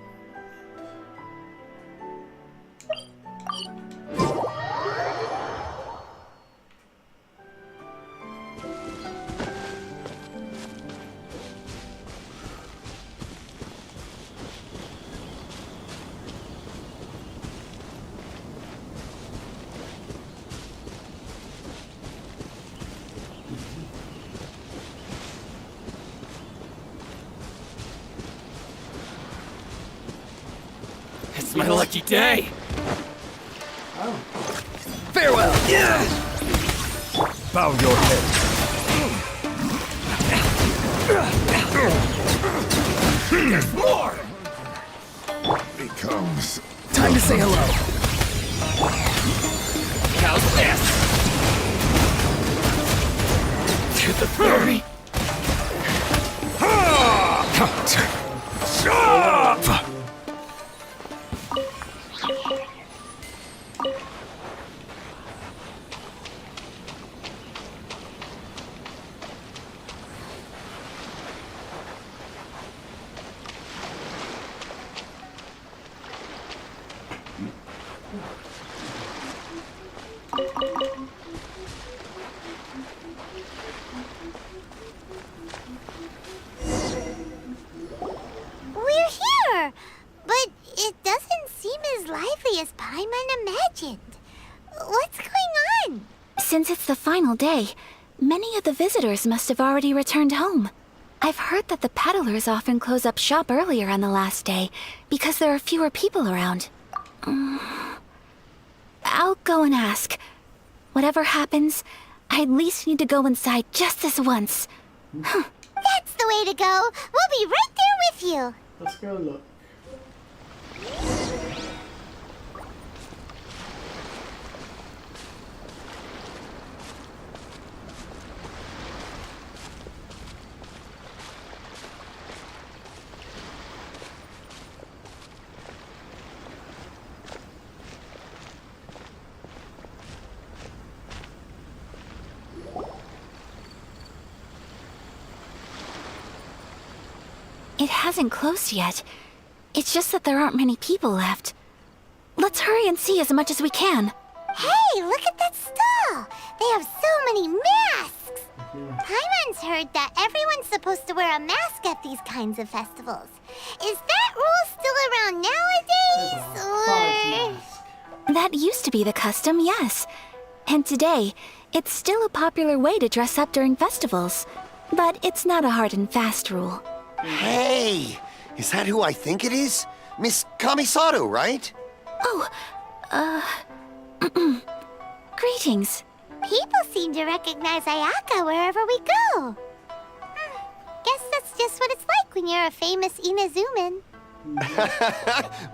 It's my lucky day. Oh. Farewell. Bow your head. There's more. Becomes Time to say hello. How's this? To the fury. Stop! We're here! But it doesn't seem as lively as Paimon imagined. What's going on? Since it's the final day, many of the visitors must have already returned home. I've heard that the peddlers often close up shop earlier on the last day because there are fewer people around. I'll go and ask. Whatever happens, I at least need to go inside just this once. That's the way to go. We'll be right there with you. Let's go look. It hasn't closed yet. It's just that there aren't many people left. Let's hurry and see as much as we can. Hey, look at that stall! They have so many masks! Paimon's heard that everyone's supposed to wear a mask at these kinds of festivals. Is that rule still around nowadays, or...? That used to be the custom, yes. And today, it's still a popular way to dress up during festivals. But it's not a hard and fast rule. Hey! Is that who I think it is? Miss Kamisato, right? Greetings. People seem to recognize Ayaka wherever we go. Guess that's just what it's like when you're a famous Inazuman.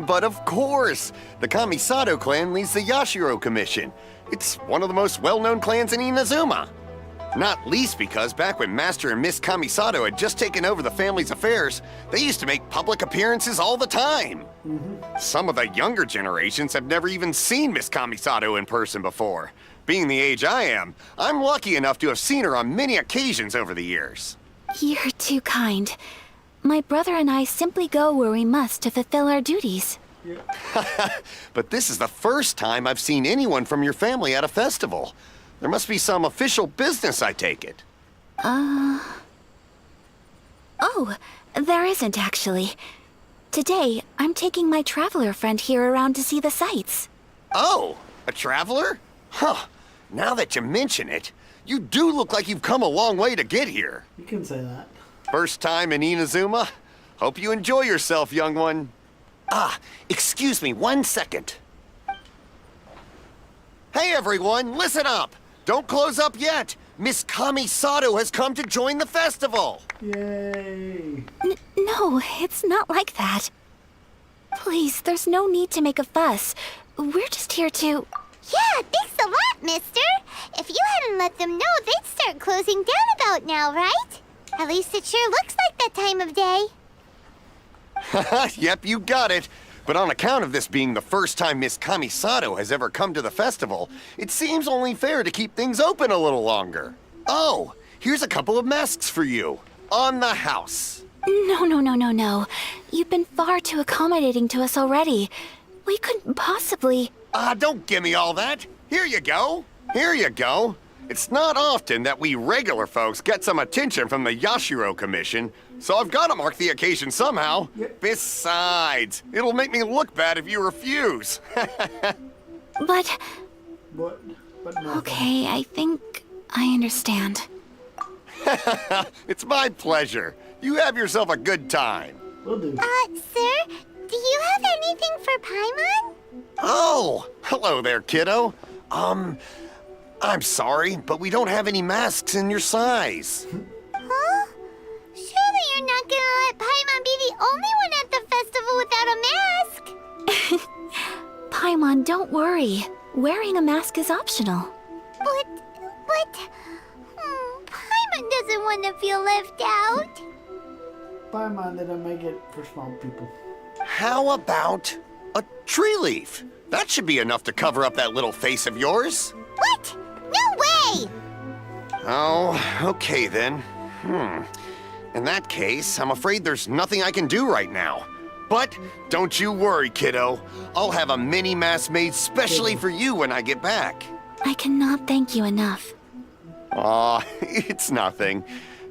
But of course! The Kamisato clan leads the Yashiro Commission. It's one of the most well-known clans in Inazuma. Not least because back when Master and Miss Kamisato had just taken over the family's affairs, they used to make public appearances all the time. Some of the younger generations have never even seen Miss Kamisato in person before. Being the age I am, I'm lucky enough to have seen her on many occasions over the years. You're too kind. My brother and I simply go where we must to fulfill our duties. But this is the first time I've seen anyone from your family at a festival. There must be some official business, I take it. Oh, there isn't actually. Today, I'm taking my traveler friend here around to see the sights. Oh, a traveler? Huh. Now that you mention it, you do look like you've come a long way to get here. You can say that. First time in Inazuma? Hope you enjoy yourself, young one. Ah, excuse me 1 second. Hey everyone, listen up! Don't close up yet! Miss Kamisato has come to join the festival! Yay! No, it's not like that. Please, there's no need to make a fuss. We're just here to... Yeah, thanks a lot, mister. If you hadn't let them know, they'd start closing down about now, right? At least it sure looks like that time of day. Yep, you got it. But on account of this being the first time Miss Kamisato has ever come to the festival, it seems only fair to keep things open a little longer. Oh, here's a couple of masks for you. On the house. No. You've been far too accommodating to us already. We couldn't possibly... Don't give me all that. Here you go. Here you go. It's not often that we regular folks get some attention from the Yashiro Commission, so I've got to mark the occasion somehow. Besides, it'll make me look bad if you refuse. But... What? Okay, I think I understand. It's my pleasure. You have yourself a good time. Will do. Sir, do you have anything for Paimon? Oh, hello there, kiddo. I'm sorry, but we don't have any masks in your size. Huh? Surely you're not gonna let Paimon be the only one at the festival without a mask? Paimon, don't worry. Wearing a mask is optional. But... Paimon doesn't want to feel left out. Paimon didn't make it for small people. How about a tree leaf? That should be enough to cover up that little face of yours. What? No way! Oh, okay then. In that case, I'm afraid there's nothing I can do right now. But don't you worry, kiddo. I'll have a mini mask made specially for you when I get back. I cannot thank you enough. Aw, it's nothing.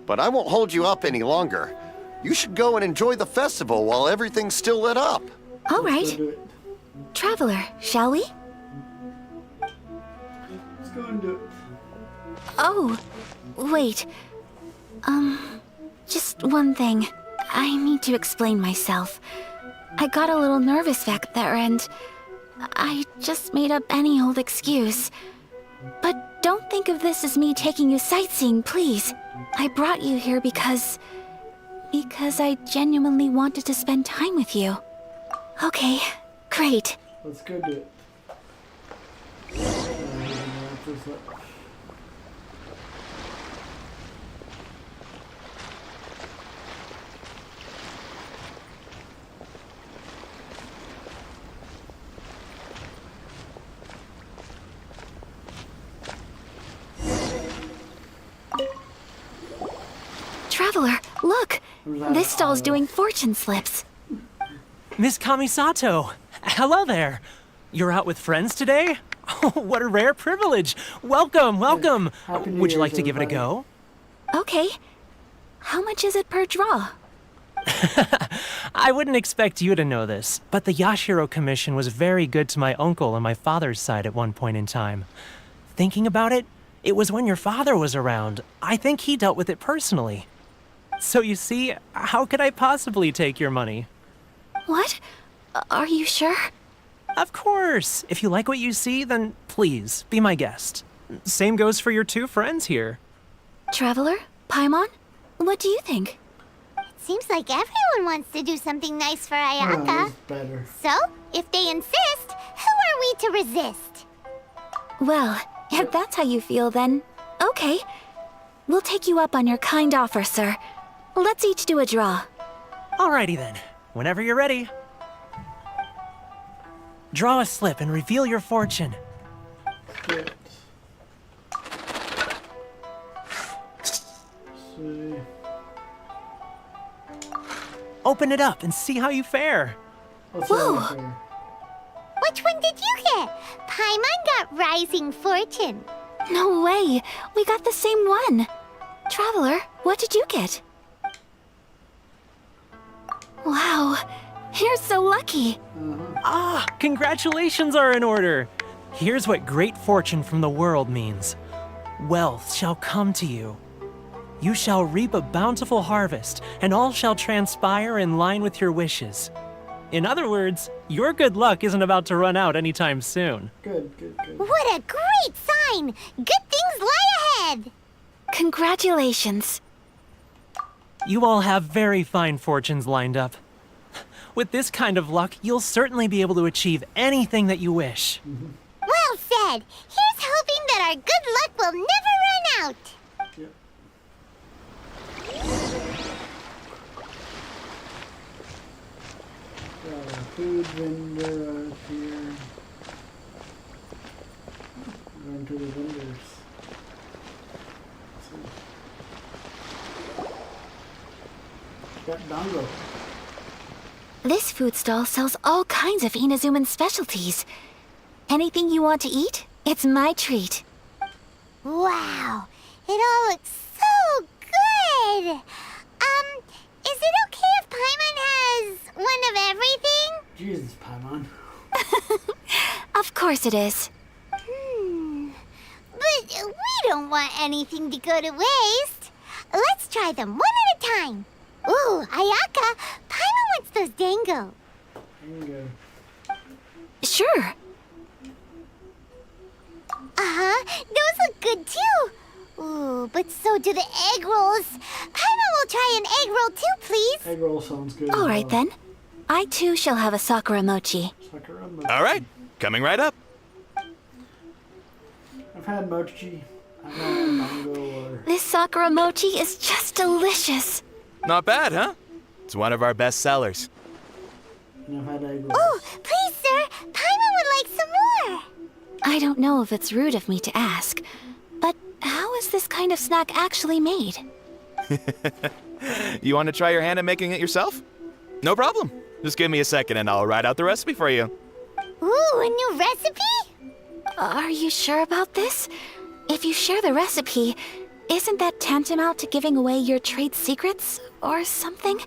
But I won't hold you up any longer. You should go and enjoy the festival while everything's still lit up. All right. Traveler, shall we? Let's go and do it. Oh, wait. Just one thing. I need to explain myself. I got a little nervous back there and I just made up any old excuse. But don't think of this as me taking you sightseeing, please. I brought you here because I genuinely wanted to spend time with you. Okay, great. Let's go do it. Traveler, look! This stall's doing fortune slips. Miss Kamisato! Hello there! You're out with friends today? Oh, what a rare privilege! Welcome, welcome! Would you like to give it a go? Okay. How much is it per draw? I wouldn't expect you to know this, but the Yashiro Commission was very good to my uncle on my father's side at one point in time. Thinking about it, it was when your father was around. I think he dealt with it personally. So you see, how could I possibly take your money? What? Are you sure? Of course. If you like what you see, then please, be my guest. Same goes for your two friends here. Traveler? Paimon? What do you think? It seems like everyone wants to do something nice for Ayaka. Better. So, if they insist, who are we to resist? Well, if that's how you feel, then okay. We'll take you up on your kind offer, sir. Let's each do a draw. Alrighty then. Whenever you're ready. Draw a slip and reveal your fortune. Good. See. Open it up and see how you fare. Whoa! Which one did you get? Paimon got Rising Fortune. No way! We got the same one! Traveler, what did you get? Wow, you're so lucky! Ah, congratulations are in order! Here's what great fortune from the world means. Wealth shall come to you. You shall reap a bountiful harvest, and all shall transpire in line with your wishes. In other words, your good luck isn't about to run out anytime soon. Good. What a great sign! Good things lie ahead! Congratulations. You all have very fine fortunes lined up. With this kind of luck, you'll certainly be able to achieve anything that you wish. Well said. Here's hoping that our good luck will never run out. Food vendor out here. Going to the vendors. Got Dongo. This food stall sells all kinds of Inazuman specialties. Anything you want to eat, it's my treat. Wow, it all looks so good. Is it okay if Paimon has one of everything? Jesus, Paimon. Of course it is. But we don't want anything to go to waste. Let's try them one at a time. Ooh, Ayaka, Paimon wants those dango. Dango. Sure. Uh-huh, those look good too. Ooh, but so do the egg rolls. Paimon will try an egg roll too, please. Egg roll sounds good. All right then. I too shall have a sakura mochi. Sakura mochi. All right, coming right up. I've had mochi. I've had mango or... This sakura mochi is just delicious. Not bad, huh? It's one of our best sellers. And I've had egg rolls. Oh, please, sir. Paimon would like some more. I don't know if it's rude of me to ask, but how is this kind of snack actually made? You want to try your hand at making it yourself? No problem. Just give me a second and I'll write out the recipe for you. Ooh, a new recipe? Are you sure about this? If you share the recipe, isn't that tantamount to giving away your trade secrets or something?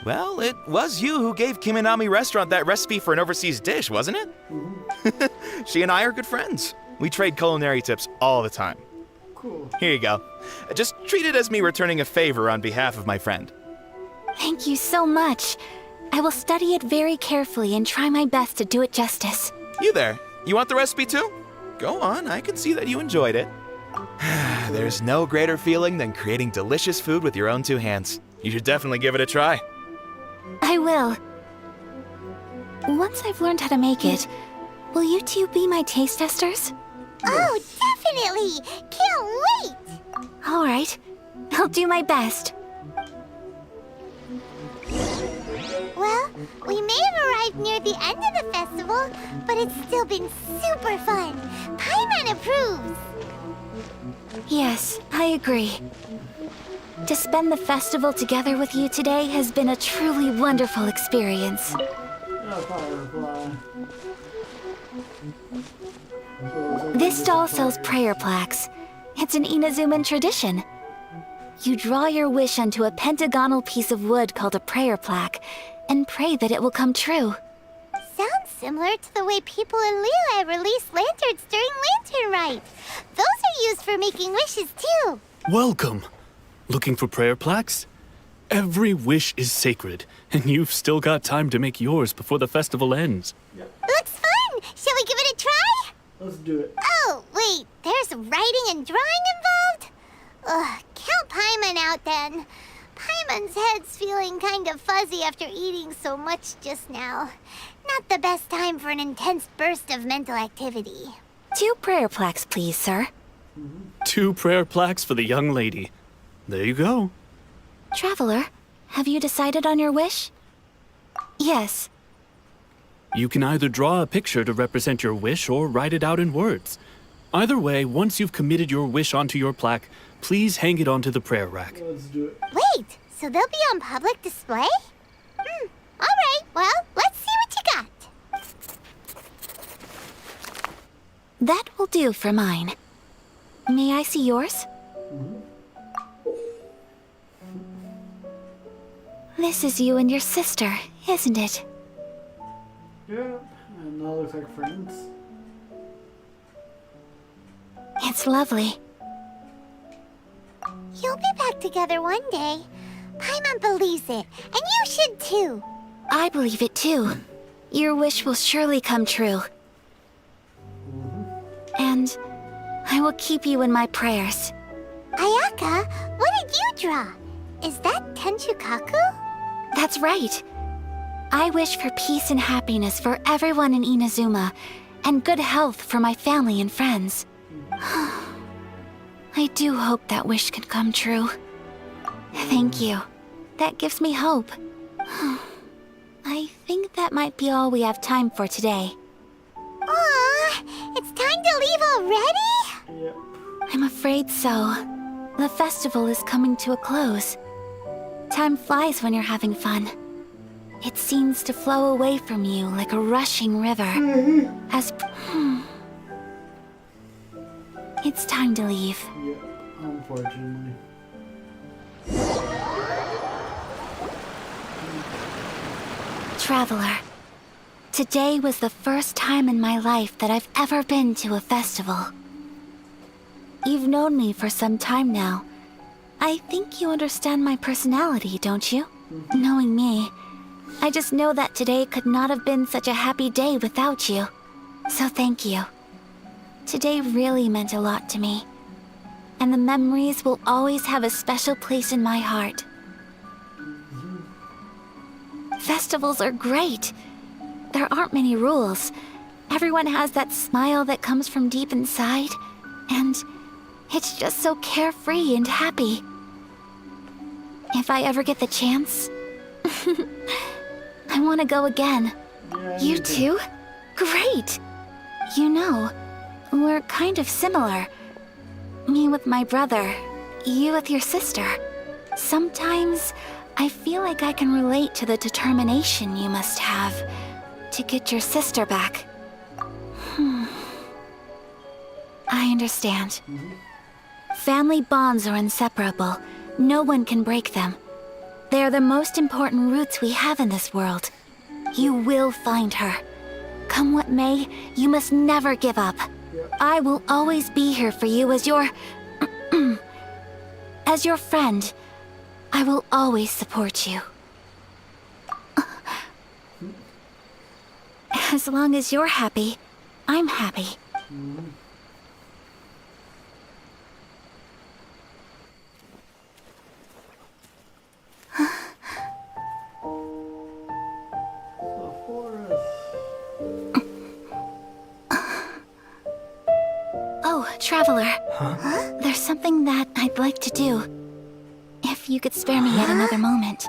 Well, it was you who gave Kiminami Restaurant that recipe for an overseas dish, wasn't it? She and I are good friends. We trade culinary tips all the time. Cool. Here you go. Just treat it as me returning a favor on behalf of my friend. Thank you so much. I will study it very carefully and try my best to do it justice. You there. You want the recipe too? Go on, I can see that you enjoyed it. There's no greater feeling than creating delicious food with your own two hands. You should definitely give it a try. I will. Once I've learned how to make it, will you two be my taste testers? Oh, definitely! Can't wait! All right. I'll do my best. Well, we may have arrived near the end of the festival, but it's still been super fun. Paimon approves! Yes, I agree. To spend the festival together with you today has been a truly wonderful experience. This stall sells prayer plaques. It's an Inazuman tradition. You draw your wish onto a pentagonal piece of wood called a prayer plaque, and pray that it will come true. Sounds similar to the way people in Liyue release lanterns during Lantern Rite. Those are used for making wishes too. Welcome. Looking for prayer plaques? Every wish is sacred, and you've still got time to make yours before the festival ends. Looks fun! Shall we give it a try? Let's do it. Oh, wait, there's writing and drawing involved? Ugh, count Paimon out then. Paimon's head's feeling kind of fuzzy after eating so much just now. Not the best time for an intense burst of mental activity. 2 prayer plaques, please, sir. 2 prayer plaques for the young lady. There you go. Traveler, have you decided on your wish? Yes. You can either draw a picture to represent your wish or write it out in words. Either way, once you've committed your wish onto your plaque, please hang it onto the prayer rack. Let's do it. Wait, so they'll be on public display? Alright, well, let's see what you got. That will do for mine. May I see yours? This is you and your sister, isn't it? Yeah, and that looks like friends. It's lovely. You'll be back together one day. Paimon believes it, and you should too. I believe it too. Your wish will surely come true. And I will keep you in my prayers. Ayaka, what did you draw? Is that Tenchukaku? That's right. I wish for peace and happiness for everyone in Inazuma, and good health for my family and friends. I do hope that wish can come true. Thank you. That gives me hope. I think that might be all we have time for today. Aw, it's time to leave already? Yep. I'm afraid so. The festival is coming to a close. Time flies when you're having fun. It seems to flow away from you like a rushing river. It's time to leave. Yep, unfortunately. Traveler, today was the first time in my life that I've ever been to a festival. You've known me for some time now. I think you understand my personality, don't you? Knowing me, I just know that today could not have been such a happy day without you. So thank you. Today really meant a lot to me. And the memories will always have a special place in my heart. Festivals are great. There aren't many rules. Everyone has that smile that comes from deep inside. And it's just so carefree and happy. If I ever get the chance, I want to go again. Yeah, You too? Great! You know, we're kind of similar. Me with my brother, you with your sister. Sometimes I feel like I can relate to the determination you must have to get your sister back. I understand. Family bonds are inseparable. No one can break them. They are the most important roots we have in this world. You will find her. Come what may, you must never give up. I will always be here for you as your... as your friend. I will always support you. As long as you're happy, I'm happy. Oh, Traveler. There's something that I'd like to do. If you could spare me yet another moment.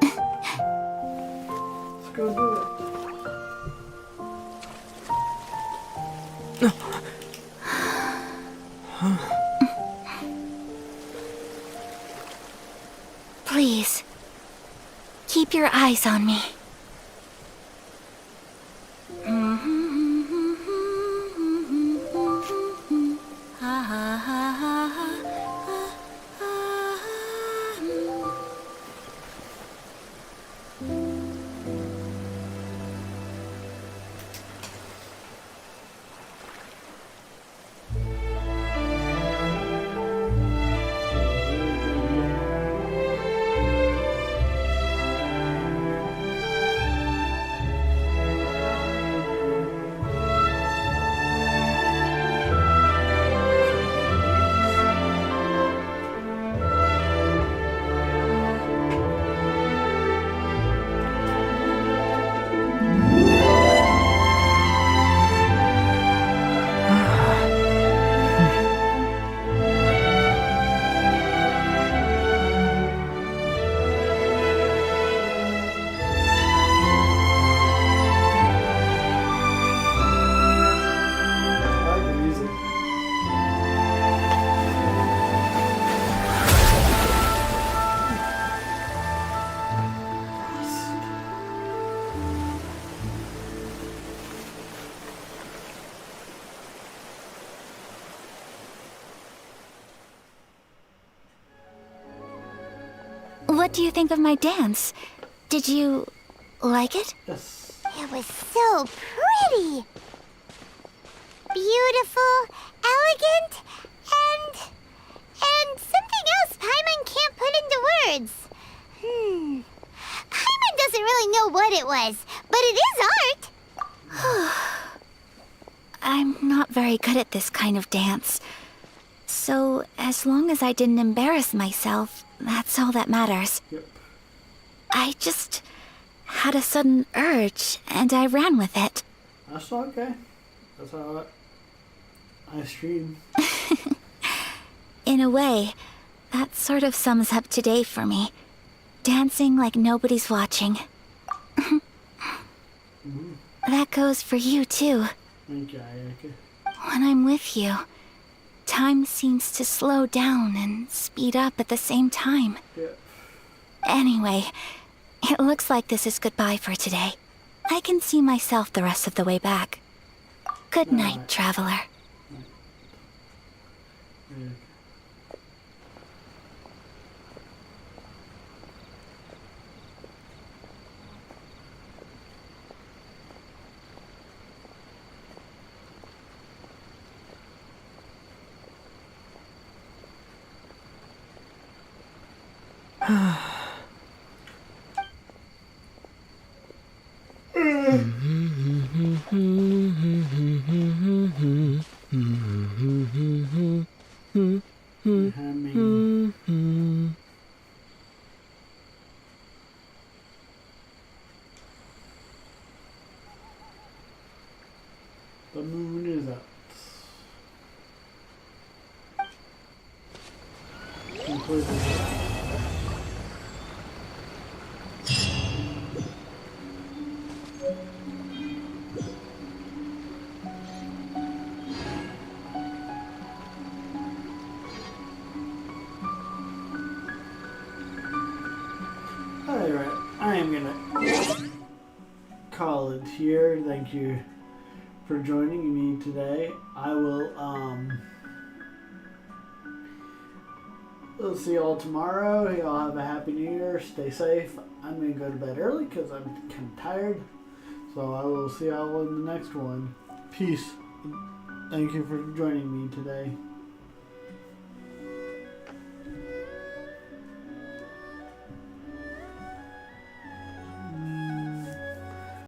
Let's go do it. Please, keep your eyes on me. What do you think of my dance? Did you like it? Yes. It was so pretty. Beautiful, elegant, and something else Paimon can't put into words. Paimon doesn't really know what it was, but it is art. I'm not very good at this kind of dance. So, as long as I didn't embarrass myself, that's all that matters. Yep. I just had a sudden urge, and I ran with it. That's okay. That's how I stream. In a way, that sort of sums up today for me. Dancing like nobody's watching. That goes for you, too. Thank you, Ayaka. When I'm with you, time seems to slow down and speed up at the same time. Yeah. Anyway, it looks like this is goodbye for today. I can see myself the rest of the way back. Good night, traveler. The moon is up. Completely. Alright, I am gonna call it here. Thank you for joining me today. I will we'll see y'all tomorrow. Y'all have a happy new year. Stay safe. I'm gonna go to bed early because I'm kind of tired. So I will see y'all in the next one. Peace. Thank you for joining me today.